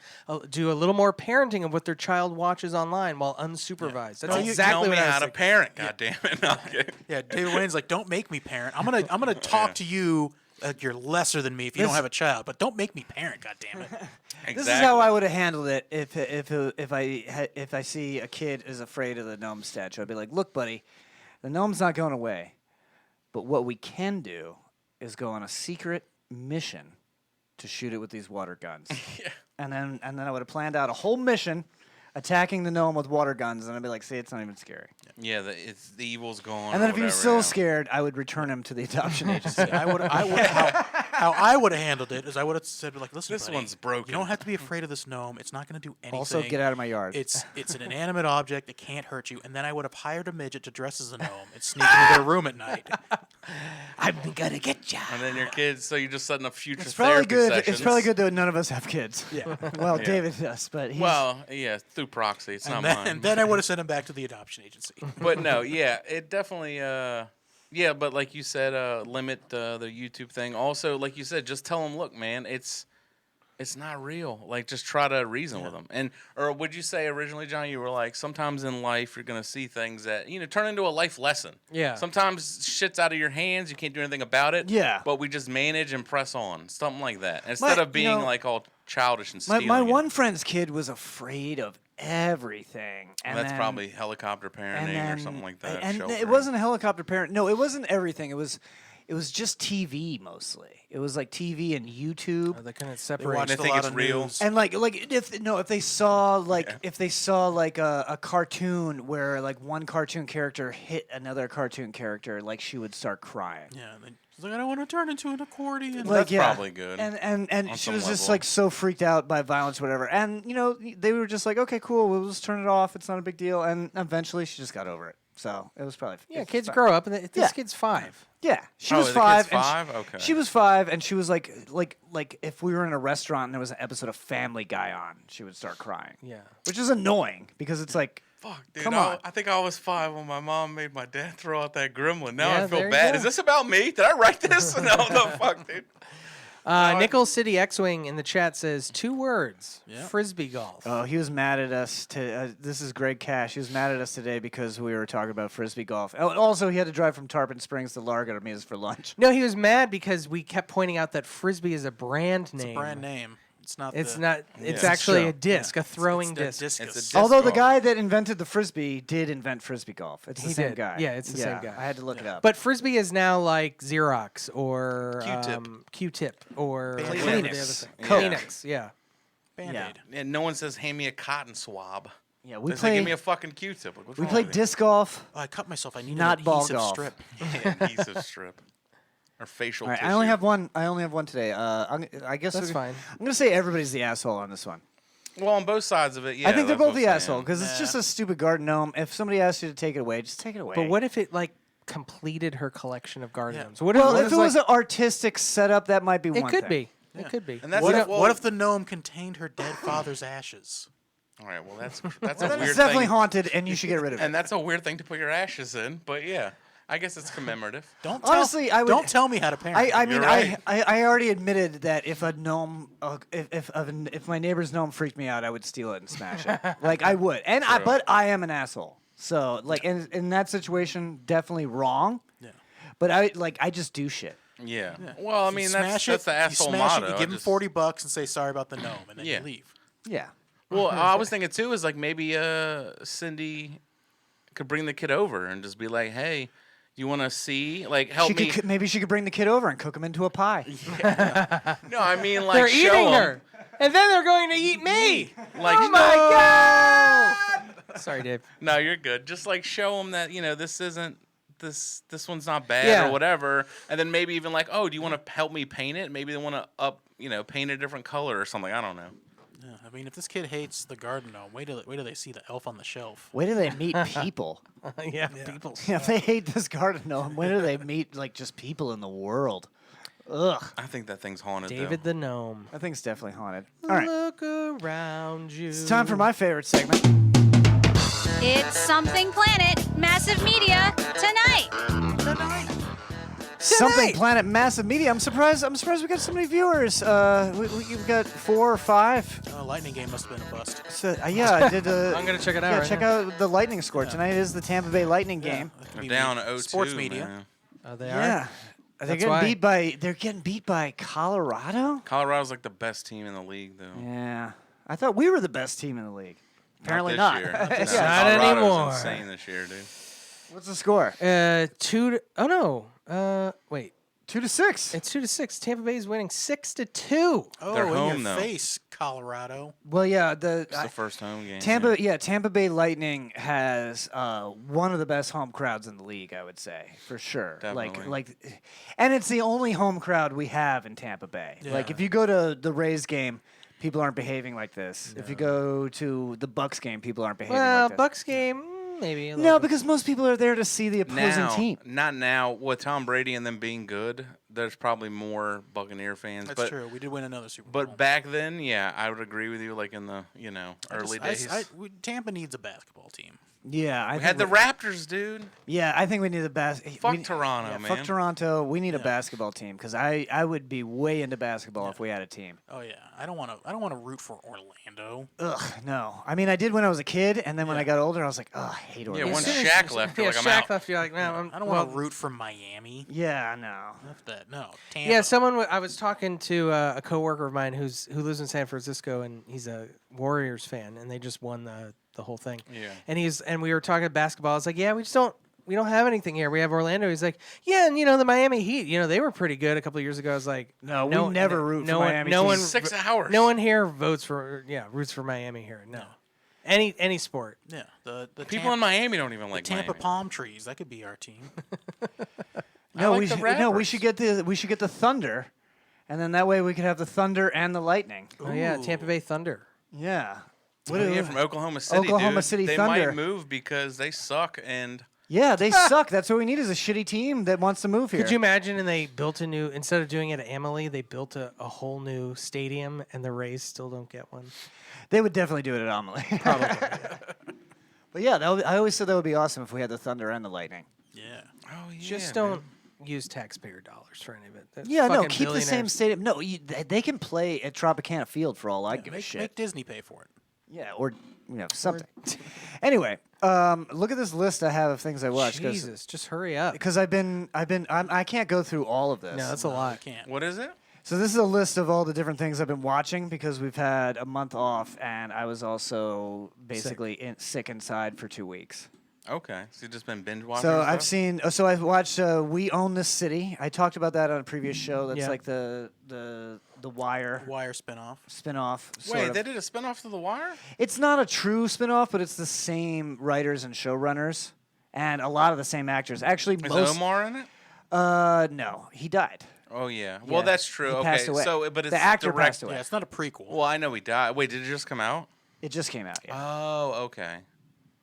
do a little more parenting of what their child watches online while unsupervised. That's Don't exactly tell what me I was how to thinking. parent. God damn it! No, okay. Yeah, David Wayne's like, don't make me parent. I'm gonna talk to you like you're lesser than me if you don't have a child, but don't make me parent. God damn it. Exactly. This is how I would have handled it if I see a kid is afraid of the gnome statue. I'd be like, look, buddy, the gnome's not going away, but what we can do is go on a secret mission to shoot it with these water guns. And then I would have planned out a whole mission attacking the gnome with water guns, and I'd be like, see, it's not even scary. Yeah, it's the evil's gone. And then or if he was whatever, still yeah. scared, I would return him to the adoption agency. I would. how I would have handled it is I would have said, like, listen, This buddy, one's broken. You don't have to be afraid of this gnome. It's not going to do anything. Also, get out of my yard. It's an inanimate object. It can't hurt you. And then I would have hired a midget to dress as a gnome and sneak into their room at night. I'm gonna get ya. And then your kids, so you're just setting up future It's probably therapy good. sessions. It's probably good that none of us have kids. Yeah. Well, Yeah. David does, but he's, Well, yeah, through proxy. It's not mine. And then I would have sent him back to the adoption agency. But no, yeah, it definitely. Yeah, but like you said, limit the YouTube thing. Also, like you said, just tell them, look, man, it's not real. Like, just try to reason with them. And or would you say originally, John, you were like, sometimes in life you're gonna see things that turn into a life lesson. Yeah. Sometimes shit's out of your hands. You can't do anything about it. Yeah. But we just manage and press on, something like that, instead of being like all childish and stealing. my it. one friend's kid was afraid of everything, and That's then, probably helicopter parenting or something like that. And it sheltering. wasn't a helicopter parent. No, it wasn't everything. It was just TV mostly. It was like TV and YouTube. They couldn't They separate. watched I a think lot it's of real. news. And like if they saw like a cartoon where like one cartoon character hit another cartoon character, like she would start crying. Yeah. And she's like, I don't want to turn into an accordion. Like, That's yeah. probably good. And on she some was just level. like so freaked out by violence, or whatever. And they were just like, okay, cool, we'll just turn it off. It's not a big deal. And eventually, she just got over it. So it was probably Yeah, it's kids fine. grow up, and this Yeah. kid's 5. Yeah, she Oh, was the kid's 5. and 5? Okay. She was 5, and she was like if we were in a restaurant and there was an episode of Family Guy on, she would start crying. Yeah. Which is annoying because it's like, Fuck, dude. Come on. I think I was 5 when my mom made my dad throw out that gremlin. Now Yeah, I there feel you bad. go. Is this about me? Did I write this? No, the fuck, dude. Nickel City X-Wing in the chat says 2 words: frisbee golf. oh, he was mad at us. This is Greg Cash. He was mad at us today because we were talking about frisbee golf. Oh, also, he had to drive from Tarpon Springs to Largo to meet us for lunch. No, he was mad because we kept pointing out that frisbee is a brand name. It's a brand name. It's not. It's the, not. It's Yeah. actually true. a disc, a throwing it's the disc. discus. It's a disc Although the golf. guy that invented the frisbee did invent frisbee golf. It's the He same did. guy. Yeah, it's the same guy. I had to look it up. But frisbee is now like Xerox or Q-tip. Q-tip or Kleenex. whatever the other thing. Yeah. Kleenex. Yeah. Band-Aid. And no one says, hand me a cotton swab. yeah, we They say, play give me a fucking Q-tip. Like, what's we wrong play with you? disc golf. Oh, I cut myself. I need Not an ball adhesive golf. strip. Adhesive strip. Or facial All right, tissue. I only have one today. I guess That's we're- fine. I'm gonna say everybody's the asshole on this one. Well, on both sides of it, yeah. I think they're that's both what the I'm asshole saying. because it's just a stupid garden gnome. If somebody asks you to take it away, just take it away. But what if it like completed her collection of garden Yeah. gnomes? What Well, what if is, it was like, an artistic setup, that might be it one could thing. be. It could be. And that's What it. if, Well, what if the gnome contained her dead father's ashes? All right, well, that's a Well, weird it's definitely thing. haunted, and you should get rid of it. And that's a weird thing to put your ashes in. But yeah, I guess it's commemorative. Don't tell, Honestly, I would- don't tell me how to parent. I mean, You're right. I already admitted that if a gnome, if my neighbor's gnome freaked me out, I would steal it and smash it. Like I would, True. but I am an asshole. So like in that situation, definitely wrong. Yeah. But I just do shit. Yeah. Well, I You mean, smash that's the it, asshole you smash motto. It, you I give him just- $40 and say sorry about the gnome, and then Yeah. you leave. Yeah. Well, I was thinking too is like maybe Cindy could bring the kid over and just be like, "Hey, you want to see? Like, help me." Maybe she could bring the kid over and cook him into a pie. No, I mean like They're show eating 'em. her, and then they're going to eat me. Like, Oh my god! Sorry, Dave. no, you're good. Just like show them that this isn't this one's not bad Yeah. or whatever, and then maybe even like, oh, do you want to help me paint it? Maybe they want to paint a different color or something. I don't know. Yeah, I mean, if this kid hates the garden gnome, wait till they see the elf on the shelf. Wait till they meet people. yeah, people. Yeah, if they hate this garden gnome, when do they meet like just people in the world? Ugh, I think that thing's haunted. David the gnome. that thing's definitely haunted. All right, Look around you. it's time for my favorite segment. It's Something Planet Massive Media tonight. Something Planet Massive Media. I'm surprised we got so many viewers. We've got 4 or 5. Lightning game must have been a bust. So yeah, I did. I'm gonna check it out Yeah, right check now. out the Lightning score tonight. Is the Tampa Bay Lightning game. That could They're be down me- 0-2, Sports media. man. Oh, they Yeah, are. they're getting beat by Colorado. Colorado's like the best team in the league, though. Yeah, I thought we were the best team in the league. Apparently this not. Year. Yeah. No, Not Colorado's anymore. Insane this year, dude. What's the score? 2. Oh no. Wait. 2-6. It's 2-6. Tampa Bay's winning 6-2. Oh, They're in home, your though. face, Colorado. Well, yeah, It's the first home game. Tampa Bay Lightning has one of the best home crowds in the league, I would say, for sure. Definitely. And it's the only home crowd we have in Tampa Bay. Like, Yeah. if you go to the Rays game, people aren't behaving like this. If you go to the Bucks game, people aren't behaving Well, like this. Bucks game, maybe. A No, little bit. because most people are there to see the opposing Now, team. not now. With Tom Brady and them being good, there's probably more Buccaneer fans. That's but, true. We did win another Super Bowl. But back then, yeah, I would agree with you. Like in the early days, Tampa needs a basketball team. Yeah, we had the Raptors, dude. Yeah, I think we need the best. Fuck Toronto, man. Fuck Toronto. We need a basketball team because I would be way into basketball if we had a team. Oh yeah, I don't want to root for Orlando. Ugh, no. I mean, I did when I was a kid, and then when I got older, I was like, oh, I hate Orlando. Yeah, once Shaq left, you're like, I'm Shaq out. left, you're like, man, I don't want to root for Miami. Yeah, no. F that. No. Tampa. Yeah, I was talking to a coworker of mine who lives in San Francisco, and he's a Warriors fan, and they just won the whole thing. Yeah. And we were talking basketball. I was like, yeah, we don't have anything here. We have Orlando. He's like, yeah, and the Miami Heat, they were pretty good a couple of years ago. I was like, no, we never root for Miami. No one, 6 hours. No one here roots for Miami here. No. Any sport. Yeah. The People in Miami don't even like Tampa Miami. palm trees. That could be our team. No, like we the should get the Thunder, and then that way we could have the Thunder and the Lightning. Oh yeah, Tampa Bay Thunder. Yeah. From Oklahoma City, Oklahoma dude. City they Thunder. might move because they suck and Yeah, they suck. That's what we need is a shitty team that wants to move here. Could you imagine? And they built instead of doing it at Amalie, they built a whole new stadium, and the Rays still don't get one. They would definitely do it at Amelie. Probably. Yeah. But yeah, I always said that would be awesome if we had the Thunder and the Lightning. Yeah. oh yeah, Just man. don't use taxpayer dollars for any of it. That's Yeah, no, fucking keep the same billionaires. stadium. No, they can play at Tropicana Field for all I give a Make, shit. make Disney pay for it. Yeah, or something. Anyway, look at this list I have of things I watched. Jesus, just hurry up. Because I can't go through all of this. No, that's a lot. Can't. What is it? So this is a list of all the different things I've been watching because we've had a month off, and I was also basically sick inside for 2 weeks. Okay, so you've just been binge watching. So and I've stuff? seen. So I've watched We Own This City. I talked about that on a previous show. That's Yeah. like the Wire Wire spinoff. spinoff. sort Wait, of. they did a spinoff to The Wire? It's not a true spinoff, but it's the same writers and showrunners, and a lot of the same actors. Actually, Is most. Omar in it? No, he died. Oh yeah. Well, Yeah, that's true. he Okay, passed away. so but it's The actor direct. passed away. Yeah, it's not a prequel. Well, I know he died. Wait, did it just come out? It just came out. Yeah. Oh, okay.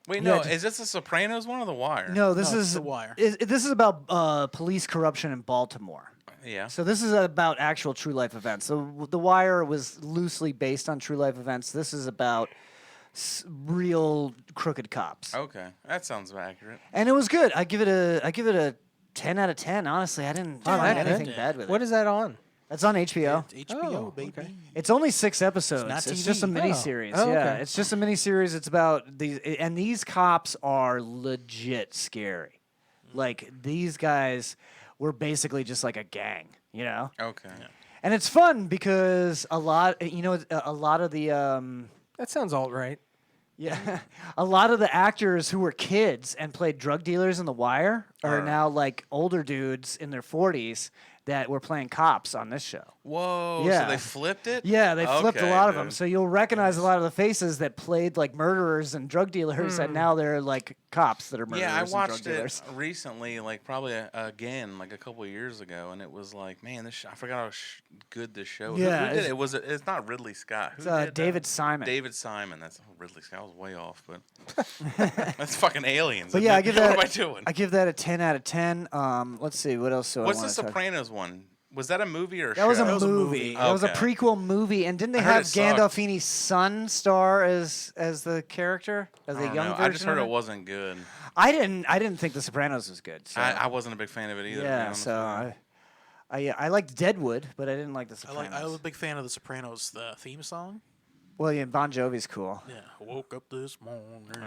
Wait, Yeah, no, just- is this a Sopranos one or The Wire? No, this No, it's is The Wire. This is about police corruption in Baltimore. Yeah. So this is about actual true life events. So The Wire was loosely based on true life events. This is about real crooked cops. Okay, that sounds accurate. And it was good. I give it a 10 out of 10. Honestly, I didn't find that anything good. bad with What it. is that on? That's on HBO. It's HBO, Oh, baby. okay. It's only 6 episodes. not It's TV. just a Oh. mini series. Oh, Yeah, okay. it's just a mini series. It's about these cops are legit scary. Like these guys were basically just like a gang, you know. Okay. And it's fun because a lot of the That sounds alt right. yeah, a lot of the actors who were kids and played drug dealers in The Wire are now like older dudes in their 40s that were playing cops on this show. Whoa. Yeah. So they flipped it? Yeah, they flipped a Okay, lot of them. dude. So you'll recognize a lot of the faces that played like murderers and drug dealers, and now they're like cops that are murderers Yeah, I and drug watched dealers. it recently, like probably again, like a couple of years ago, and it was like, man, this I forgot how good this show. Who Yeah, did it's- it? Was it? It's not Ridley Scott. Who It's did that? David Simon. David Simon. That's Ridley Scott. I was way off, but that's fucking aliens. But yeah, I give that. What am I doing? I give that a 10 out of 10. Let's see, what else do What's I the want to talk? Sopranos one? Was that a movie or a That show? was a was a movie. movie. That was a Okay. prequel movie, and didn't they I heard have it sucked. Gandolfini's son star as the character, as I the don't young know. version? I just heard of it wasn't good. I didn't think The Sopranos was good. So. I wasn't a big fan of it either. to be yeah, honest so with you. I liked Deadwood, but I didn't like The I Sopranos. was a big fan of The Sopranos, the theme song. Well, yeah, Bon Jovi's cool. Yeah, I woke up this morning. Oh,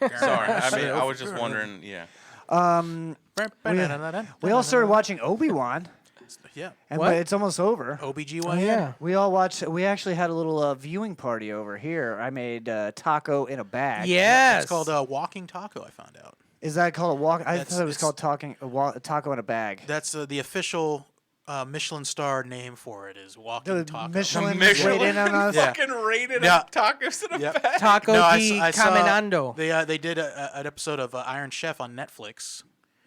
yeah. Sorry, I mean, I was just wondering. Yeah. We all started watching Obi Wan, Yeah. and What? but it's almost over. OBGYN. Oh, yeah. We all watched. We actually had a little viewing party over here. I made taco in a bag. Yes. It's called Walking Taco, I found out. Is that called a walk? I That's- thought it was it's- called a taco in a bag. That's the official Michelin star name for it is walking The taco. Michelin Michelin rated on us. Yeah. Fucking rated Yeah. tacos in a Yep. bag. Taco No, di I saw Caminando. they did an episode of Iron Chef on Netflix.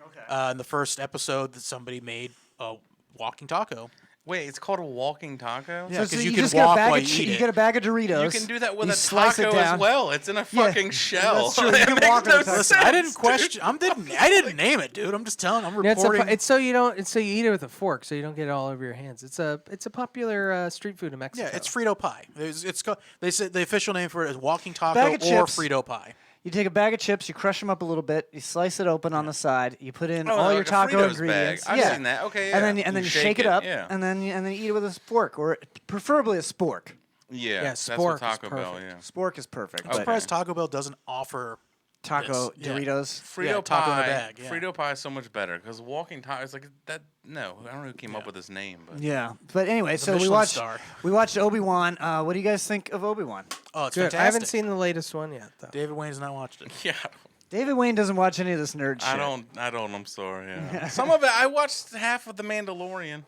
Okay. In the first episode, that somebody made a walking taco. Wait, it's called a walking taco? Yeah, because you you can just get a walk bag while of you eat you it. get a bag of Doritos. You can do that with you a slice it taco down. as well. It's in a Yeah, fucking shell. that's true. You It can makes walk no on a taco. sense, I didn't dude. question. I didn't name it, dude. I'm just telling. I'm Yeah, reporting. it's so you don't. It's so you eat it with a fork, so you don't get it all over your hands. It's a popular street food in Mexico. Yeah, it's Frito pie. It's called. They said the official name for it is walking taco Bag or of chips. Frito pie. You take a bag of chips, you crush them up a little bit, you slice it open on the side, you put in Oh, all like your a taco Fritos ingredients. bag. I've seen that. Okay, And yeah. then You you shake shake it it, up, yeah. and then you eat it with a spork, or preferably a spork. Yeah, that's spork what is Taco Bell, perfect. yeah. Spork is perfect. I'm but surprised Taco Bell doesn't offer taco this. Yeah. Doritos. Frito Yeah, pie, taco in a bag, yeah. Frito pie is so much better because walking taco is like that. No, I don't know who came up with this name, but Yeah, but anyway, so Michelin star. we watched Obi Wan. What do you guys think of Obi Wan? Oh, it's Good. fantastic. I haven't seen the latest one yet, though. David Wayne's not watched it. yeah, David Wayne doesn't watch any of this nerd shit. I don't. I'm sorry. Yeah. Some of it, I watched half of The Mandalorian.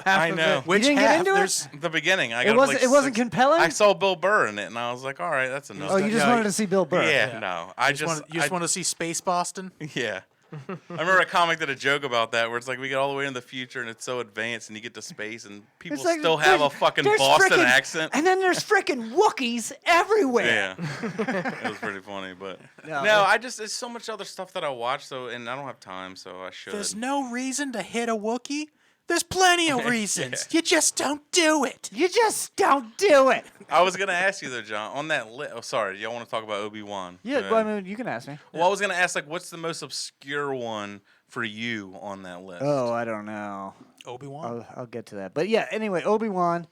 I know. Which didn't get half? into it? There's The beginning, I It got wasn't. like It wasn't 6 compelling. I saw Bill Burr in it, and I was like, all right, that's enough. Oh, you just Yeah, wanted to see Bill Burr. yeah, no, I just, you just want to see Space Boston. yeah. I remember a comic did a joke about that, where it's like we get all the way in the future, and it's so advanced, and you get to space, and people It's like, still have a fucking there's Boston frickin- accent. and then there's freaking Wookiees everywhere. Yeah, it was pretty funny, but No, no, I just there's so much other stuff that I watch, so and I don't have time, so I should. There's no reason to hit a Wookiee. There's plenty of reasons. You just don't do it. You just don't do it. I was gonna ask you though, John, on that list. Oh, sorry, y'all want to talk about Obi Wan? Yeah, well, I mean, you can ask me. Well, I was gonna ask like, what's the most obscure one for you on that list? Oh, I don't know. Obi-Wan. I'll get to that. But yeah, anyway, Obi Wan.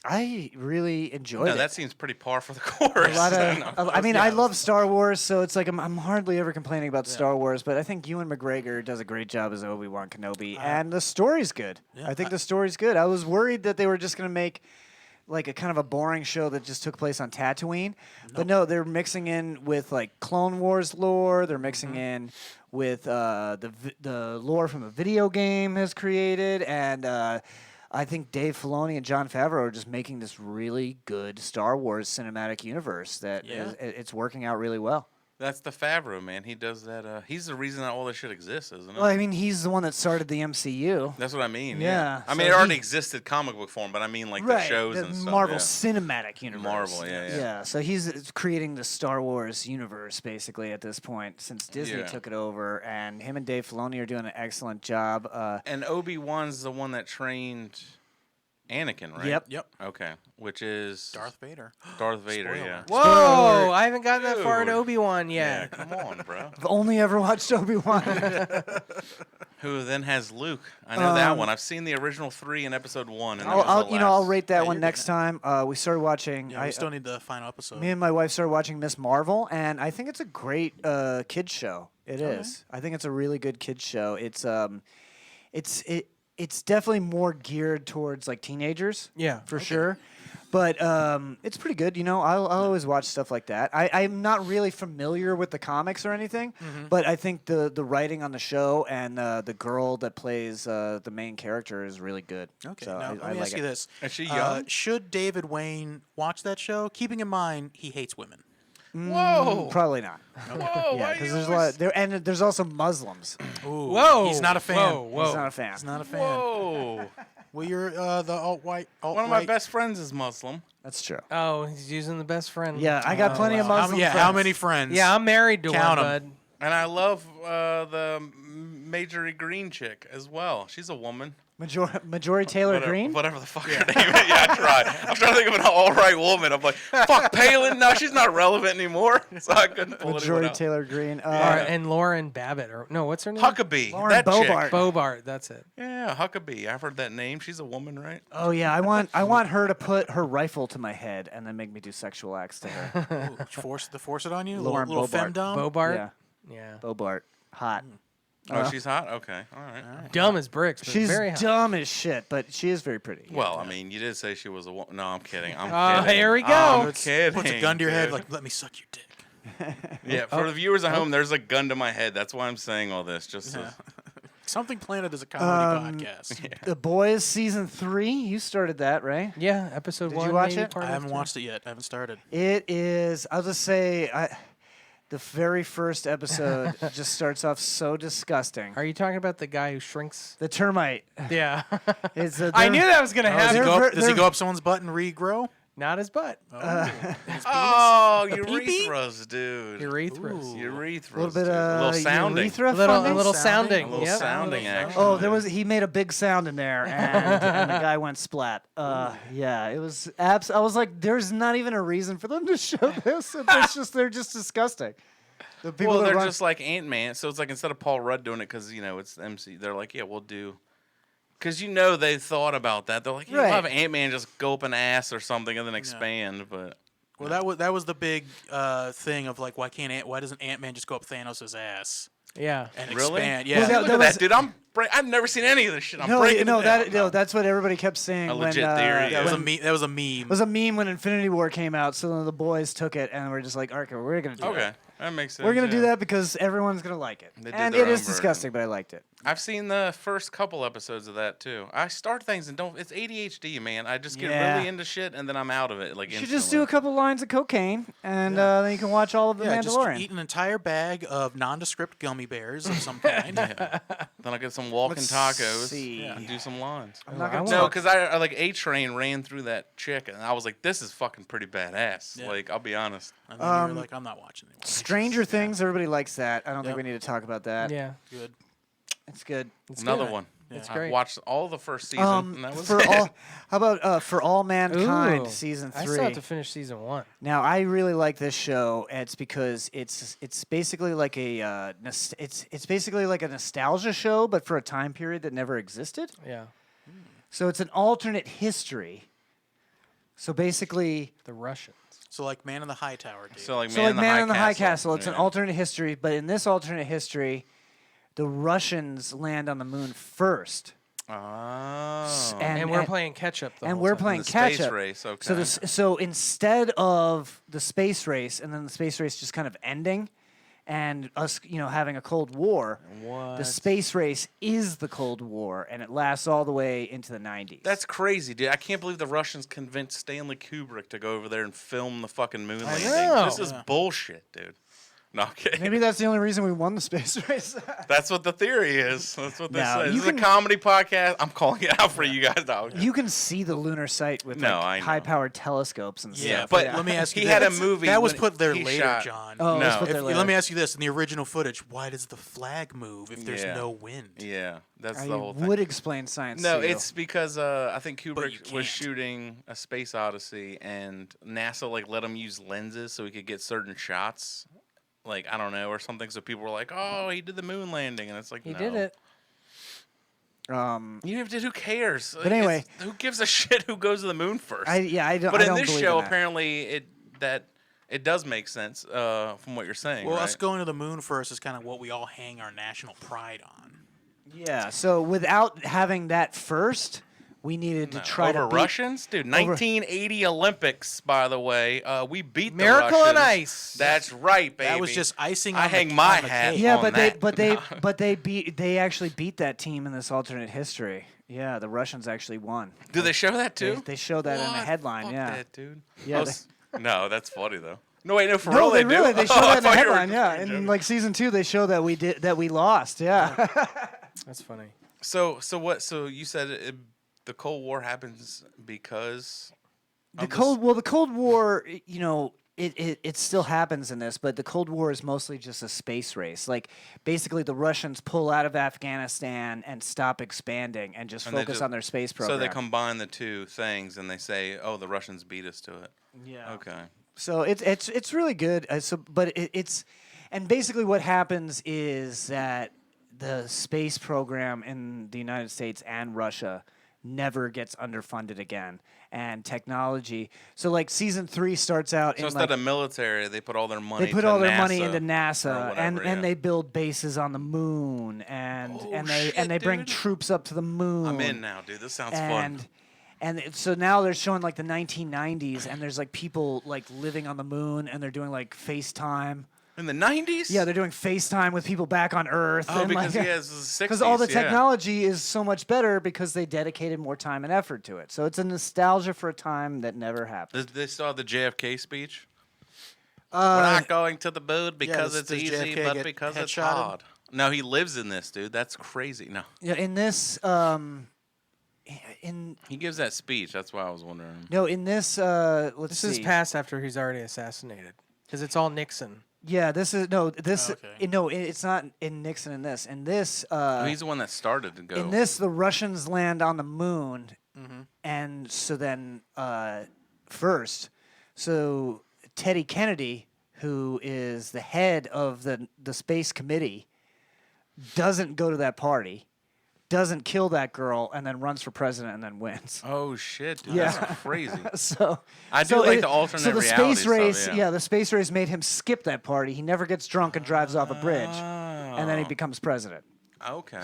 I really enjoyed no, it. that seems pretty par for the course. A lot No. I mean, I love Star Wars, so it's like I'm hardly ever complaining about Star Wars, but I think Ewan McGregor does a great job as Obi-Wan Kenobi, and the story's good. I think the story's good. I was worried that they were just going to make like a kind of a boring show that just took place on Tatooine, but no, they're mixing in with like Clone Wars lore. They're mixing in with the lore from a video game has created, and I think Dave Filoni and Jon Favreau are just making this really good Star Wars cinematic universe that it's working out really well. That's the Favreau man. He does that. He's the reason that all this shit exists, isn't it? Well, I mean, he's the one that started the MCU. That's what I mean. Yeah, I mean, so it already he- existed comic book form, but I mean like the Right, shows the and stuff. Marvel yeah. Cinematic Universe. Marvel, yeah. Yeah, so he's creating the Star Wars universe basically at this point since Disney Yeah. took it over, and him and Dave Filoni are doing an excellent job. And Obi-Wan's the one that trained Anakin, right? Yep. Okay, which is Darth Vader. Darth Vader, Spoiler. yeah. Whoa! I haven't gotten that far in Dude. Obi-Wan Yeah, yet. come on, bro. I've only ever watched Obi-Wan. Who then has Luke? I know that one. I've seen the original 3 in episode 1. And that was I'll the last. rate that Yeah, one you're next time. We started watching. Yeah, we still need the final episode. Me and my wife started watching Miss Marvel, and I think it's a great kids show. It is. I think it's a really good kids show. It's definitely more geared towards like teenagers. Yeah. for sure. But it's pretty good. You know, I'll always watch stuff like that. I'm not really familiar with the comics or anything, but I think the writing on the show and the girl that plays the main character is really good. Okay, So now I let me like ask you it. this. Is she young? Should David Wayne watch that show, keeping in mind he hates women? Whoa! Probably not. Whoa! Yeah, why because you there's a always- lot. There and there's also Muslims. Ooh, Whoa! He's not a fan. Whoa! He's not a fan. He's not a fan. Whoa! Well, you're the alt-white. One of my best friends is Muslim. That's true. Oh, he's using the best friend. Yeah, I got plenty of Muslim friends. How many friends? Yeah, I'm married to Count one, 'em. bud. And I love the Majorie Green chick as well. She's a woman. Majority Taylor Green. Whatever the fuck her name is. Yeah, I tried. I'm trying to think of an all-right woman. I'm like, fuck Palin. No, she's not relevant anymore. So I couldn't pull anyone Majority out. Taylor Green. And Lauren Babbitt, or no, what's her name? Huckabee. Lauren that Bobart. chick. Bobart. That's it. Yeah, Huckabee. I've heard that name. She's a woman, right? Oh yeah, I want her to put her rifle to my head and then make me do sexual acts to her. Ooh, force it on you. Lauren little Bobart. femdom. Bobart. Yeah, Yeah. Bobart, hot. Oh, she's hot? Okay. All right. Dumb as bricks, but She's very hot. dumb as shit, but she is very pretty. Well, I mean, you did say she was a woman. No, I'm kidding. I'm Oh, kidding. here we go. I'm kidding. Puts a gun to your head dude. like, let me suck your dick. Yeah, for the viewers at home, there's a gun to my head. That's why I'm saying all this. Just Yeah. Something Planet is a comedy podcast. The Boys season 3. You started that, right? Yeah, episode Did 1. you watch maybe it? part I of haven't 2. watched it yet. I haven't started. It is. I'll just say, the very first episode just starts off so disgusting. Are you talking about the guy who shrinks? The termite. Yeah. It's I knew that was gonna Does happen. he, go up, ver- does he they're- go up someone's butt and regrow? Not his butt. oh, pee-pee? urethras, dude. Urethras. Urethras. A little bit dude. A little sounding. urethra A funding? little Sounding? sounding. A little Yep. sounding action. Oh, he made a big sound in there, and the guy went splat. Yeah, it was I was like, there's not even a reason for them to show this. They're just disgusting. The people Well, that they're run- just like Ant-Man. So it's like instead of Paul Rudd doing it because, it's MC, they're like, yeah, we'll do. Because they thought about that. They're like, yeah, Right. we'll have Ant-Man just go up an ass or something and then expand. But Well, that was the big thing of like, why doesn't Ant-Man just go up Thanos' ass Yeah. and really? expand? Well, Yeah. that- Look at was- that, dude. I've never seen any of this shit. I'm breaking it down. that's what everybody kept saying. A when, legit theory, that was a when- meme. That was a meme. It was a meme when Infinity War came out, so then the boys took it and we're just like, okay, we're gonna do Okay, that. that makes sense. We're gonna do yeah. that because everyone's gonna like it, They did and their it is own version. disgusting, but I liked it. I've seen the first couple episodes of that too. I start things and don't. It's ADHD, man. I just get Yeah. really into shit and then I'm out of it. Like You should just do a couple lines of cocaine, and then you can watch all of the Yeah, just Mandalorian. eat an entire bag of nondescript gummy bears of some kind. Then I'll get some walking Let's tacos see. and do some lines. I'm not I gonna want- No, talk. because I like A-Train ran through that chick and I was like, this is fucking pretty badass. Yeah. Like, I'll be honest. And then you're like, I'm not watching anymore. Stranger Things, everybody likes that. I don't think Yep. we need to talk about that. Yeah. Good. It's good. Another good. one. It's I great. watched all the first season and that was for it. all, how about For All Mankind Ooh. season 3? I still have to finish season 1. Now I really like this show. And it's because it's basically like a it's basically like a nostalgia show, but for a time period that never existed. Yeah. So it's an alternate history. So basically, The Russians. So like Man in the High Tower, dude. So like so like Man in the High Castle, it's Yeah. an alternate history. But in this alternate history, the Russians land on the moon first. Oh. And we're playing catch up. And we're playing the catch space up. race, okay. So instead of the space race, and then the space race just kind of ending, and us, having a Cold War, the What? space race is the Cold War, and it lasts all the way into the 90s. That's crazy, dude. I can't believe the Russians convinced Stanley Kubrick to go over there and film the fucking moon landing. know. This is bullshit, dude. No, I'm kidding. Maybe that's the only reason we won the space race. That's what the theory is. That's what they No, say. you This is a can- comedy podcast. I'm calling it out for you guys. No, You can see the lunar site with No, I know. high-powered telescopes and Yeah, stuff. but Yeah. let me ask you He this. had a movie That was when put there he later, shot- John. Oh, No. let's put If- that later. Let me ask you this: in the original footage, why does the flag move if there's Yeah. no wind? Yeah, that's I the whole thing. would explain science. No, to you. it's because I think you Kubrick was can't. shooting a Space Odyssey, and NASA let him use lenses so he could get certain shots. Like, I don't know, or something. So people were like, "Oh, he did the moon landing," and it's like, He no. did it. Even if did, who cares? But anyway- who gives a shit who goes to the moon first? I don't. but I in don't this believe show, in that. apparently, it does make sense from what you're saying. Well, right? us going to the moon first is kind of what we all hang our national pride on. Yeah. So without having that first, we needed to try over to beat Russians, dude. 1980 Olympics, by the way. We beat Miracle the on Russians. Ice. That's right, baby. That was just icing. I on hang the, my on the hat. cake. Yeah, on but that. they actually beat that team in this alternate history. Yeah, the Russians actually won. Do they show that They, too? they show that in the What? headline. Fuck Yeah. that, dude. Yeah, Oh, no, that's funny though. No, wait, no, for No, real, they do? really they show Oh, I that in the thought you were headline. Yeah, joking. in like season 2, they show that we lost. Yeah. That's funny. So what? So you said the Cold War happens because The Cold War, it still happens in this, but the Cold War is mostly just a space race. Like basically, the Russians pull out of Afghanistan and stop expanding and just And they focus just- on their space program. So they combine the two things and they say, "Oh, the Russians beat us to it." Yeah. Okay. So it's really good. It's and basically what happens is that the space program in the United States and Russia never gets underfunded again, and technology. So like season 3 starts out So in instead like, of military, they put all their money. they put to all their NASA money into or NASA, and whatever, yeah. they build bases on the moon, and Oh, and they shit, bring dude. troops up to the moon. I'm in now, dude. This sounds and fun. so now they're showing like the 1990s, and there's like people like living on the moon, and they're doing like FaceTime. In the 90s? Yeah, they're doing FaceTime with people back on Earth. Oh, and because like, it's the 60s. because all the technology is so much better because they dedicated more time and effort to it. So it's a nostalgia for a time that never happened. They still have the JFK speech? We're not going to the moon because it's does easy, JFK but get because it's headshotted? hard. No, he lives in this, dude. That's crazy. No. Yeah, in this, He gives that speech. That's why I was wondering. in this, let's This see. is passed after he's already assassinated. Because it's all Nixon. Yeah, this is this. Okay. No, it's not in Nixon. In this, He's the one that started to go. in this, the Russians land on the moon, Mm-hmm. and so then first, so Teddy Kennedy, who is the head of the space committee, doesn't go to that party, doesn't kill that girl, and then runs for president and then wins. Oh shit, dude. Yeah. That's crazy. So I do so like it- the alternate So the reality space race, stuff, yeah. the space race made him skip that party. He never gets drunk and drives off a bridge, and then he Oh. becomes president. Okay.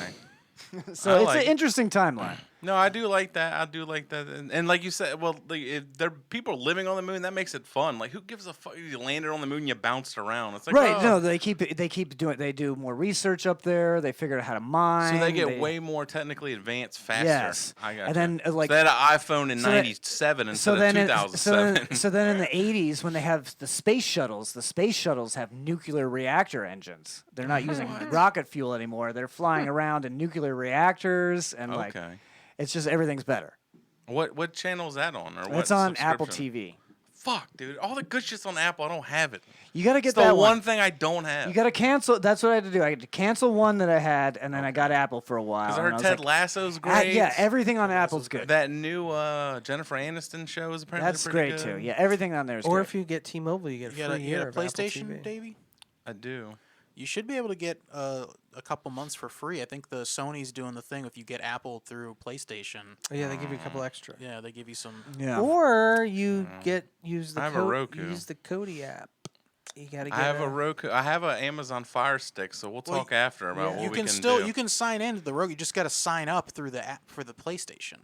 So I it's like an it. interesting timeline. No, I do like that. I do like that. And like you said, well, like, if there are people living on the moon, that makes it fun. Like, who gives a fuck? You landed on the moon, you bounced around. It's like, Right? oh. No, they keep doing. They do more research up there. They figure out how to mine. So they get way more technically advanced faster. Yes. I got And then, like- so they had an iPhone in so that- '97 So instead of then, 2007. so then in the 80s, when they have the space shuttles have nuclear reactor engines. They're not using rocket fuel anymore. They're flying around in nuclear reactors, and like, Okay. it's just everything's better. What channel is that on? Or what It's on Apple subscription? TV. Fuck, dude. All the good shit's on Apple. I don't have it. You got to It's get the that one thing I don't have. You got to cancel. That's what I had to do. I had to cancel one that I had, and then I got Apple for a while. Because I and heard was Ted like, Lasso's "Ah, great. yeah, everything on Apple's good. That new Jennifer Aniston show is apparently That's pretty great good. too. Yeah, everything on there is Or great. if you get T-Mobile, you get You a got free a, year of Apple PlayStation, TV. Davey? I do. You should be able to get a couple months for free. I think the Sony's doing the thing if you get Apple through PlayStation. Oh, yeah, they give you a couple extra. Yeah, they give you some. yeah. Or you use the I have a Roku. use the Kodi app. You gotta get I have a Roku. I have an Amazon Fire Stick, so we'll talk after about what You we can can still do. you can sign into the Roku. You just got to sign up through the app for the PlayStation.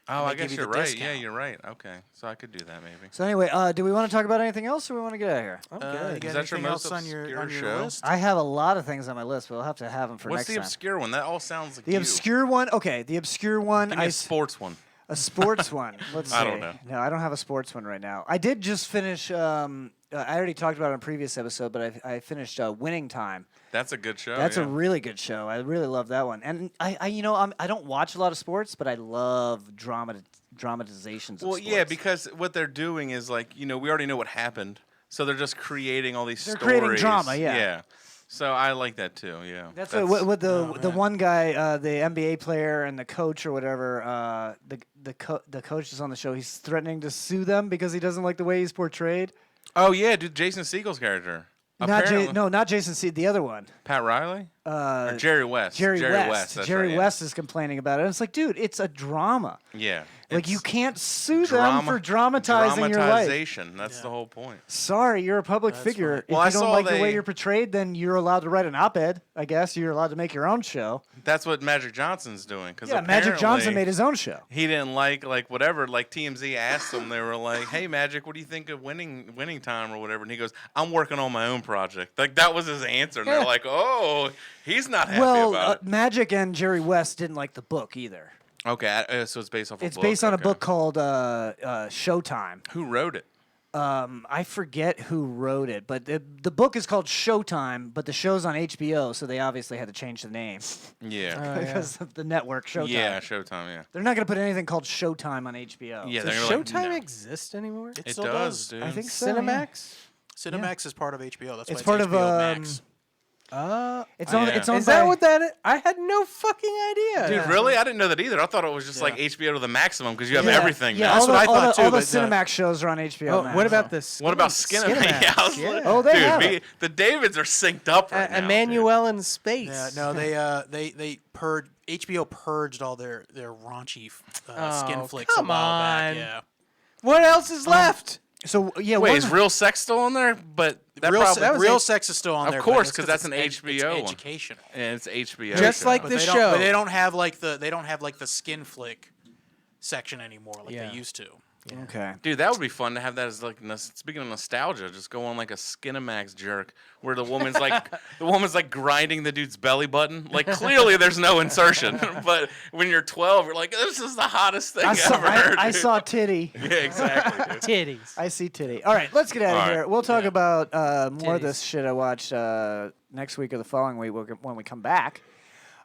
Oh, they I give guess you you're the right. Yeah, discount. you're right. Okay, so I could do that maybe. So anyway, do we want to talk about anything else, or we want to get out of here? You Is got that your anything most else on your obscure show? list? I have a lot of things on my list, but we'll have to have them for What's next the time. obscure one? That all sounds like The you. obscure one. Okay, the obscure one. Give me a s- sports one. a sports one. Let's see. I don't know. No, I don't have a sports one right now. I did just finish. I already talked about it on a previous episode, but I finished Winning Time. That's a good show. That's yeah. a really good show. I really love that one. And I don't watch a lot of sports, but I love dramatizations. Well, of yeah, sports. because what they're doing is like, we already know what happened, so they're just creating all these They're stories. creating drama, yeah. Yeah. So I like that too. Yeah. That's what the one guy, the NBA player and the coach or whatever. The coach is on the show. He's threatening to sue them because he doesn't like the way he's portrayed. Oh yeah, dude, Jason Segel's character. Apparently- Not Jason C. The other one. Pat Riley? or Jerry West. Jerry West. That's Jerry right, yeah. West is complaining about it. And it's like, dude, it's a drama. Yeah. Like, you It's can't sue them for dramatizing your life. Dramatization. That's the whole point. Sorry, you're a public figure. fine. Well, if I you don't saw like the way they- you're portrayed, then you're allowed to write an op-ed, I guess. You're allowed to make your own show. That's what Magic Johnson's doing. Cause Yeah, Magic Johnson apparently made his own show. He didn't like whatever. Like TMZ asked him, they were like, "Hey, Magic, what do you think of winning time or whatever?" And he goes, "I'm working on my own project." Like that was his answer. And they're like, "Oh, he's not happy about it." Magic and Jerry West didn't like the book either. Okay, so it's based off. It's a book. based on a Okay. book called Showtime. Who wrote it? I forget who wrote it, but the book is called Showtime, but the show's on HBO, so they obviously had to change the name Yeah. because of the network Showtime. Yeah, Showtime. Yeah. They're not going to put anything called Showtime on HBO. Yeah, Does they're gonna Showtime no. exist anymore? It It still does, dude. I think so. yeah. Cinemax? Cinemax is part of HBO. That's why It's it's part of, HBO Max. It's on. Yeah. It's on. Is that by- what that is? I had no fucking idea. Dude, really? I didn't know that either. I thought it was just like HBO to the maximum because you have everything. Yeah, now. That's all what the, I thought all too, the, all the but, Cinemax shows are on HBO. Oh, Max. what about this? What about Skinemax? Yeah, I was like, Oh, they dude, have it. the Davids are synced up right now. Emmanuel in space. Yeah, no, they purged HBO purged all their raunchy skin Oh, flicks a come while back. on. Yeah, What else is left? So yeah, Wait, one- is Real Sex still on there? But that real, probably, real sex is still on Of there. course, but 'cause it's that's an it's HBO one. educational. and it's HBO. Just show. like But the they show. don't. But they don't have like the skin flick section anymore like Yeah. they used to. Okay. Dude, that would be fun to have that as like speaking of nostalgia, just go on like a Skinamax jerk where the woman's like grinding the dude's belly button. Like clearly there's no insertion, but when you're 12, you're like, this is the hottest thing ever. I dude. saw titty. Yeah, exactly. Dude. Titties. I see titty. All right, let's get out of All right. here. We'll talk about more of Titties. this shit I watched next week or the following week when we come back.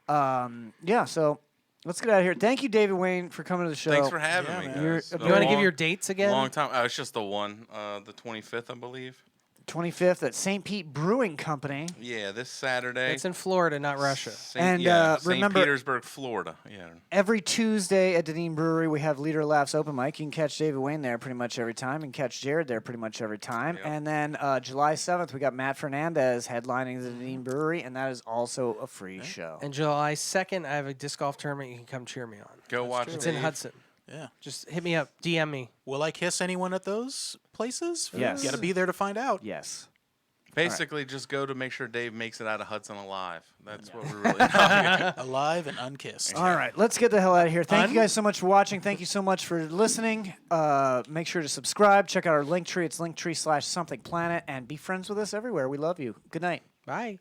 Yeah, so let's get out of here. Thank you, David Wayne, for coming to the show. Thanks for having Yeah, me, man. guys. You're- It's been You You want to a give long- your dates again? Long time. Oh, it's just the one, the 25th, I believe. 25th at St. Pete Brewing Company. Yeah, this Saturday. It's in Florida, not Russia. And, St. remember- Petersburg, Florida. Yeah. Every Tuesday at Deneen Brewery, we have Leader Laughs open mic. You can catch David Wayne there pretty much every time. You can catch Jared there pretty much every time. Yep. And then July 7th, we got Matt Fernandez headlining the Deneen Brewery, and that is also a free show. And July 2nd, I have a disc golf tournament you can come cheer me on. Go watch It's Dave. in Hudson. Yeah. Just hit me up, DM me. Will I kiss anyone at those places? Yes. You got to be there to find out. Yes. Basically, just go to make sure Dave makes it out of Hudson alive. That's what we're really talking. Alive and unkissed. All right, let's get the hell out of here. Thank you guys so much for watching. Thank you so much for listening. Make sure to subscribe. Check out our link tree. It's linktree/somethingplanet. And be friends with us everywhere. We love you. Good night. Bye.